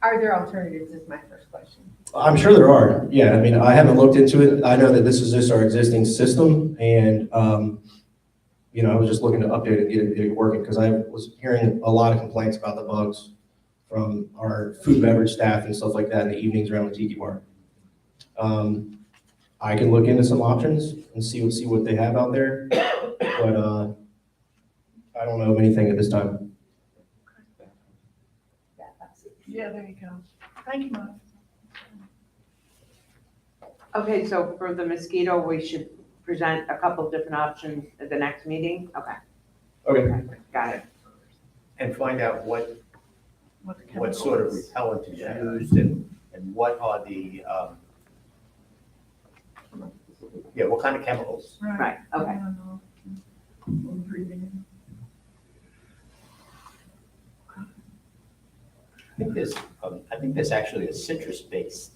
are there alternatives is my first question. I'm sure there are. Yeah, I mean, I haven't looked into it. I know that this is just our existing system and, you know, I was just looking to update it, get it working because I was hearing a lot of complaints about the bugs from our food beverage staff and stuff like that in the evenings around the tiki bar. I can look into some options and see what they have out there, but I don't know of anything at this time. Yeah, there you go. Thank you, Mom. Okay, so for the mosquito, we should present a couple different options at the next meeting? Okay, Okay. got it. And find out what the sort of chemical is. repellent is used and what are the, yeah, what kind of chemicals? Right, okay. I don't know. I'm breathing in. I think there's actually a citrus-based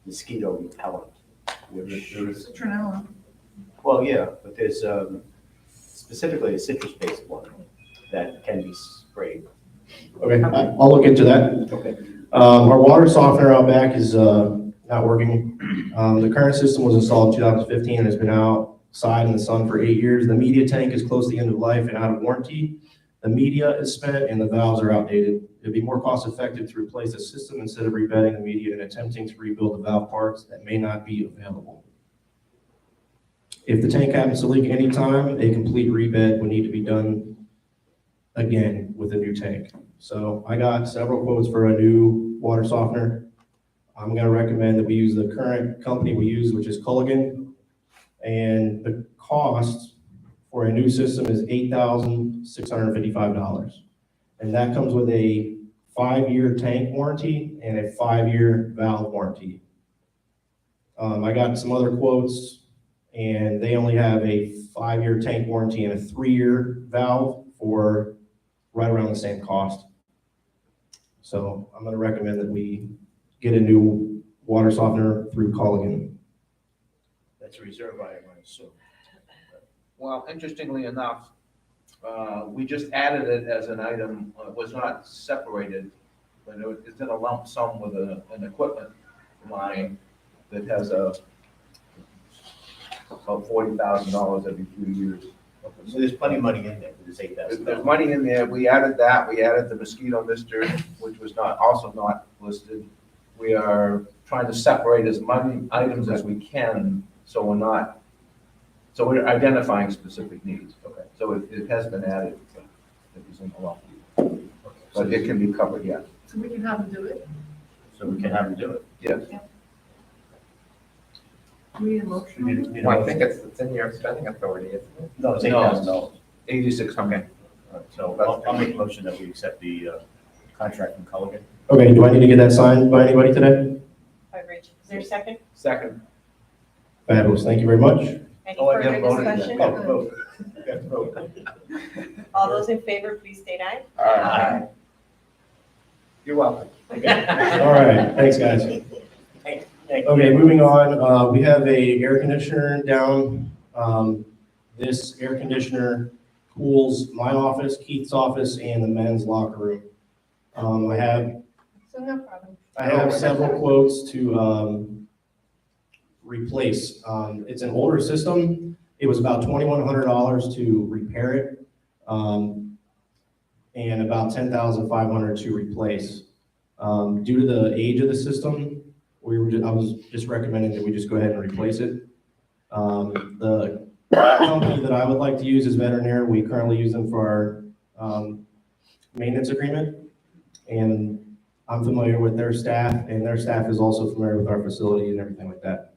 mosquito repellent, which is, Citronella. well, yeah, but there's specifically a citrus-based one that can be sprayed. Okay, I'll look into that. Okay. Our water softener out back is not working. The current system was installed in 2015 and has been outside in the sun for 8 years. The media tank is close to the end of life and out of warranty. The media is spent and the valves are outdated. It'd be more cost effective to replace the system instead of rebedding the media and attempting to rebuild the valve parts that may not be available. If the tank happens to leak anytime, a complete rebed would need to be done again with a new tank. So I got several quotes for a new water softener. I'm gonna recommend that we use the current company we use, which is Culligan. And the cost for a new system is $8,655. And that comes with a 5-year tank warranty and a 5-year valve warranty. I got some other quotes and they only have a 5-year tank warranty and a 3-year valve for right around the same cost. So I'm gonna recommend that we get a new water softener through Culligan. That's a reserve item, I assume. Well, interestingly enough, we just added it as an item, it was not separated, but it's in a lump sum with an equipment line that has about $40,000 every few years. So there's plenty of money in there for this $8,000. There's money in there, we added that, we added the mosquito mister, which was also not listed. We are trying to separate as many items as we can, so we're identifying specific needs. Okay. So it has been added, it was in the lump. But it can be covered, yeah. So we can have them do it. So we can have them do it. Yes. We need a motion on it? Well, I think it's in your spending authority, isn't it? No, it's $8,000. 8600. So I'll make a motion that we accept the contract from Culligan. Okay, do I need to get that signed by anybody today? By Rich. Is there a second? Second. Fabulous, thank you very much. Any Oh, I further haven't voted yet. discussion? Oh, vote. You have to vote. All those in favor, please state aye. Aye. You're welcome. All right, thanks, guys. Thank you. Okay, moving on, we have a air conditioner down. This air conditioner cools my office, Keith's office, and the men's locker room. So no problem. I have several quotes to replace. It's an older system. It was about $2,100 to repair it, and about $10,500 to replace. Due to the age of the system, I was just recommending that we just go ahead and replace it. The company that I would like to use is Veterinaire. We currently use them for our maintenance agreement, and I'm familiar with their staff, and their staff is also familiar with our facility and everything like that.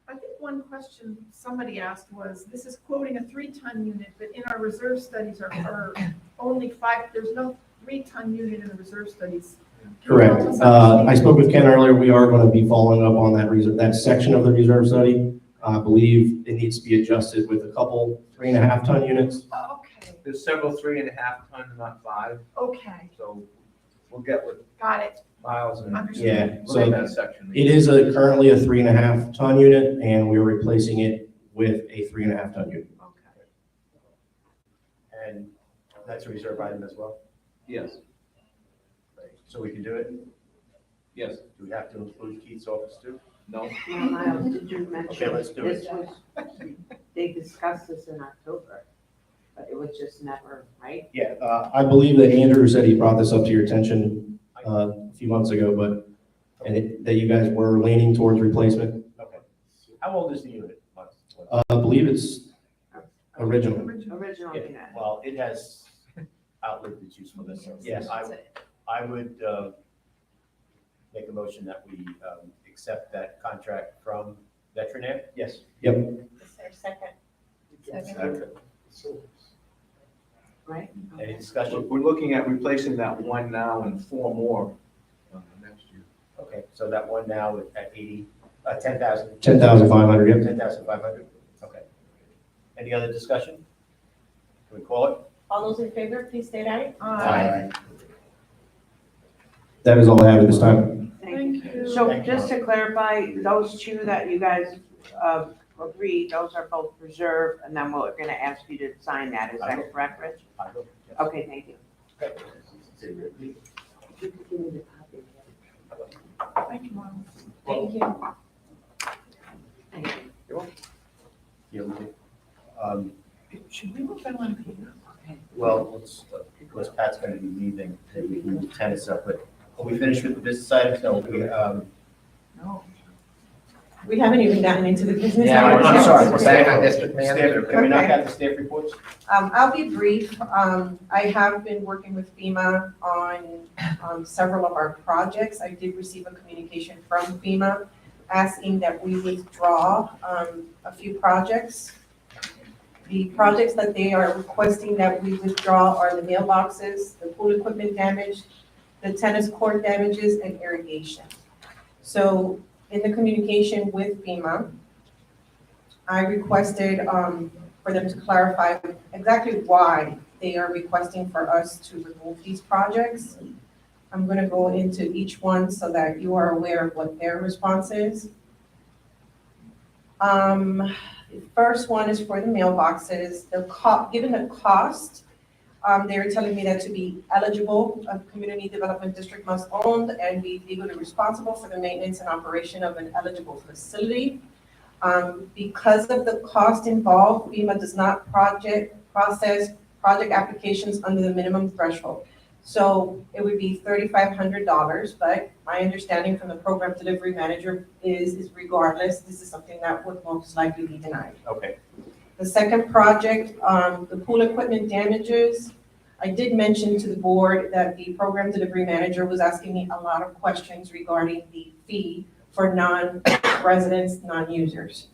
I think one question somebody asked was, this is quoting a 3-ton unit, but in our reserve studies are only 5, there's no 3-ton unit in the reserve studies. Correct. I spoke with Ken earlier. We are going to be following up on that section of the reserve study. I believe it needs to be adjusted with a couple 3.5-ton units. Okay, There's several 3.5 ton, not 5, okay, so we'll get with got it, Miles and. understood. Yeah, Look so at that section. it is currently a 3.5-ton unit, and we're replacing it with a 3.5-ton unit. Okay. And that's a reserve item as well? Yes, So we can do it? yes, Do we have to include Keith's office too? no. Yeah, Miles, did you mention? Okay, let's do it. This was, they discussed this in October, but it was just never, right? Yeah, I believe that Andrew said he brought this up to your attention a few months ago, that you guys were leaning towards replacement. Okay. How old is the unit? I believe it's original. Original Yeah, unit. well, it has outlived its usefulness. So Yes. I would make a motion that we accept that contract from Veterinaire. Yes. Yep. Is there a second? Right? Any discussion? We're looking at replacing that one now and 4 more next year. Okay, so that one now at 10,000. 10,500, yep. 10,500, okay. Any other discussion? Can we call it? All those in favor, please state aye. Aye. That is all I have at this time. Thank you. So just to clarify, those two that you guys agreed, those are both reserved, and then we're gonna ask you to sign that, is that correct, Rich? Okay, thank you. You could give me the copy. Thank you, Miles. Thank you. Thank you. You're welcome. Should we move that on Peter? Well, because Pat's gonna be leaving, maybe we can move tennis up, but are we finished with the business items? No, No. We haven't even gotten into the business. Yeah, items I'm yet. sorry. District manager. Can we knock out the staff reports? I'll be brief. I have been working with FEMA on several of our projects. I did receive a communication from FEMA asking that we withdraw a few projects. The projects that they are requesting that we withdraw are the mailboxes, the pool equipment damage, the tennis court damages, and irrigation. So in the communication with FEMA, I requested for them to clarify exactly why they are requesting for us to remove these projects. I'm going to go into each one so that you are aware of what their response is. The first one is for the mailboxes. Given the cost, they're telling me that to be eligible, a community development district must own and be legally responsible for the maintenance and operation of an eligible facility. Because of the cost involved, FEMA does not process project applications under the minimum threshold. So it would be $3,500, but my understanding from the program delivery manager is regardless, this is something that would most likely be denied. Okay. The second project, the pool equipment damages, I did mention to the board that the program delivery manager was asking me a lot of questions regarding the fee for non-residents, non-users.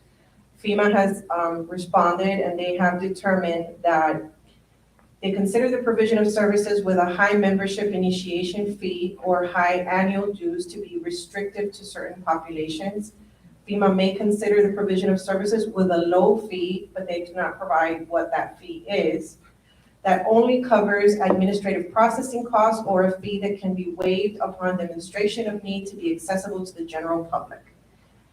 FEMA has responded and they have determined that they consider the provision of services with a high membership initiation fee or high annual dues to be restrictive to certain populations. FEMA may consider the provision of services with a low fee, but they do not provide what that fee is. That only covers administrative processing costs or a fee that can be waived upon demonstration of need to be accessible to the general public.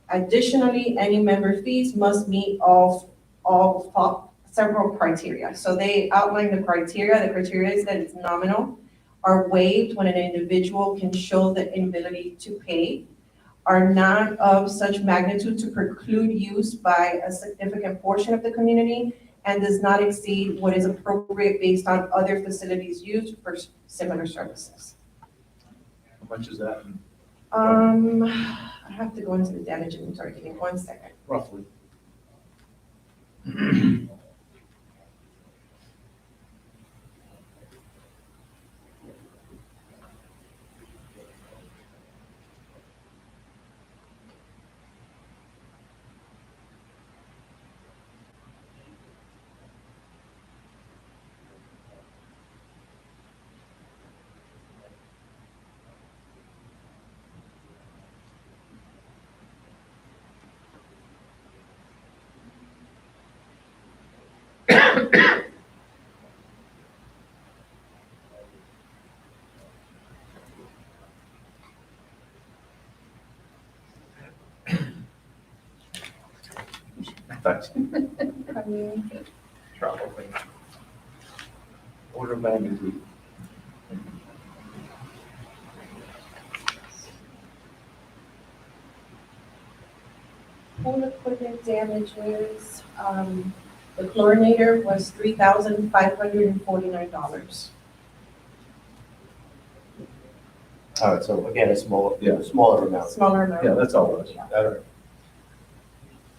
Additionally, any member fees must meet several criteria. So they outline the criteria. The criteria is that it's nominal, are waived when an individual can show the inability to pay, are not of such magnitude to preclude use by a significant portion of the community, and does not exceed what is appropriate based on other facilities used for similar services. How much is that I have to go into the damage inventory. Give me 1 second. roughly? But probably. Order of magnitude. Home equipment damages, the chlorinator was $3,549. All right, so again, a smaller amount. Smaller amount. Yeah, that's all it is. All right.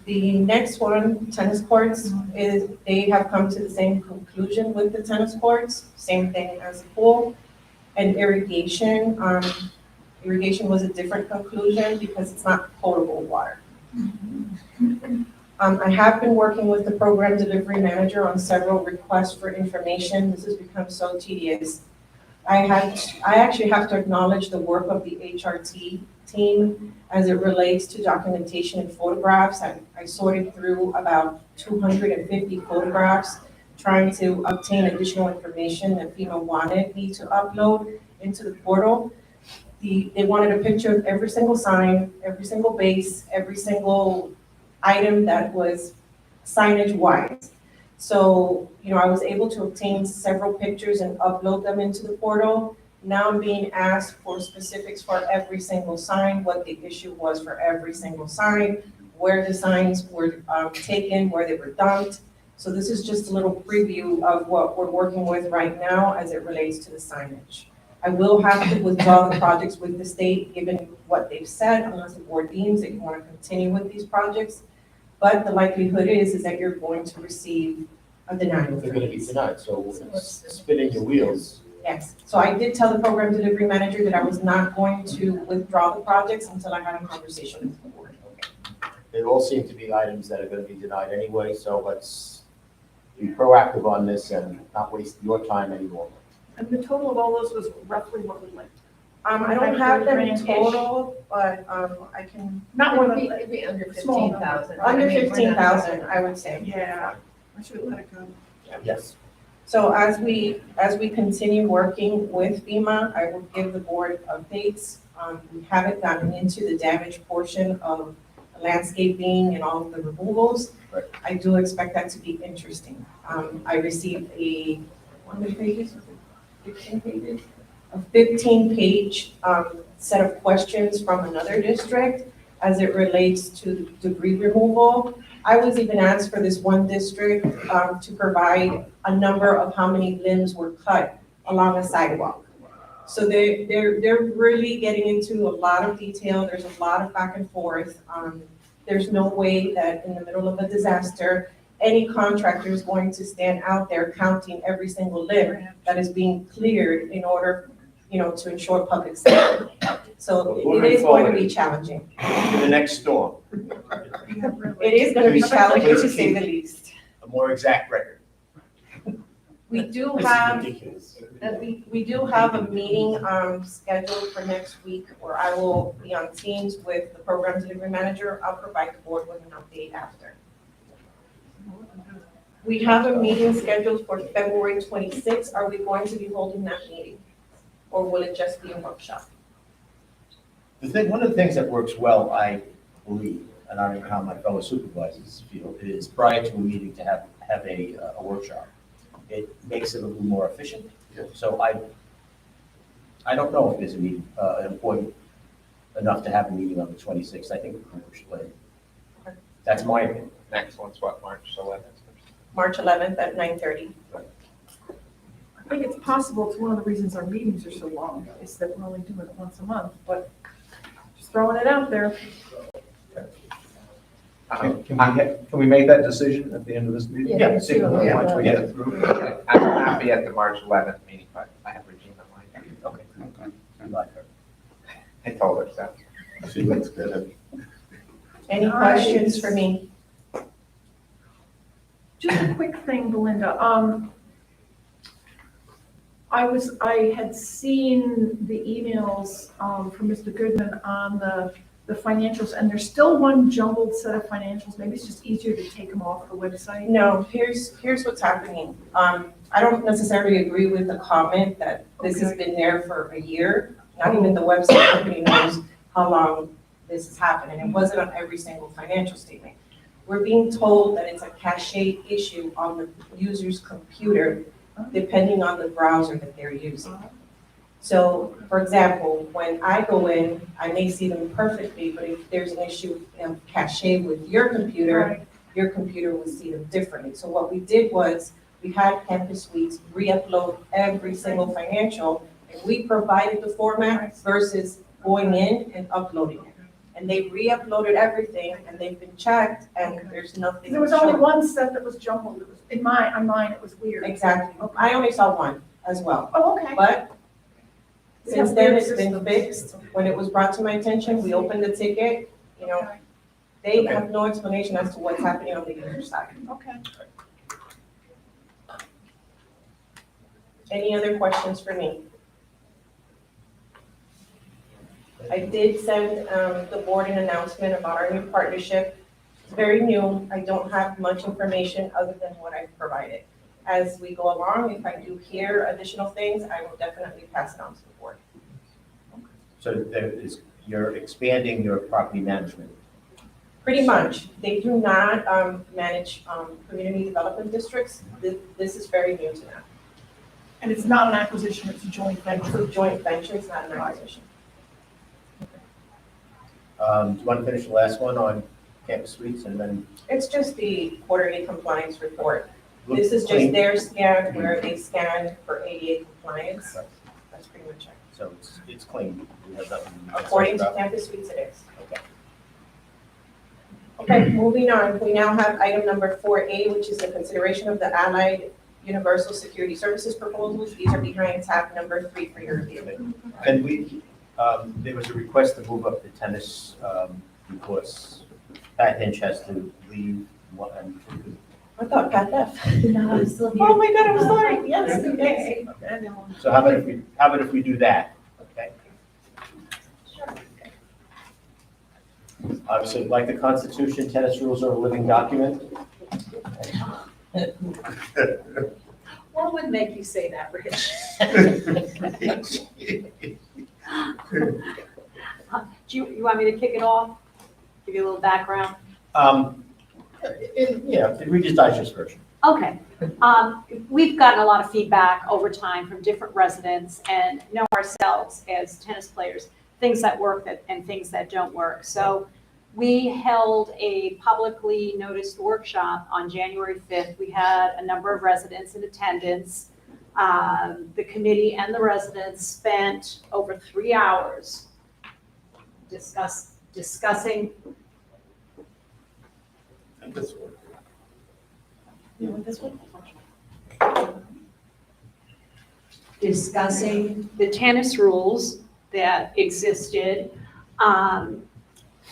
The next one, tennis courts, is they have come to the same conclusion with the tennis courts, same thing as the pool. And irrigation, irrigation was a different conclusion because it's not potable water. I have been working with the program delivery manager on several requests for information. This has become so tedious. I actually have to acknowledge the work of the HRT team as it relates to documentation and photographs. I sorted through about 250 photographs, trying to obtain additional information that FEMA wanted me to upload into the portal. They wanted a picture of every single sign, every single base, every single item that was signage wise. So, I was able to obtain several pictures and upload them into the portal. Now I'm being asked for specifics for every single sign, what the issue was for every single sign, where the signs were taken, where they were dumped. So this is just a little preview of what we're working with right now as it relates to the signage. I will have to withdraw the projects with the state, given what they've said, unless the board deems that you want to continue with these projects. But the likelihood is that you're going to receive a denial. They're gonna be denied, so spinning your wheels. Yes, so I did tell the program delivery manager that I was not going to withdraw the projects until I had a conversation with the board. They all seem to be items that are gonna be denied anyway, so let's be proactive on this and not waste your time anymore. And the total of all those was roughly what we like. I don't have them in total, but I can. Not more than. It'd be under Small 15,000. Under 15,000, I would say. Yeah, I should let it go. Yes. So as we continue working with FEMA, I will give the board updates. We haven't gotten into the damage portion of landscaping and all of the removals. Right. I do expect that to be interesting. I received how many pages? 15 pages? A 15-page set of questions from another district as it relates to debris removal. I was even asked for this one district to provide a number of how many limbs were cut along a sidewalk. So they're really getting into a lot of detail. There's a lot of back and forth. There's no way that in the middle of a disaster, any contractor is going to stand out there counting every single limb that is being cleared in order, to ensure public safety. So it is going to be challenging. To the next storm. It is going to be challenging to say the least. A more exact record. We do This is have, ridiculous. we do have a meeting scheduled for next week where I will be on Teams with the program delivery manager. I'll provide the board with an update after. We have a meeting scheduled for February 26th. Are we going to be holding that meeting? Or will it just be a workshop? One of the things that works well, I believe, and I don't know how my fellow supervisors feel, is prior to a meeting to have a workshop. It makes it a little more efficient. So I don't know if there's a meeting, important enough to have a meeting on the 26th. I think we can push it later. That's my opinion. Next one's what, March 11th? March 11th at 9:30. I think it's possible, it's one of the reasons our meetings are so long, is that we're only doing it once a month, but just throwing it out there. Can we make that decision at the end of this meeting? Yeah. See, Yeah. once we get it through. I'm happy at the March 11th meeting, but I have Regina on my mind. Okay. I like her. I told her so. She looks good. Any questions for me? Just a quick thing, Belinda. I had seen the emails from Mr. Goodman on the financials, and there's still one jumbled set of financials. Maybe it's just easier to take them off the website. No, here's what's happening. I don't necessarily agree with the comment that this has been there for a year. Not even the website company knows how long this has happened, and it wasn't on every single financial statement. We're being told that it's a cache issue on the user's computer, depending on the browser that they're using. So, for example, when I go in, I may see them perfectly, but if there's an issue of cache with your computer will see them differently. So what we did was, we had Campus Suites re-upload every single financial, and we provided the format versus going in and uploading it. And they re-uploaded everything, and they've been checked, and there's nothing. There was only one set that was jumbled. It was, on mine, it was weird. Exactly. I only saw one as well. Oh, okay. But We since have then, weird it's been systems. fixed. When it was brought to my attention, we opened the ticket, you know. They have no explanation as to what's happening on the user side. Okay. Any other questions for me? I did send the board an announcement about our new partnership. It's very new. I don't have much information other than what I've provided. As we go along, if I do hear additional things, I will definitely pass it on to the board. So you're expanding your property management. Pretty much. They do not manage community development districts. This is very new to them. And it's not an acquisition, it's a joint venture. It's a joint venture, it's not an acquisition. Do you want to finish the last one on Campus Suites and then? It's just the quarterly compliance report. Looks This is clean. just their scan where they scanned for ADA compliance. That's pretty much it. So it's clean. You have nothing to According to concern about? Campus Suites, it is. Okay. Okay, moving on. We now have item number 4A, which is the consideration of the Allied Universal Security Services proposals. These are behind tab number 3 for your review. Can we, there was a request to move up the tennis because Pat Hinch has to leave. I thought Pat left. No, I'm still here. Oh my God, I'm sorry. Yes, yes. So how about if we do that? Okay. Obviously, like the Constitution, tennis rules are a living document. What would make you say that, Rich? Do you want me to kick it off? Give you a little background? The Reader's Digest version. Okay. We've gotten a lot of feedback over time from different residents and know ourselves as tennis players, things that work and things that don't work. So we held a publicly noticed workshop on January 5th. We had a number of residents in attendance. The committee and the residents spent over 3 hours discussing. You want this one? Discussing the tennis rules that existed.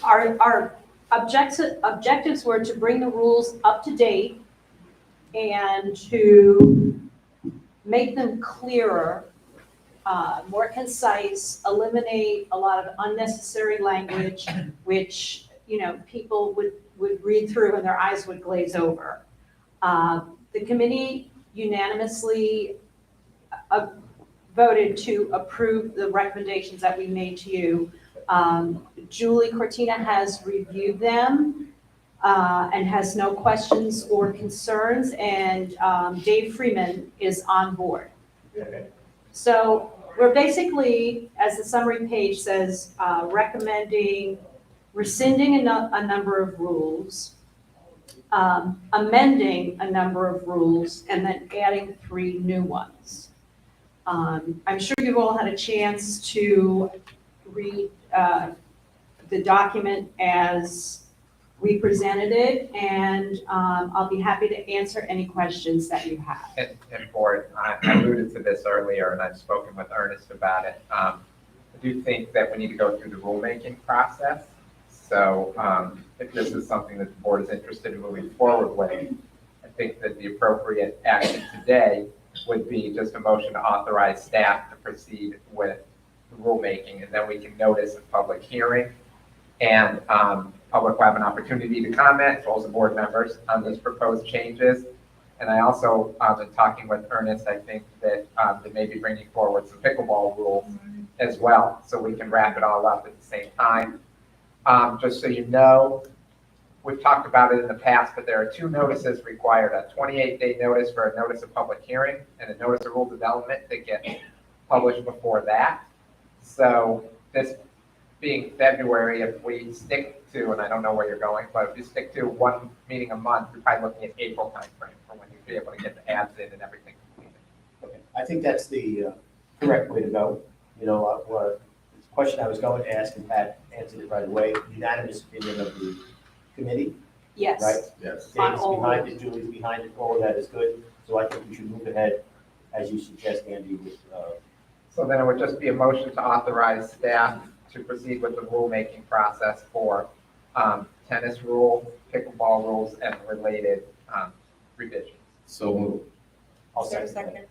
Our objectives were to bring the rules up to date and to make them clearer, more concise, eliminate a lot of unnecessary language, which, people would read through and their eyes would glaze over. The committee unanimously voted to approve the recommendations that we made to you. Julie Cortina has reviewed them and has no questions or concerns, and Dave Freeman is on board. So we're basically, as the summary page says, recommending rescinding a number of rules, amending a number of rules, and then adding 3 new ones. I'm sure you've all had a chance to read the document as we presented it, and I'll be happy to answer any questions that you have. And board, I alluded to this earlier, and I've spoken with Ernest about it. I do think that we need to go through the rulemaking process. So if this is something that the board is interested in moving forward with, I think that the appropriate action today would be just a motion to authorize staff to proceed with the rulemaking, and then we can notice a public hearing, and public will have an opportunity to comment, as well as the board members, on these proposed changes. And I also, in talking with Ernest, I think that they may be bringing forward some pickleball rules as well, so we can wrap it all up at the same time. Just so you know, we've talked about it in the past, but there are two notices required, a 28-day notice for a notice of public hearing and a notice of rule development that gets published before that. So this being February, if we stick to, and I don't know where you're going, but if you stick to one meeting a month, you're probably looking at April timeframe for when you'd be able to get the ads in and everything completed. Okay, I think that's the correct way to go. You know, the question I was going to ask, and Pat answered it right away, unanimous opinion of the committee, Yes. right? Yes. On Dave's all behind it, Julie's behind it, all of that is good. So I think we should move ahead, as you suggest, Andy, with, So then it would just be a motion to authorize staff to proceed with the rulemaking process for tennis rule, pickleball rules, and related revisions. So moved. I'll Is there a second. second?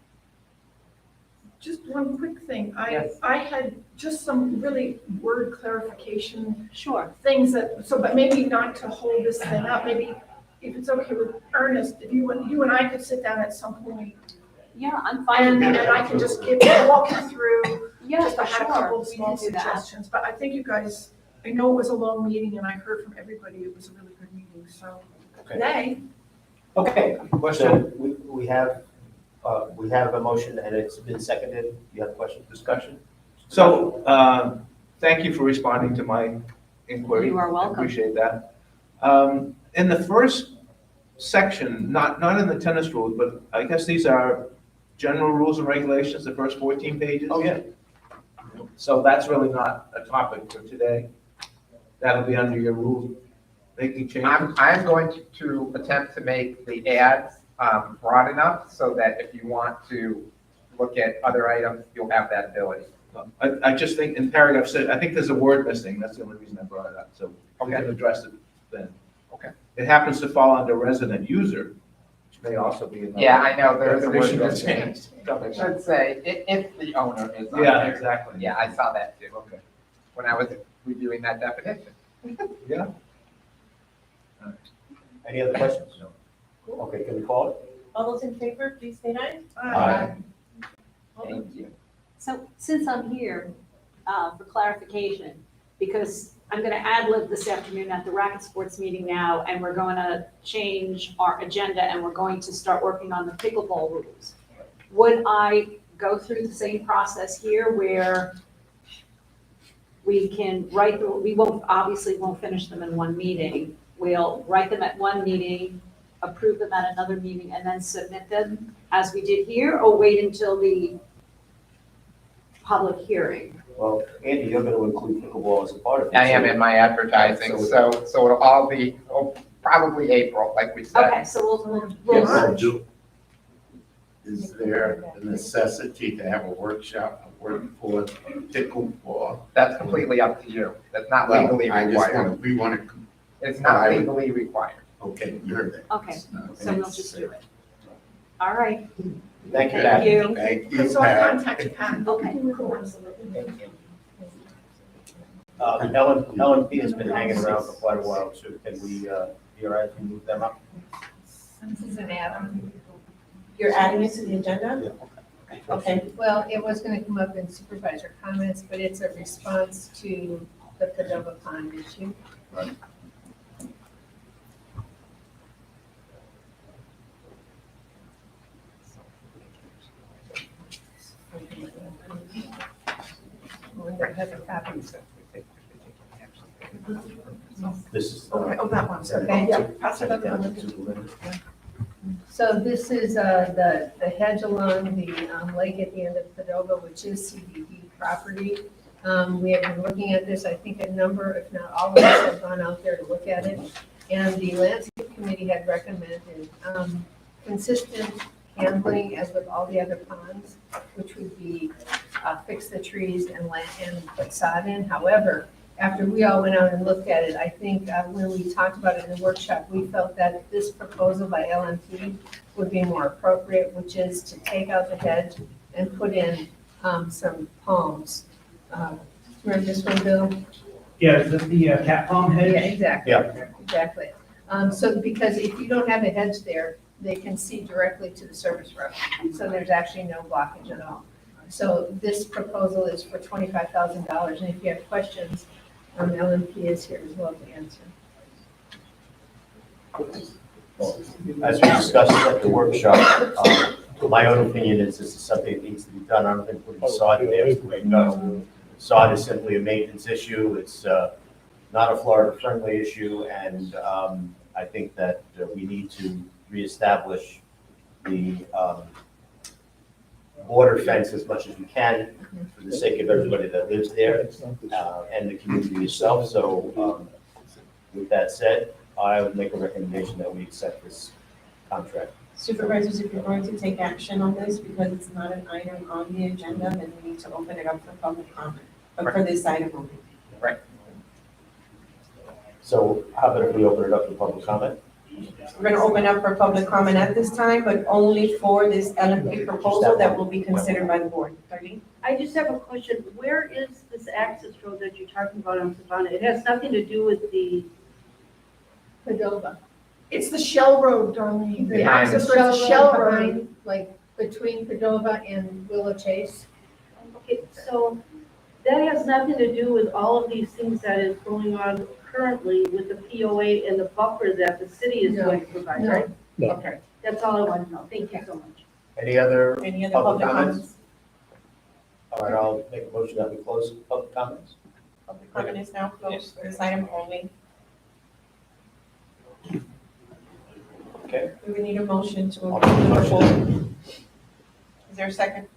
Just one quick thing. Yes. I had just some really word clarification Sure. things that, so, but maybe not to hold this thing up, maybe if it's okay with Ernest, if you and I could sit down at some point Yeah, I'm fine and with then that. I can just walk you through. Yeah, Just I for had a couple sure. of We can small do that. suggestions, but I think you guys, I know it was a long meeting and I heard from everybody, it was a really good meeting, so. Okay. Yay. Okay, so we have a motion and it's been seconded. You have a question, discussion? So, thank you for responding to my inquiry. You are welcome. I appreciate that. In the first section, not in the tennis rules, but I guess these are general rules and regulations, the first 14 pages? Oh, yeah. So that's really not a topic for today. That'll be under your rules, making changes? I'm going to attempt to make the ads broad enough so that if you want to look at other items, you'll have that ability. I just think in paragraph 6, I think there's a word missing. That's the only reason I brought it up. So we can address it then. Okay. It happens to fall under resident user, which may also be another. Yeah, I know, there's a definition word that's that's changed. It should say, if the owner is on Yeah, there. exactly. Yeah, I saw that too, Okay. when I was reviewing that definition. Yeah. Any other questions? No. Okay, can we call it? All those in favor, please state aye. Aye. Thank you. So since I'm here, for clarification, because I'm going to ad lib this afternoon at the racket sports meeting now, and we're going to change our agenda and we're going to start working on the pickleball rules. Would I go through the same process here where we can we obviously won't finish them in one meeting. We'll write them at one meeting, approve them at another meeting, and then submit them as we did here, or wait until the public hearing? Well, Andy, you're going to include pickleball as a part of it. I am in my advertising, so it'll all be, probably April, like we said. Okay, so we'll Yes. Is there a necessity to have a workshop, a workforce, pickleball? That's completely up to you. That's not Well, legally I just required. want, we want to, It's not I would- legally required. okay, you heard that. Okay, so we'll just do it. All right. Thank you. Thank you. Thank you, So I'll Pat. contact you, Pat. Okay. Ellen P has been hanging around for quite a while too. Can we, be all right if we move them up? This is an add-on. You're adding it to the agenda? Okay. Well, it was gonna come up in supervisor comments, but it's a response to the Padova Pond issue. Right. I wonder if I have a copy. This is. Okay, oh, that one's, Okay. yeah, pass it up. So this is the hedge along the lake at the end of Padova, which is CDD property. We have been looking at this, I think a number, if not all of us have gone out there to look at it. And the landscape committee had recommended consistent handling as with all the other ponds, which would be fix the trees and put sod in. However, after we all went out and looked at it, I think when we talked about it in the workshop, we felt that this proposal by LMP would be more appropriate, which is to take out the hedge and put in some palms. Remember this one, Bill? Yeah, is it the cat palm hedge? Yeah, exactly. Yeah. Exactly. So because if you don't have a hedge there, they can see directly to the service road. So there's actually no blockage at all. So this proposal is for $25,000. And if you have questions, LMP is here as well to answer. As we discussed at the workshop, my own opinion is this is something that needs to be done. I don't think putting sod in there is the way to go. Sod is simply a maintenance issue. It's not a Florida-friendly issue, and I think that we need to reestablish the border fence as much as we can for the sake of everybody that lives there and the community itself. So with that said, I would make a recommendation that we accept this contract. Supervisors, if you're going to take action on this, because it's not an item on the agenda, then we need to open it up for public comment, but for this item only. Right. So how about if we open it up for public comment? We're going to open up for public comment at this time, but only for this LMP proposal that will be considered by the board. Darlene? I just have a question. Where is this access road that you're talking about on Savannah? It has nothing to do with the Padova. It's the Shell Road, Darlene. The Behind access it. road is the Shell Road. Behind, like between Padova and Willow Chase. Okay, so that has nothing to do with all of these things that is going on currently with the POA and the buffer that the city is No. going to provide, No. right? No. Okay, that's all I want to know. Thank you so much. Any other Any other public public comments? comments? All right, I'll make a motion that we close public comments. Public comment is now closed for this item only. Okay. We would need a motion to I'll approve the make a motion. proposal. Is there a second?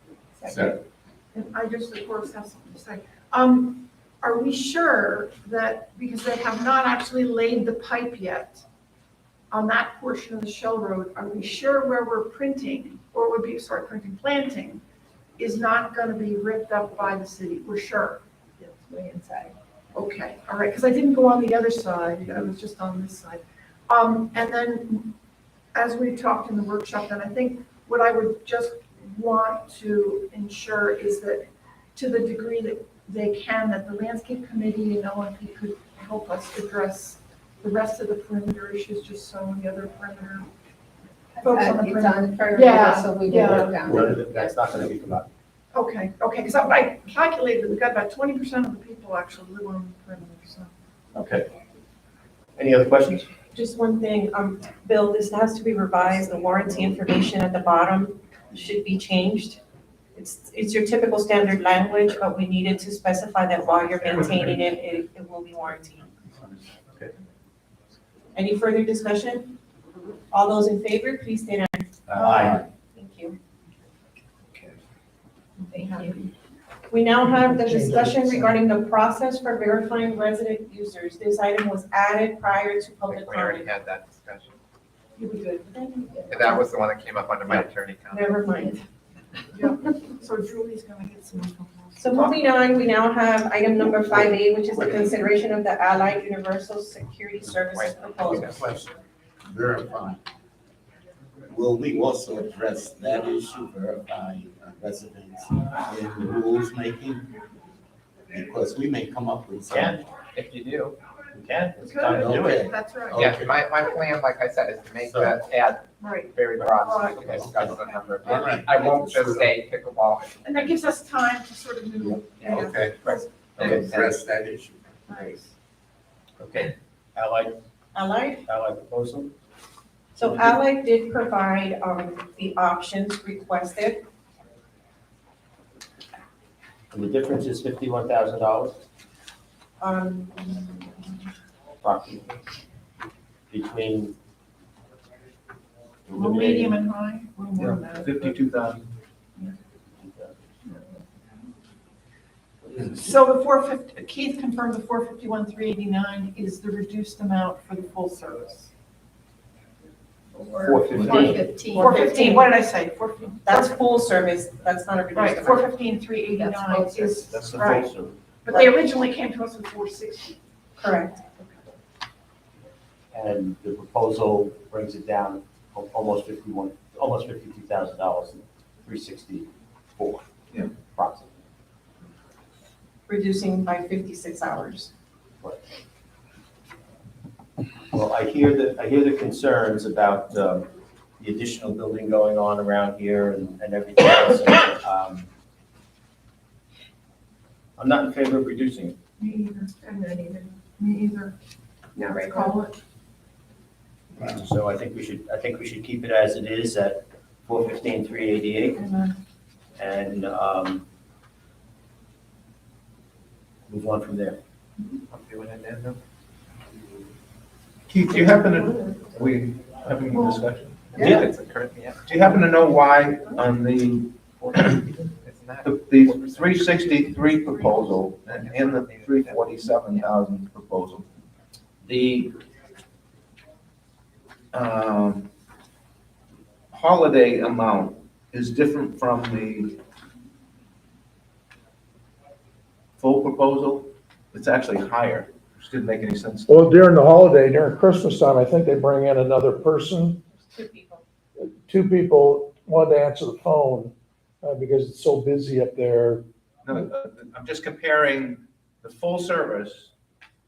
Second. And I just, of course, have something to say. Are we sure that, because they have not actually laid the pipe yet on that portion of the Shell Road, are we sure where we're printing, or would be, sorry, planting, is not gonna be ripped up by the city? We're sure? It's way inside. Okay, all right, because I didn't go on the other side, I was just on this side. And then, as we talked in the workshop, then I think what I would just want to ensure is that to the degree that they can, that the landscape committee and LMP could help us address the rest of the perimeter issues, just so the other perimeter folks on the It's perimeter. on perimeter, Yeah, so we yeah. will go down. That's not gonna be forgotten. Okay, because I calculated, we've got about 20% of the people actually live on the perimeter, so. Okay. Any other questions? Just one thing, Bill, this has to be revised. The warranty information at the bottom should be changed. It's your typical standard language, but we needed to specify that while you're maintaining it, it will be warranted. Okay. Any further discussion? All those in favor, please state aye. Aye. Thank you. Thank you. We now have the discussion regarding the process for verifying resident users. This item was added prior to I public think we already comment. had that discussion. You were good. And that was the one that came up under my attorney comment. Never mind. So Julie's gonna get some info. So moving on, we now have item number 5A, which is the consideration of the Allied Universal Security Services proposal. Question, verify. Will we also address that issue, verify residents in rules making? Because we may come up with Can, some. If you do. we can, it's time to do it. That's right. Yeah, Okay. my plan, like I said, is to make that ad Right. very broad, so we can discuss a number of All right. things. I won't just say pickleball. And that gives us time to sort of move. Yeah. Okay, And- address that issue. Nice. Okay. Allied Allied? proposal? So Allied did provide the options requested. And the difference is $51,000 Um, approximately between. Low, medium, and high. A little more than that. 52,000. So the 450, Keith confirmed the 451,389 is the reduced amount for the full service. 415. 415, what did I say? 415. That's full service, that's not a reduced Right, amount. 415,389 is, That's the right. full service. But they originally came to us with 460. Correct. And the proposal brings it down almost $52,000, 364. Yeah. Approximately. Reducing by 56 hours. Well, I hear the concerns about the additional building going on around here and everything else. I'm not in favor of reducing it. Me either. I'm not even. Me either. Yeah, let's call it. So I think we should keep it as it is at 415, 388, and move on from there. I'm doing it then, Keith, do you happen to, we having a discussion? Yeah, it's a current, yeah. Do you happen to know why on the 363 proposal and the 347,000 proposal, the holiday amount is different from the full proposal? It's actually higher, which didn't make any sense. Well, during the holiday, during Christmas time, I think they bring in another person. Two people, one to answer the phone, because it's so busy up there. No, I'm just comparing the full service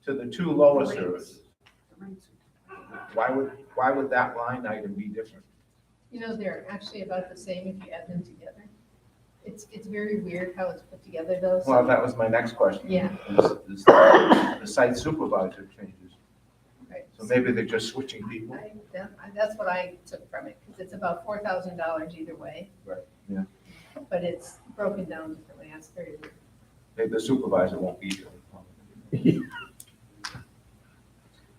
to the two lower services. Why would that line item be different? You know, they're actually about the same if you add them together. It's very weird how it's put together though. Well, that was my next question. Yeah. Is the site supervisor changes. Right. So maybe they're just switching people. That's what I took from it, because it's about $4,000 either way. Right, yeah. But it's broken down differently, that's very weird. Maybe the supervisor won't be here.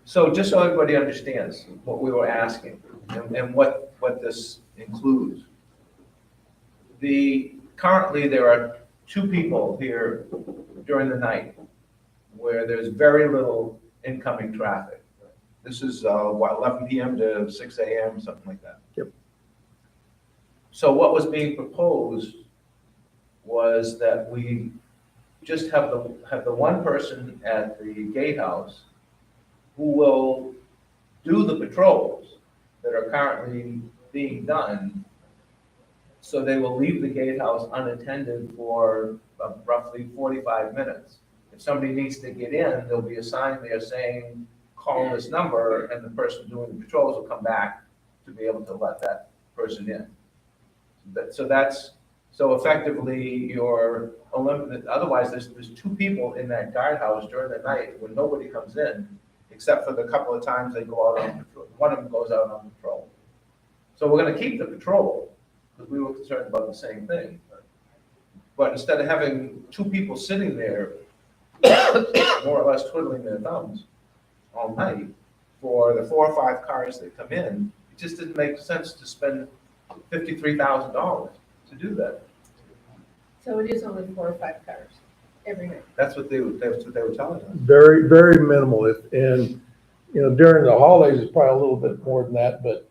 So just so everybody understands what we were asking and what this includes. Currently there are two people here during the night where there's very little incoming traffic. This is 11 p.m. to 6 a.m., something like that. Yep. So what was being proposed was that we just have the one person at the gatehouse who will do the patrols that are currently being done. So they will leave the gatehouse unattended for roughly 45 minutes. If somebody needs to get in, there'll be a sign there saying, call this number, and the person doing the patrols will come back to be able to let that person in. So effectively you're eliminating, otherwise there's two people in that guardhouse during the night when nobody comes in, except for the couple of times they go out on patrol. One of them goes out on patrol. So we're gonna keep the patrol, because we were concerned about the same thing. But instead of having two people sitting there, more or less twiddling their thumbs all night for the 4 or 5 cars that come in, it just didn't make sense to spend $53,000 to do that. So it is only 4 or 5 cars every night. That's what they were telling us. Very, very minimal. And, you know, during the holidays, it's probably a little bit more than that, but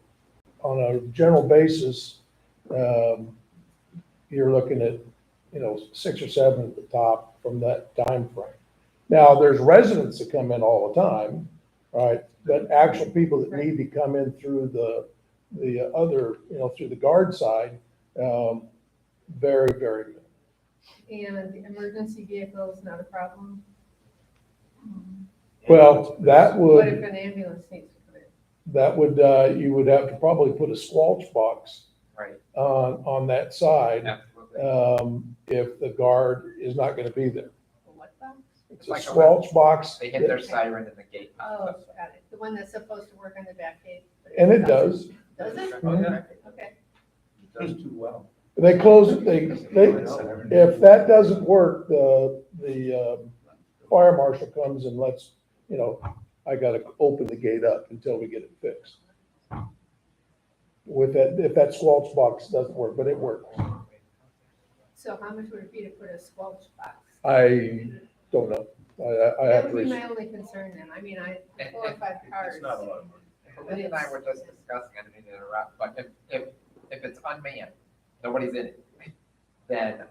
on a general basis, you're looking at, 6 or 7 at the top from that time frame. Now, there's residents that come in all the time, right? But actual people that need to come in through the other, through the guard side, very, very good. And the emergency vehicle is not a problem? Well, that would. What if an ambulance needs to come in? That would, you would have to probably put a squelch box on that side, if the guard is not gonna be there. What box? It's a squelch box. They hit their siren in the gate. Oh, got it. The one that's supposed to work on the back gate. And it does. Does it? Oh, yeah. Okay. It does too well. They close it, if that doesn't work, the fire marshal comes and lets, I gotta open the gate up until we get it fixed. With that, if that squelch box doesn't work, but it works. So how much would it be to put a squelch box? I don't know. I That have to would be research. my only concern then. I mean, 4 or 5 cars. It's not a lot of money. Lee and I were just discussing, I didn't mean to interrupt, but if it's unmanned, nobody's in it, then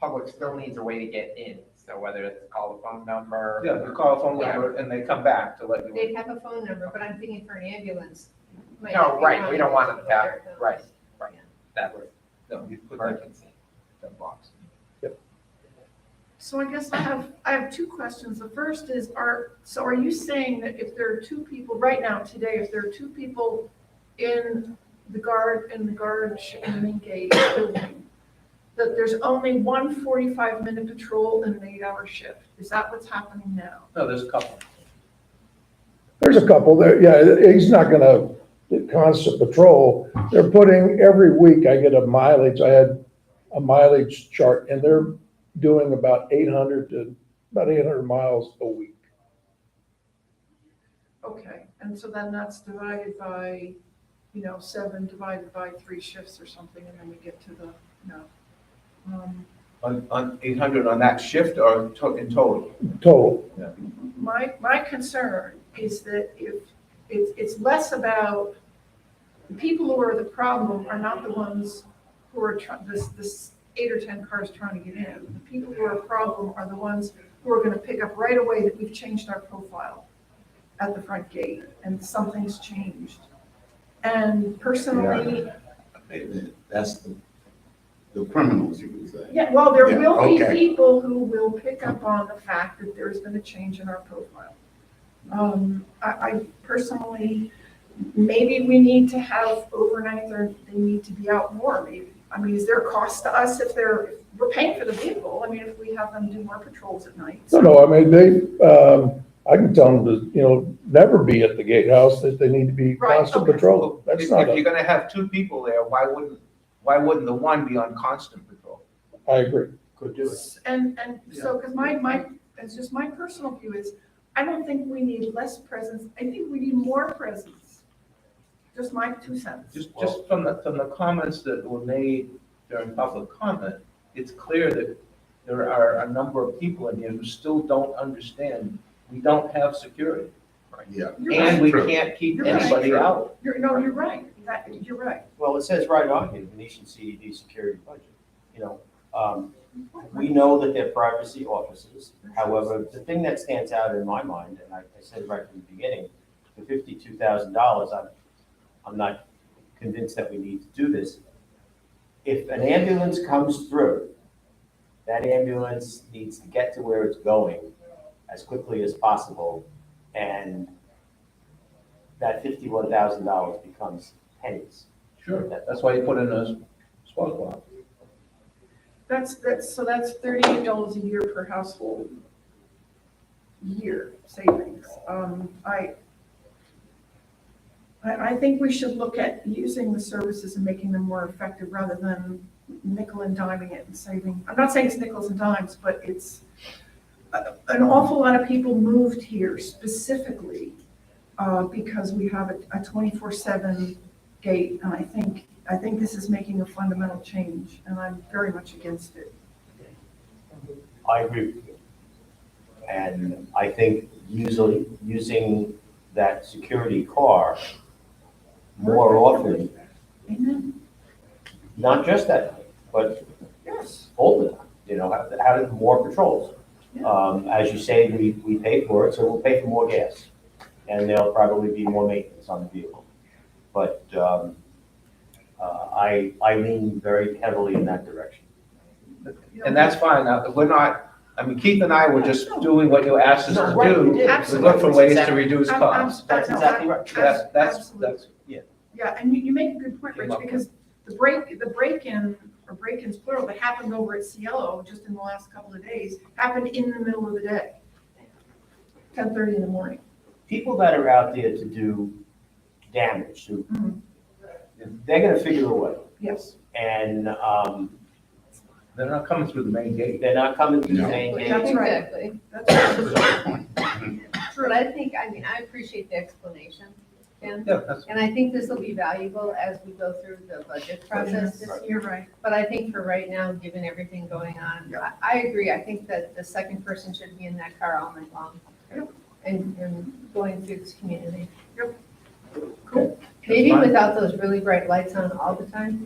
public still needs a way to get in. So whether it's call the phone number. Yeah, you call a phone number and they come back to let you. They'd have a phone number, but I'm thinking for an ambulance. might No, not be right, we don't want them to have, there. right, that was No, you put that emergency. box. So I guess I have 2 questions. The first is, are you saying that if there are 2 people, right now, today, if there are 2 people in the guard main gate building, that there's only one 45-minute patrol and an 8-hour shift? Is that what's happening now? No, there's a couple. There's a couple there, yeah, he's not gonna do constant patrol. They're putting, every week I get a mileage, I had a mileage chart, and they're doing about 800 miles a week. Okay, and so then that's divided by, 7 divided by 3 shifts or something, and then we get to the, On 800 on that shift or in total? Total. My concern is that if, it's less about, the people who are the problem are not the ones who are this 8 or 10 cars trying to get in. The people who are a problem are the ones who are gonna pick up right away that we've changed our profile at the front gate, and something's changed. And personally, That's the criminals, you can say. yeah, well, there Yeah, will be okay. people who will pick up on the fact that there's been a change in our profile. I personally, maybe we need to have overnight, or they need to be out more, maybe. I mean, is there a cost to us if we're paying for the vehicle? I mean, if we have them do more patrols at night. No, I mean, I can tell them to, never be at the gatehouse, that they need to be Right, constant okay. patrol. That's If not you're gonna have 2 people there, why wouldn't the one be on constant patrol? I agree. Could do it. And so, because it's just my personal view is, I don't think we need less presence, I think we need more presence. Just my 2 cents. Just from the comments that were made during public comment, it's clear that there are a number of people in here who still don't understand, we don't have security. Yeah. And we True. can't keep You're right. anybody out. You're right, you're right. Well, it says right on here, Venetian CDD security budget. We know that they're privacy officers. However, the thing that stands out in my mind, and I said right from the beginning, the $52,000, I'm not convinced that we need to do this. If an ambulance comes through, that ambulance needs to get to where it's going as quickly as possible, and that $51,000 becomes pennies. Sure, that's why you put in a squad car. So that's $38 a year per household year savings. I think we should look at using the services and making them more effective rather than nickel and diming it and saving. I'm not saying it's nickels and dimes, but it's an awful lot of people moved here specifically because we have a 24/7 gate, and I think this is making a fundamental change, and I'm very much against it. I agree with you. And I think usually using that security car more often, Amen. not just that night, but Yes. all the time, having more patrols. As you say, we pay for it, so we'll pay for more gas. And there'll probably be more maintenance on the vehicle. But I lean very heavily in that direction. And that's fine, we're not, Keith and I were just doing what you asked us to do. We look for ways to reduce costs. That's exactly right. That's, Yeah, and you make a good point, Rich, because the break-in, or break-ins plural, that happened over at Cielo just in the last couple of days, happened in the middle of the day, 10:30 in the morning. People that are out there to do damage, they're gonna figure a way. Yes. And they're not coming through the main gate. they're not coming through the main gate. That's right. Exactly. That's right. But I think, I appreciate the explanation, Ken. Yeah, that's. And I think this will be valuable as we go through the budget process this year. You're right. But I think for right now, given everything going on, I agree. I think that the second person should be in that car all night long. And going through this community. Yep. Cool. Maybe without those really bright lights on all the time.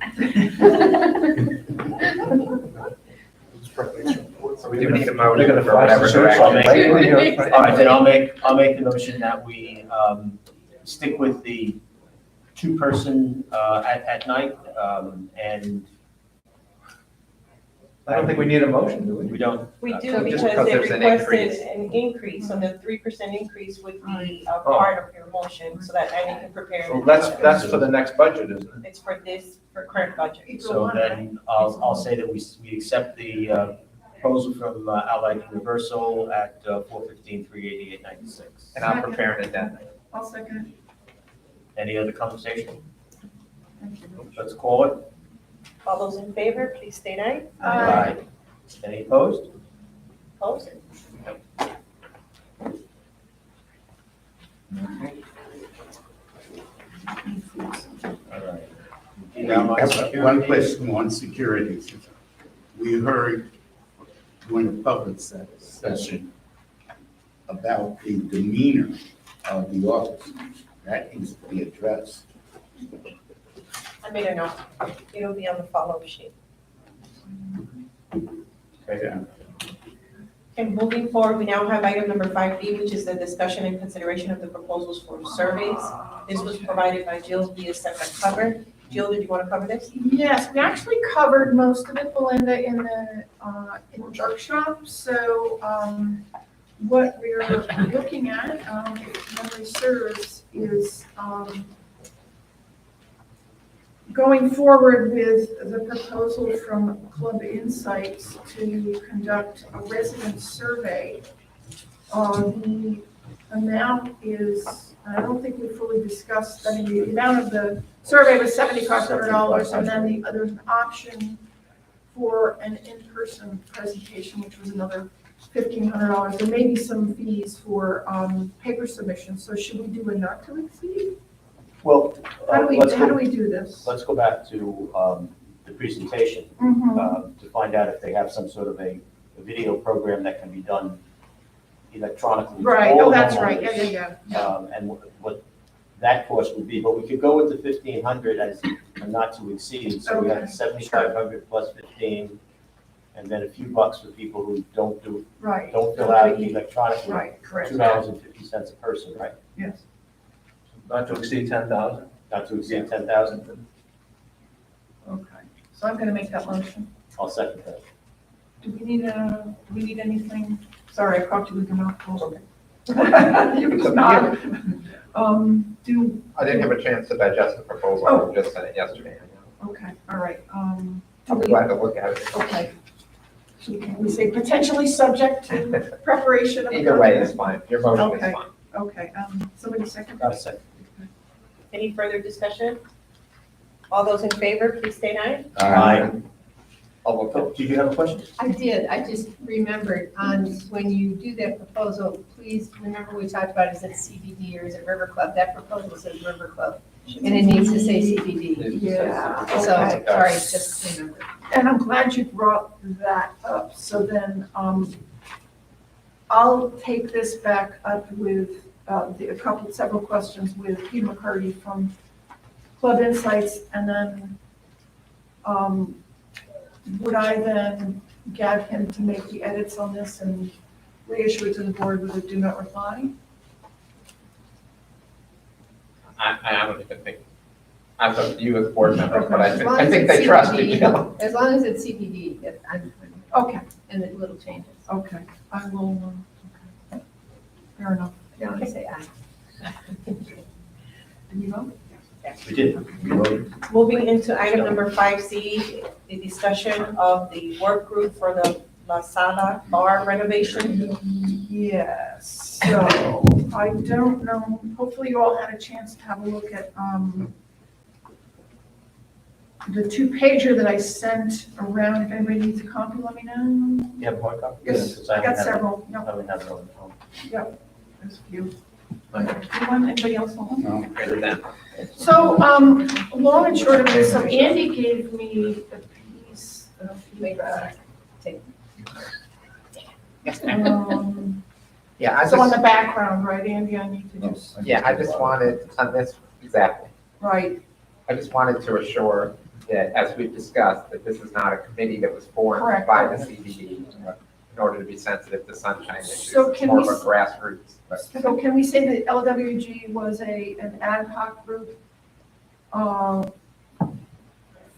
So we do need a motion They're gonna for flash the whatever search direction. light. All right, then I'll make the motion that we stick with the 2-person at night, and I don't think we need a motion, do we? we don't. We do Just because because they there's an requested increase. an increase, so the 3% increase would be a Oh. part of your motion, so that Annie can prepare. So that's for the next budget, isn't it? It's for current budget. So then I'll say that we accept the proposal from Allied Universal at $415,388.96. And I'll prepare an addendum. I'll second Any other conversation? it. Thank you. Let's call it. All those in favor, please state aye. Aye. Any opposed? Opposed? All right. I have one question on security. We heard during the public session about the demeanor of the officers. That needs to be addressed. I made a note. It'll be on the follow-up sheet. Okay. And moving forward, we now have item number 5B, which is the discussion and consideration of the proposals for surveys. This was provided by Jill via separate cover. Jill, did you want to cover this? Yes, we actually covered most of it, Belinda, in the workshop. So what we're looking at, if memory serves, is going forward with the proposal from Club Insights to conduct a resident survey. The amount is, I don't think we fully discussed, I mean, the amount of the survey was $7,500, and then there's an option for an in-person presentation, which was another $1,500. There may be some fees for paper submissions, so should we do a not to exceed? Well, How do we do this? let's go back to the presentation to find out if they have some sort of a video program that can be done electronically. Right, All oh, that's right, homeowners, yeah. And what that cost would be, but we could go with the 1,500 as a not to exceed. So we have Okay. 7,500 plus 15, and then a few bucks for people who don't Right. fill out electronically. Right, correct. $2.50 a person, right? Yes. Not to exceed 10,000? Not to exceed 10,000. Okay, so I'm gonna make that motion. I'll second that. Do we need anything? Sorry, I caught you with your mouth full. You can just nod. I didn't have a chance to digest the proposal, Oh. I just sent it yesterday. Okay, all right. I'll be glad to look at it. Okay. So can we say potentially subject to preparation of? a Either way is document? fine, your motion Okay. is fine. Okay, somebody second? I'll second. Any further discussion? All those in favor, please state aye. Aye. Oh, Did you have a question? I did, I just remembered, when you do that proposal, please remember we talked about, is it CDD or is it River Club? That proposal says River Club, and it needs to say CDD. Yeah, So, okay. sorry, just remember. And I'm glad you brought that up. So then, I'll take this back up with several questions with Peter McCarty from Club Insights, and then would I then get him to make the edits on this and reissue it to the board with a do not reply? I don't even think, I thought you as board members, but As long I as think it's they trust CDD, you, Jill. As long as it's CDD, I'm, Okay, and the little changes. okay, I will, okay. Fair enough. I don't want to say aye. Did you vote? We did. We voted. Moving into item number 5C, the discussion of the work group for the La Sala bar renovation. Yes, so I don't know, hopefully you all had a chance to have a look at the 2-pager that I sent around. If anybody needs a copy, let me know. You have one copy? Yes, Because I got haven't had it. several. I haven't had it on the phone. Yep, there's a few. Anyone, anybody else want one? No, greater than. So, long and short of this, so Andy gave me a piece of feedback. Yeah, I So on just, the background, right, Andy, I need to just, yeah, I just wanted, on this, exactly. right, I just wanted to assure that, as we've discussed, that this is not a committee that was formed Correct. by the CDD in order to be sensitive to sunshine issues. So It's can more we of a grassroots. so can we say that LWG was an ad hoc group,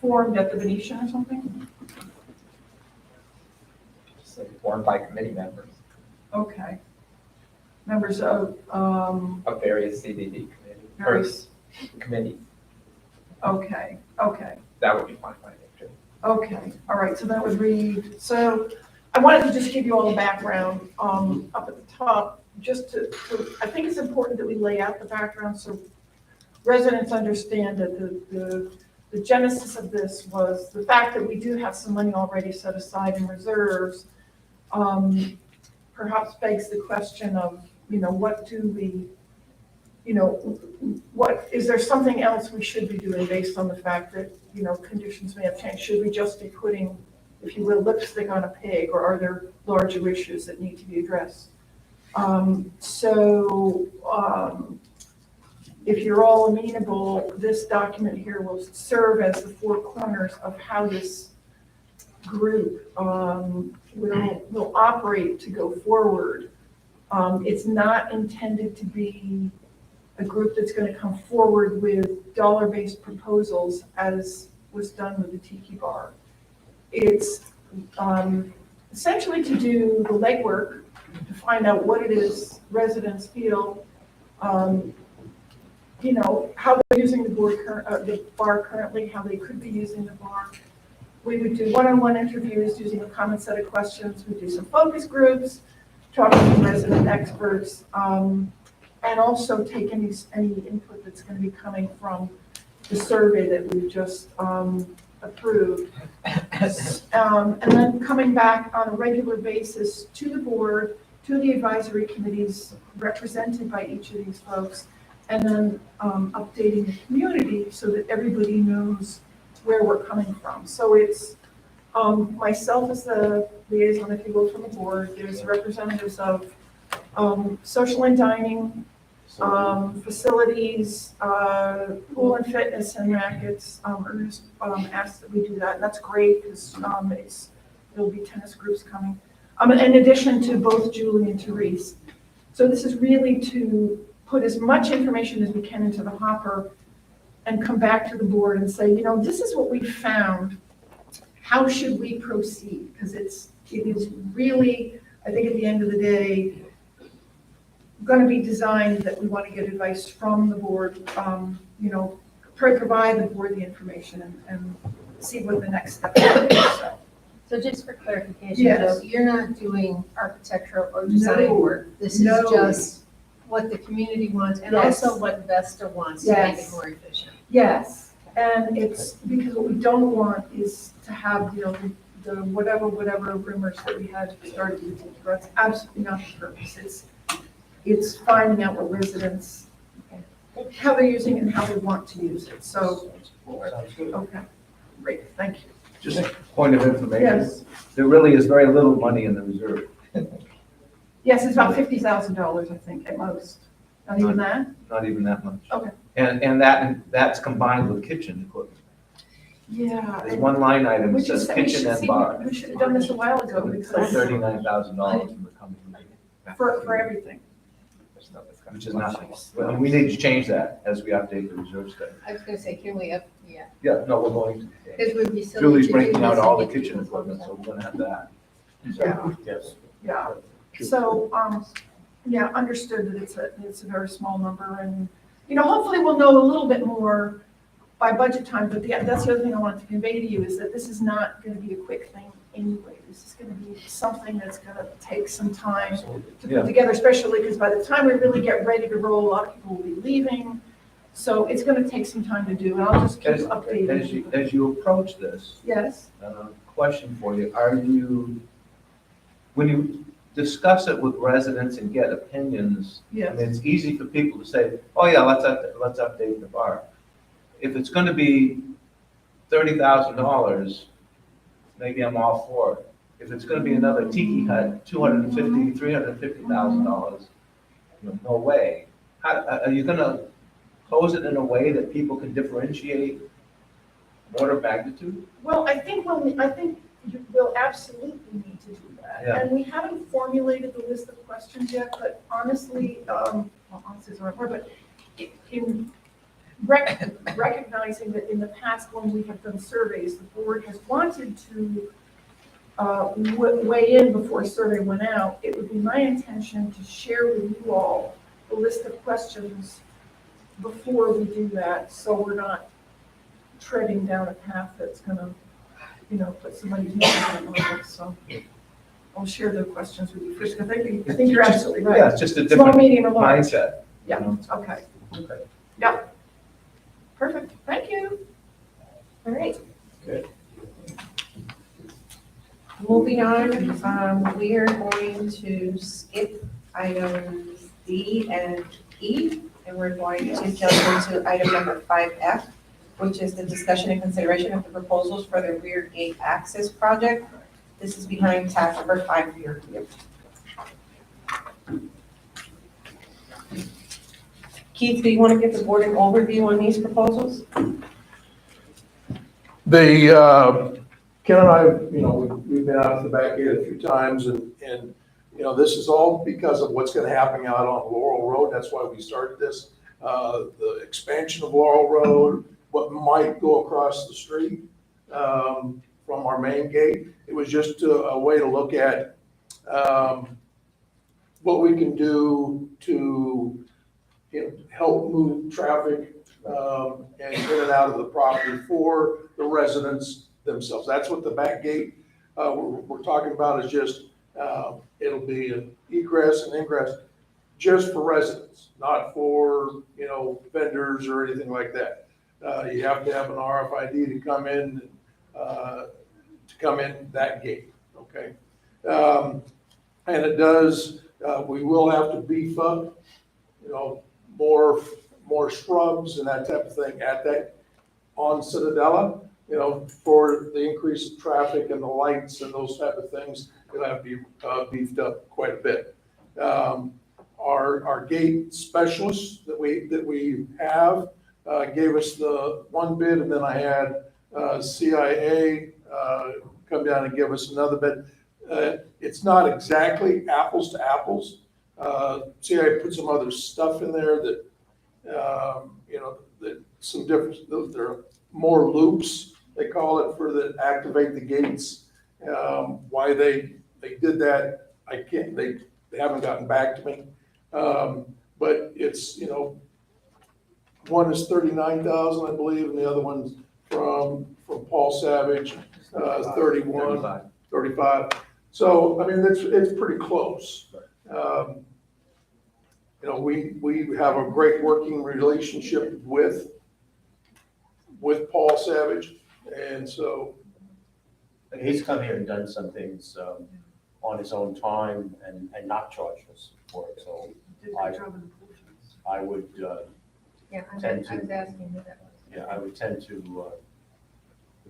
formed at the Venetian or something? Formed by committee members Okay. Members of, of various CDD various, committees. okay, That would be fine by me too. okay, all right, so that would read, so I wanted to just give you all the background. Up at the top, I think it's important that we lay out the background so residents understand that the genesis of this was the fact that we do have some money already set aside in reserves, perhaps begs the question of, what do we, what, is there something else we should be doing based on the fact that, conditions may have changed? Should we just be putting, if you will, lipstick on a pig, or are there larger issues that need to be addressed? If you're all amenable, this document here will serve as the four corners of how this group will operate to go forward. It's not intended to be a group that's going to come forward with dollar-based proposals as was done with the Tiki Bar. It's essentially to do the legwork to find out what it is residents feel, how they're using the bar currently, how they could be using the bar. We would do one-on-one interviews using a common set of questions. We do some focus groups, talking to resident experts, and also take any input that's going to be coming from the survey that we've just approved. And then coming back on a regular basis to the board, to the advisory committees represented by each of these folks, and then updating the community so that everybody knows where we're coming from. So it's myself as the liaison, if you will, from the board. There's representatives of social and dining, facilities, pool and fitness and rackets. Ernest asked that we do that, and that's great because there'll be tennis groups coming. In addition to both Julie and Therese. So this is really to put as much information as we can into the hopper and come back to the board and say, this is what we found. How should we proceed? Because it is really, I think at the end of the day, going to be designed that we want to get advice from the board, provide the board the information and see what the next step is. So just for clarification, Yes. though, you're not doing architectural or design No. work. This is No. just what the community wants and Yes. also what Vesta wants to make it Yes. more efficient. Yes, and it's because what we don't want is to have, the whatever rumors that we had started with Tiki Bar. That's absolutely not the purpose. It's finding out what residents, how they're using it and how they want to use it. So, okay, great, thank you. Just a point of information. Yes. There really is very little money in the reserve. Yes, it's about $50,000, I think, at most. Not even that? Not even that much. Okay. And that's combined with kitchen equipment. Yeah. There's one line item that Which is, says we kitchen should and see, bar. we should have done this a while ago It's like because $39,000 in the company. for everything. Which is nothing. And we need to change that as we update the reserve study. I was gonna say, can we yeah. Yeah, no, we're going to. It would be silly Julie's to do breaking out this all the and get kitchen people equipment, so we're gonna have that. Yeah. Yes. Yeah, so, yeah, understood that it's a very small number and, hopefully we'll know a little bit more by budget time, but that's the other thing I wanted to convey to you is that this is not gonna be a quick thing anyway. This is gonna be something that's gonna take some time to Yeah. put together, especially because by the time we really get ready to roll, a lot of people will be leaving. So it's gonna take some time to do, and I'll just keep updating. As you approach this, Yes, question for you, when you discuss it with residents and get opinions, yes. and it's easy for people to say, oh yeah, let's update the bar. If it's gonna be $30,000, maybe I'm all for it. If it's gonna be another tiki hut, $250,000, $350,000, no way. Are you gonna pose it in a way that people can differentiate order of magnitude? Well, I think we'll absolutely need to do that. Yeah. And we haven't formulated the list of questions yet, but honestly, honestly is the right word, but in recognizing that in the past when we have done surveys, the board has wanted to weigh in before a survey went out, it would be my intention to share with you all the list of questions before we do that, so we're not treading down a path that's gonna, put somebody's name on it, so. I'll share the questions with you first, because I think you're absolutely right. Yeah, it's just a Small, different medium, or large. mindset. Yeah, okay. Yep. Perfect, thank you. All right. Good. Moving on, we are going to skip items D and E, and we're going to jump into item number 5F, which is the discussion and consideration of the proposals for the rear gate access project. This is behind tab number 5 for your review. Keith, do you want to give the board an overview on these proposals? Ken and I, we've been out to the back gate a few times and, this is all because of what's gonna happen out on Laurel Road. That's why we started this. The expansion of Laurel Road, what might go across the street, from our main gate. It was just a way to look at, what we can do to, help move traffic, and in and out of the property for the residents themselves. That's what the back gate, we're talking about is just, it'll be an egress and ingress just for residents, not for, vendors or anything like that. You have to have an RFID to come in that gate, okay? And it does, we will have to beef up, more shrubs and that type of thing at that, on Citadella, for the increase of traffic and the lights and those type of things, it'll have to be beefed up quite a bit. Our gate specialists that we have gave us the one bid, and then I had CIA come down and give us another bid. It's not exactly apples to apples. CIA put some other stuff in there that, that some different, there are more loops, they call it, for that activate the gates. Why they did that, I can't, they haven't gotten back to me. But it's, one is 39,000, I believe, and the other one's from Paul Savage, 31, 35. So, I mean, it's pretty close. We have a great working relationship with Paul Savage, and so. And he's come here and done some things on his own time and not charged us for it, so I would Yeah, I was tend to, asking who that was. yeah, I would tend to,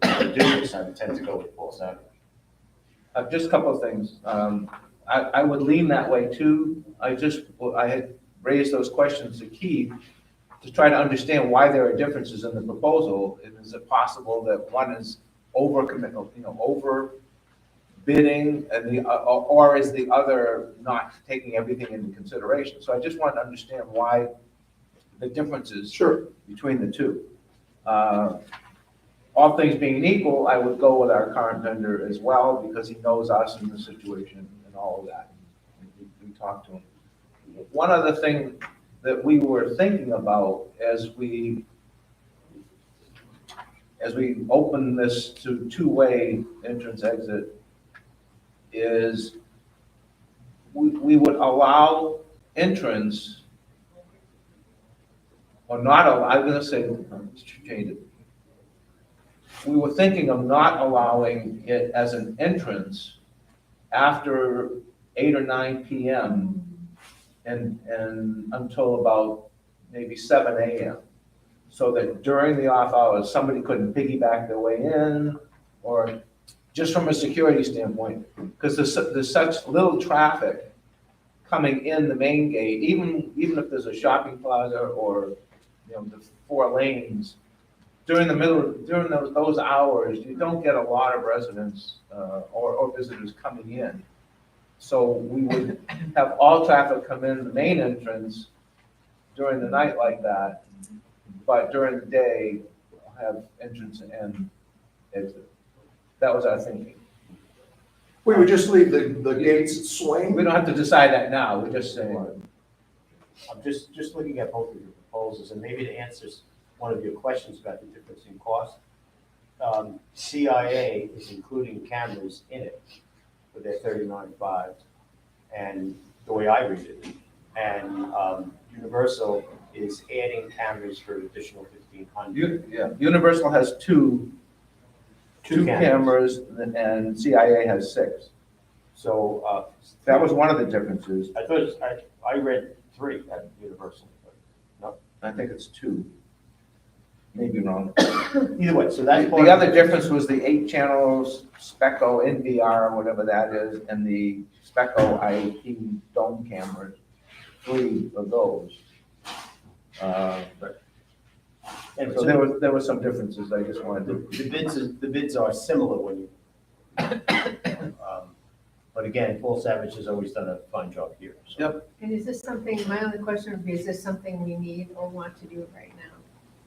if I do this, I would tend to go with Paul Savage. Just a couple of things. I would lean that way too. I had raised those questions to Keith to try to understand why there are differences in the proposal. And is it possible that one is over bidding, and or is the other not taking everything into consideration? So I just want to understand why the differences between the two. All things being equal, I would go with our current vendor as well, because he knows us and the situation and all of that. We talked to him. One other thing that we were thinking about as we open this to two-way entrance exit is we would allow entrance, or not allow, I'm gonna say, let's change it. We were thinking of not allowing it as an entrance after 8 or 9 p.m. and until about maybe 7 a.m. So that during the off hours, somebody couldn't piggyback their way in, or just from a security standpoint, because there's such little traffic coming in the main gate, even if there's a shopping plaza or the 4 lanes. During those hours, you don't get a lot of residents or visitors coming in. So we would have all traffic come in the main entrance during the night like that, but during the day, have entrance and exit. That was our thinking. We would just leave the gates swing. We don't have to decide that now, we're just saying. I'm just looking at both of your proposals, and maybe to answer one of your questions about the difference in cost. CIA is including cameras in it. for their 39.5, and the way I read it. And Universal is adding cameras for an additional 1,500. Yeah, Universal has two cameras, and CIA has 6. So That was one of the differences. I thought, I read 3 at Universal. I think it's 2. Maybe wrong. Either way, so that's The other difference was the 8 channels Speco NVR, whatever that is, and the Speco IP dome cameras, 3 of those. But And so there were some differences. I just wanted to. the bids are similar when you. But again, Paul Savage has always done a fine job here. So. Yep. And is this something, my only question would be, is this something we need or want to do right now?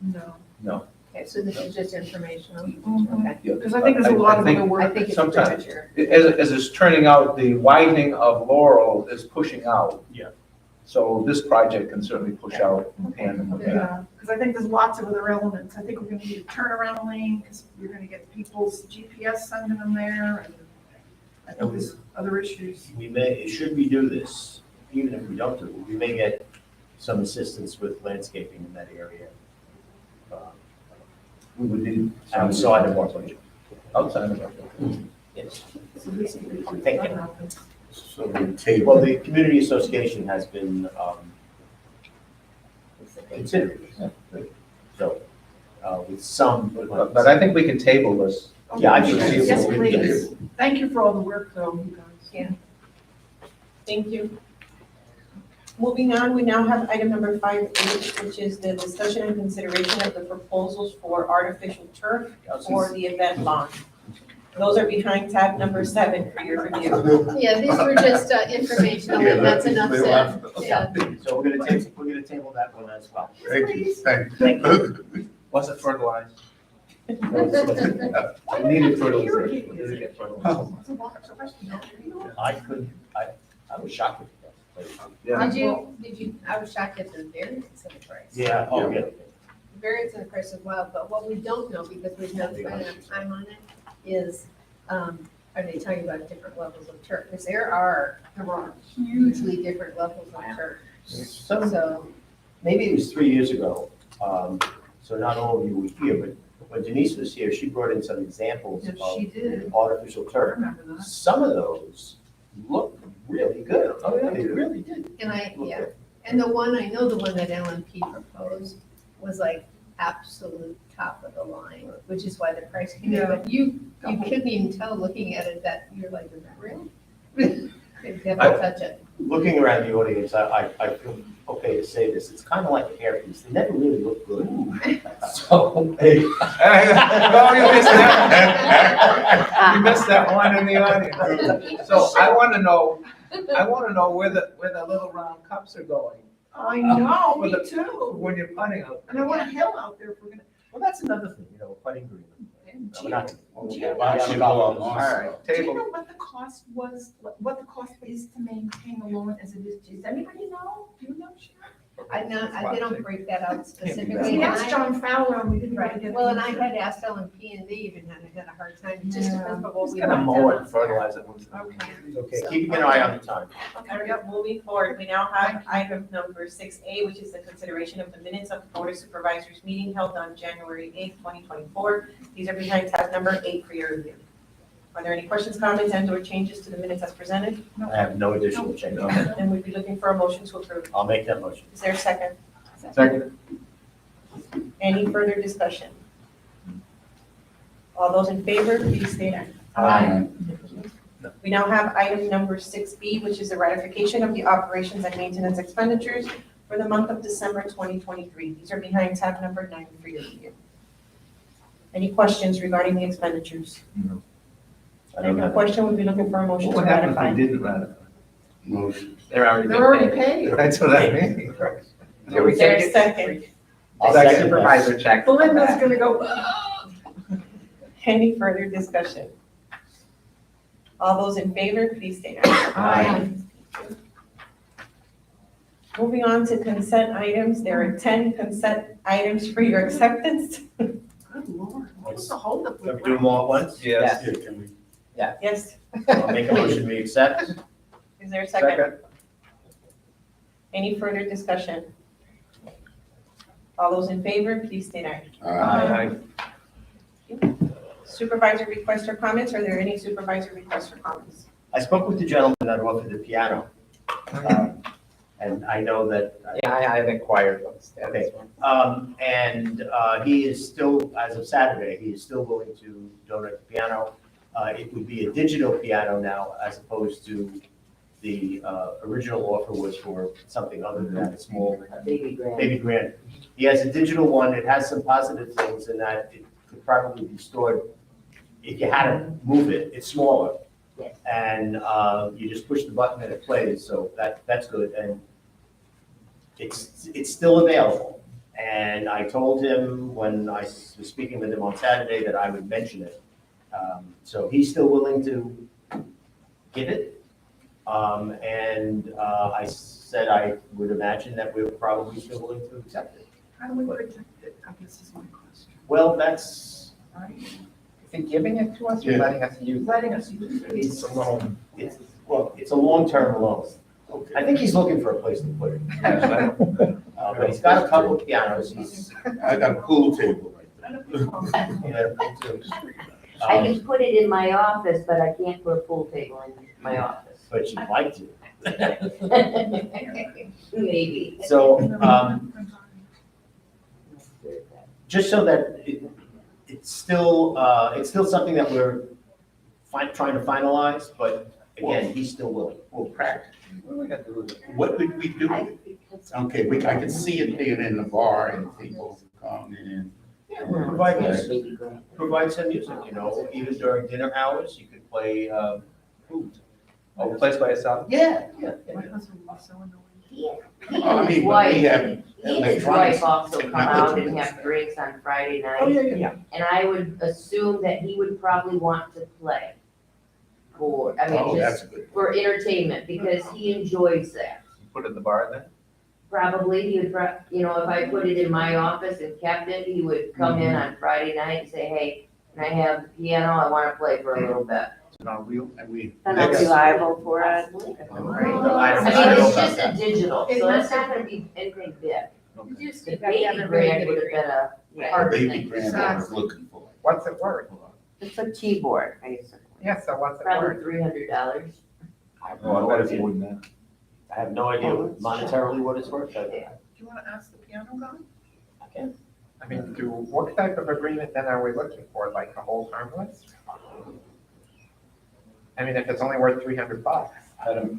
No. No. Okay, so this is just informational? Mhm. Okay. Because I think there's a lot of other work. I think it's Sometimes, premature. as it's turning out, the widening of Laurel is pushing out. Yeah. So this project can certainly push out in tandem with that. Yeah, because I think there's lots of other elements. I think we're gonna need a turnaround lane, because you're gonna get people's GPS sending them there, and I think there's other issues. Should we do this, even if we don't do it, we may get some assistance with landscaping in that area. We would need. Outside of our budget. Outside of our budget. Yes. So this is what Thank you. happens. So well, the community association has been considered. So with some. But I think we can table this. Yeah, I think. Yes, please. Thank you for all the work, though, you guys. Yeah. Thank you. Moving on, we now have item number 5H, which is the discussion and consideration of the proposals for artificial turf for the event lawn. Those are behind tab number 7 for your review. Yeah, these were just informational, and that's enough said. Yeah. So we're gonna table that one as well. Thank you. Thank you. Was it fertilized? It needed fertilization. I was shocked with Did you, I was shocked at the variance in the price. Yeah, oh, yeah. The variance in the price as well, but what we don't know, because we've not spent enough time on it, is, are they talking about different levels of turf? Because there are hugely different levels of turf. So, Maybe it was 3 years ago, so not all of you were here, but when Denise was here, she brought in some examples Yes, of she did. artificial I turf. remember that. Some of those looked really good. Oh, yeah, they really did. and and the one that LNP proposed was like absolute top of the line, which is why the price came in. Yeah. But you couldn't even tell looking at it that you're like, is that real? You have to touch it. Looking around the audience, I feel okay to say this, it's kind of like a hairpiece, they never really look good. So, hey. Oh, you missed that. You missed that one in the audience. So I want to know where the little round cups are going. I know, me When too. When you're putting out. And I want a hill out there if we're gonna. Well, that's another thing, putting green. Do We're you not- do you yeah, know- All right, Do you table. know what the cost was, what the cost is to maintain the lawn as it is? Does anybody know? Do you know, Sharon? They don't break that out specifically. We And asked I- John Fowler and we didn't really Right, get. well, the and I answer. had asked LNP and they even had a hard time, it just Yeah. depends on what Just we gonna want mow it done. and fertilize it. Okay. Okay, keeping an eye on the time. Okay, moving forward, we now have item number 6A, which is the consideration of the minutes of the Board of Supervisors meeting held on January 8th, 2024. These are behind tab number 8 for your review. Are there any questions, comments, and/or changes to the minutes as presented? I have no additional changes. Then we'd be looking for a motion to approve. I'll make that motion. Is there a second? Second. Any further discussion? All those in favor, please state aye. Aye. We now have item number 6B, which is the ratification of the operations and maintenance expenditures for the month of December 2023. These are behind tab number 9 for your review. Any questions regarding the expenditures? No. If no question, we'd be looking for a motion to What happens if ratify. we didn't ratify? Motion. They're They're already paid. That's what I mean. Is there a second? I'll Like second that. supervisor check. Belinda's gonna go, "Oh." Any further discussion? All those in favor, please state aye. Moving on to consent items, there are 10 consent items for your acceptance. Good Lord, what was the holdup Can with we do them all at once? Yes. Yeah, can we? Yeah. Yes. I'll make a motion, we accept. Is there a second? Any further discussion? All those in favor, please state aye. Aye. Supervisor requests or comments? Are there any supervisor requests or comments? I spoke with the gentleman that offered the piano. And I know that. Yeah, I've inquired about the Okay. status. And he is still, as of Saturday, he is still willing to donate the piano. It would be a digital piano now as opposed to the original offer was for something other than that, a small. Baby grand. Baby grand. He has a digital one. It has some positive things in that it could probably be stored. If you had to move it, it's smaller. Yes. And you just push the button and it plays, so that's good. And it's still available. And I told him when I was speaking with him on Saturday that I would mention it. So he's still willing to give it. And I said I would imagine that we're probably still willing to accept it. How do we protect it? I guess is my question. Well, that's, Is he giving it to us or Yeah. letting us use it? Letting us use it. it's a loan. It's a long-term loan. I think he's looking for a place to put it. But he's got a couple of pianos. I got a pool table right Yeah. I can put it in my office, but I can't put a pool table in my office. But you'd like to. Maybe. So, just so that it's still something that we're trying to finalize, but again, he's still willing. Well, practically, what are we gonna do with it? What would we do with it? Okay, I can see it being in the bar and people come in. Provide some music, even during dinner hours, you could play food. Oh, plays by itself? Yeah. My husband was so annoying. He I and his mean, but we wife, have he and his electronics. wife also come out and have drinks on Friday Oh, night. yeah. And I would assume that he would probably want to play for, I Oh, mean, that's just a good. for entertainment, because he enjoys that. Put it in the bar then? Probably, he would, if I put it in my office and kept it, he would come in on Friday night and say, hey, can I have the piano? I want to play for a little bit. And we. Then I'll be liable for it. I mean, it's just a digital, so it's not gonna be anything big. The baby grand would have been a hard Baby thing. grand I was looking for. What's it worth? It's a keyboard, basically. Yeah, so what's it Probably worth? $300. I have no idea. I have no idea monetarily what it's worth. Do you want to ask the piano guy? I mean, what type of agreement then are we looking for, like the whole harmless? I mean, if it's only worth $300,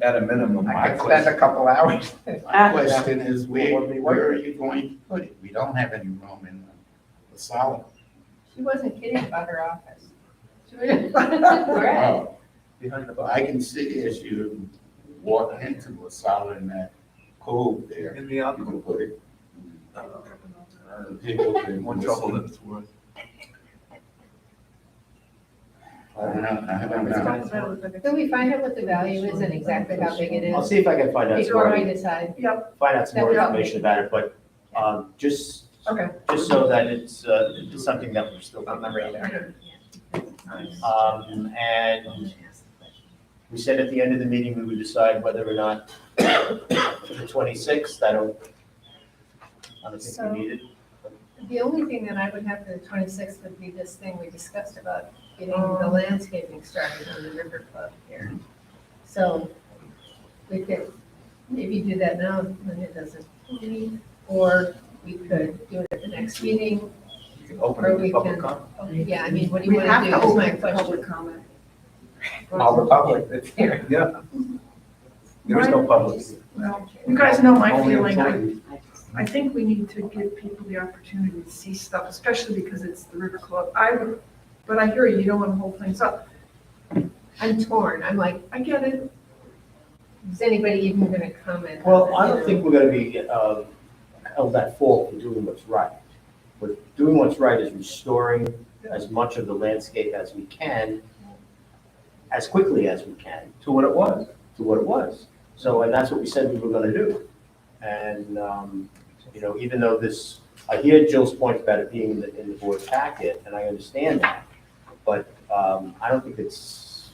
At a minimum, I my could spend a couple hours. question is, where are you going to put it? We don't have any room in the solid. She wasn't kidding about her office. Wow. Behind the bar. I can see as you walk into a solid in that cove there, In the you other. can put it. People can More listen. trouble than it's worth. I don't know. Can we find out what the value is and exactly how big it I'll is see if I can find out some before more, we decide? find out some more information about it, but just so that it's something that we're still on the radar. And we said at the end of the meeting, we would decide whether or not the 26th, I don't think we need it. The only thing that I would have for the 26th would be this thing we discussed about getting the landscaping started on the River Club here. So we could maybe do that now when it doesn't need, or we could do it at the next meeting. Open Or it to we public can, comment. yeah, I mean, what do you want to do is my question. comment. All the public that's here. Yeah. There's no public. Well, you guys know my Only feeling. employees. I think we need to give people the opportunity to see stuff, especially because it's the River Club. But I hear you don't want to hold things up. I'm torn. I'm like, I get it. is anybody even going to comment? Well, I don't think we're gonna be held at fault for doing what's right. But doing what's right is restoring as much of the landscape as we can, as quickly as we can. To what it was. To what it was. So, and that's what we said we were gonna do. And, even though this, I hear Jill's point about it being in the board packet, and I understand that. But I don't think it's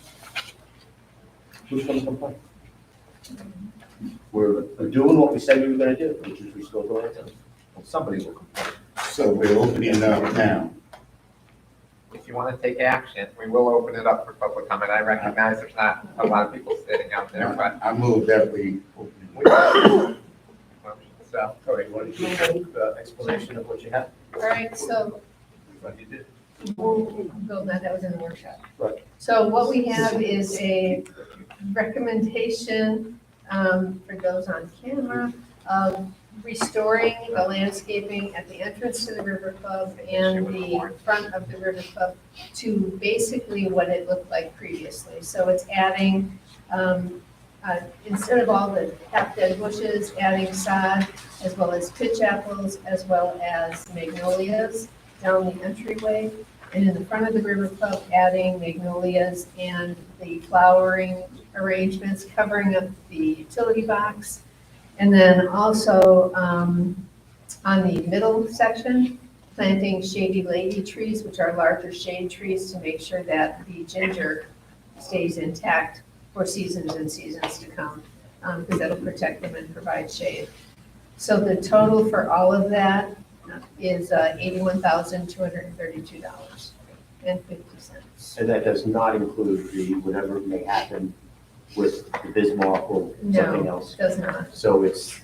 Who's gonna complain? We're doing what we said we were gonna do, which is restore the landfill. Well, somebody will complain. So we're opening it up now. If you want to take action, we will open it up for public comment. I recognize there's not a lot of people sitting out there, but. I move that we open So, Cody, why don't you give the explanation of what you have? All right, so What you did. we'll go, that was in the workshop. Right. So what we have is a recommendation for those on camera of restoring the landscaping at the entrance to the River Club and the front of the River Club to basically what it looked like previously. So it's adding, instead of all the half-dead bushes, adding sod, as well as pitch apples, as well as magnolias down the entryway. And in the front of the River Club, adding magnolias and the flowering arrangements, covering up the utility box. And then also on the middle section, planting shady lady trees, which are larger shade trees to make sure that the ginger stays intact for seasons and seasons to come, because that'll protect them and provide shade. So the total for all of that is $81,232.50. And that does not include the, whatever may happen with the Bismarck or something No, else. does not. So it's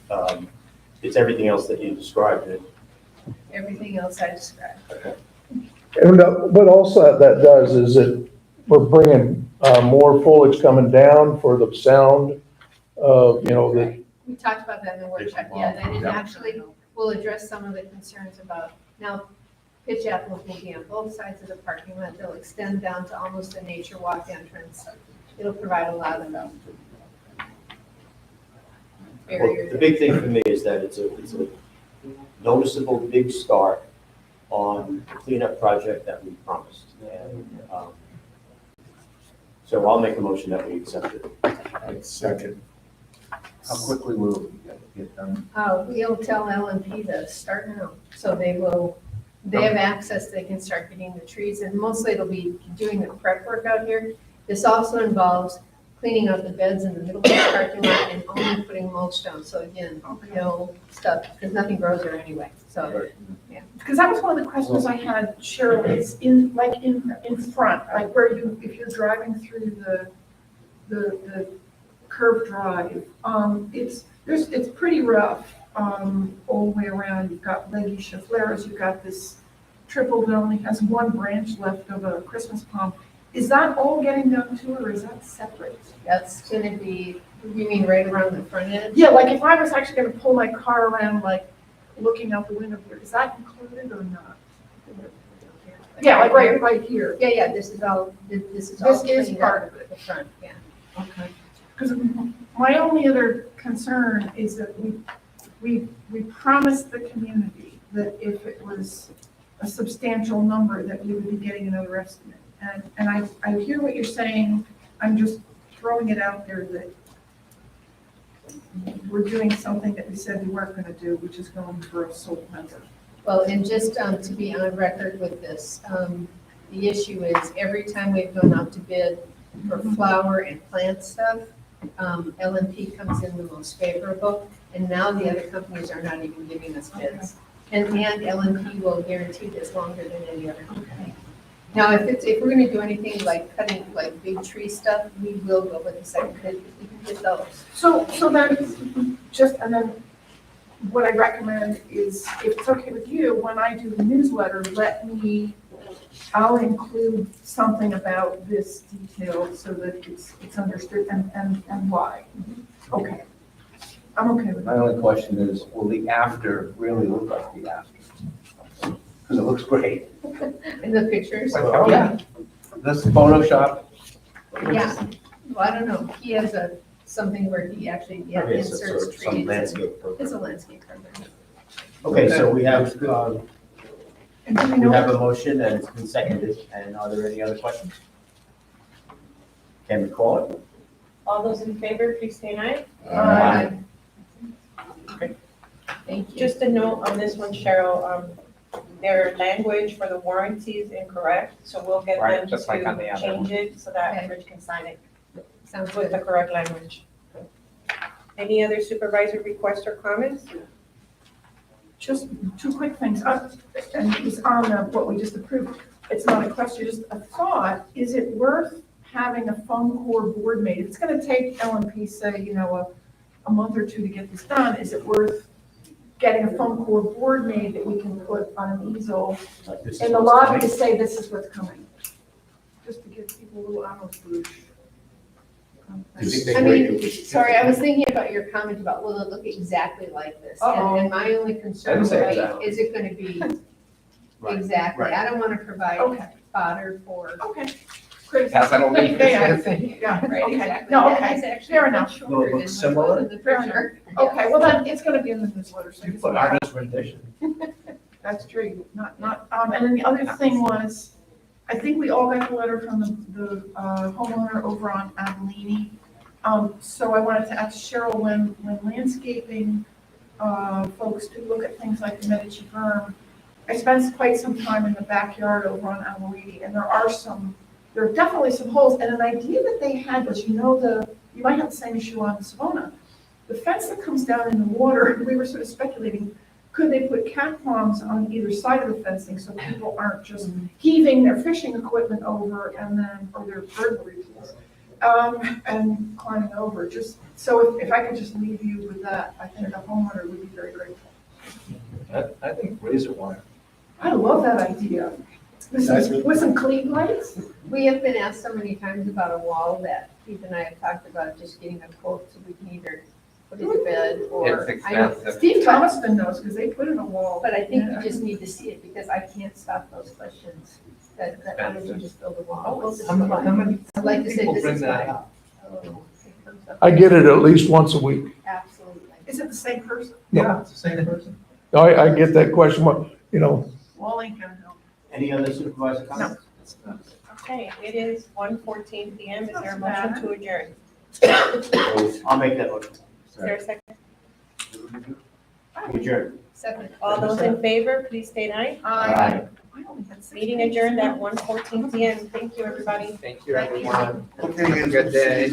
everything else that you described. Everything else I described. And what also that does is that we're bringing more foliage coming down for the sound of, the We talked about that in the workshop, yeah, and it actually will address some of the concerns about, now, pitch apples will be on both sides of the parking lot, they'll extend down to almost the nature walk entrance. It'll provide a lot of barriers. The big thing for me is that it's a noticeable big start on the cleanup project that we promised. And so I'll make a motion that we accept it. Second. How quickly will it get done? We'll tell L&P to start now, so they have access, they can start getting the trees, and mostly it'll be doing the prep work out here. This also involves cleaning out the beds in the middle of the parking lot and only putting mulch down, so again, no stuff, because nothing grows there anyway, so, yeah. Because that was one of the questions I had, Cheryl, is in front, like where if you're driving through the curved drive, it's pretty rough, all the way around. You've got leggy chafleras, you've got this triple that only has one branch left of a Christmas palm. Is that all getting done too, or is that separate? That's gonna be, you mean right around the front edge? Yeah, like if I was actually gonna pull my car around, like looking out the window here, is that included or not? Yeah, like right here. Yeah, this is all This is cleaned part up of it. at the front, yeah. Okay. Because my only other concern is that we promised the community that if it was a substantial number, that we would be getting another estimate. And I hear what you're saying, I'm just throwing it out there that we're doing something that we said we weren't gonna do, which is going for a salt vendor. Well, and just to be on record with this, the issue is every time we've gone out to bid for flower and plant stuff, L&P comes in the most favorable, and now the other companies are not even giving us bids. And L&P will guarantee this longer than any other company. Now, if we're gonna do anything like cutting like big tree stuff, we will go with the second bid, we can get those. So then, and then what I recommend is, if it's okay with you, when I do the newsletter, I'll include something about this detail so that it's understood and why. Okay. I'm okay with My that. only question is, will the after really look like the after? Because it looks great. In the pictures? Yeah. This Photoshop? Yeah, well, I don't know, he has something where he actually Okay, so inserts some trees. landscape program. It's a landscape program. Okay, so we have, And do we we know have a motion and it's been seconded, and are there any other questions? Can we call it? All those in favor, please say aye. Aye. Thank you. Just a note on this one, Cheryl, their language for the warranty is incorrect, so we'll get Right, them just like on the to other change it so that Okay. Rich can sign it. Sounds with the good. correct language. Any other supervisor requests or comments? Just two quick things, and it's on what we just approved. It's not a question, just a thought. Is it worth having a phone core board made? If it's gonna take LMP, say, you know, a month or two to get this done, is it worth getting a phone core board made that we can put on an easel in the lobby to say this is what's coming? Just to give people a little ammo boost. I mean, sorry, I was thinking about your comment about, will it look exactly like this? Uh-oh. And my only concern I would didn't say be, exactly. is it gonna be Right, exactly? right. I don't wanna provide Okay. fodder for. Okay. Great. Pass that on me. Yeah, Thing. yeah, Right, okay. exactly. No, That okay, is actually fair much enough. shorter Will it than look what similar? was in the Fair picture. Okay, well then, it's gonna be in the newsletter, so You just- put artist rendition. That's true, and then the other thing was, I think we all got the letter from the homeowner over on Abilene. So I wanted to ask Cheryl, when landscaping, folks do look at things like the Medici berm, I spent quite some time in the backyard over on Abilene, and there are definitely some holes, and an idea that they had was, you might have the same issue on Savona. The fence that comes down in the water, we were sort of speculating, could they put cat palms on either side of the fencing so people aren't just heaving their fishing equipment over and then, or their burglary tools, and climbing over? Just, so if I could just leave you with that, I think the homeowner would be very grateful. I think razor wire. I love that idea. With some cleat lights? We have been asked so many times about a wall that Keith and I have talked about just getting a quote so we can either put it to bed or. It's I know- expensive. Steve Thomaston knows, because they put in a wall. But I think Yeah. you just need to see it because I can't stop those questions. That how did you just build a wall? Well, this is How many I'd like to say people this bring is that why. up? Oh, it comes up. I get it at least once a week. Absolutely. Is it the same person? Yeah, it's the same person. I get that question, Wall ain't gonna help. Any other supervisor comments? Okay, it is 1:14 PM. Is there a motion to adjourn? I'll make that motion. Is there a second? Adjourn. Second. All those in favor, please state aye. Aye. Meeting adjourned at 1:14 PM. Thank you, everybody. Thank you, everyone. Have a good day.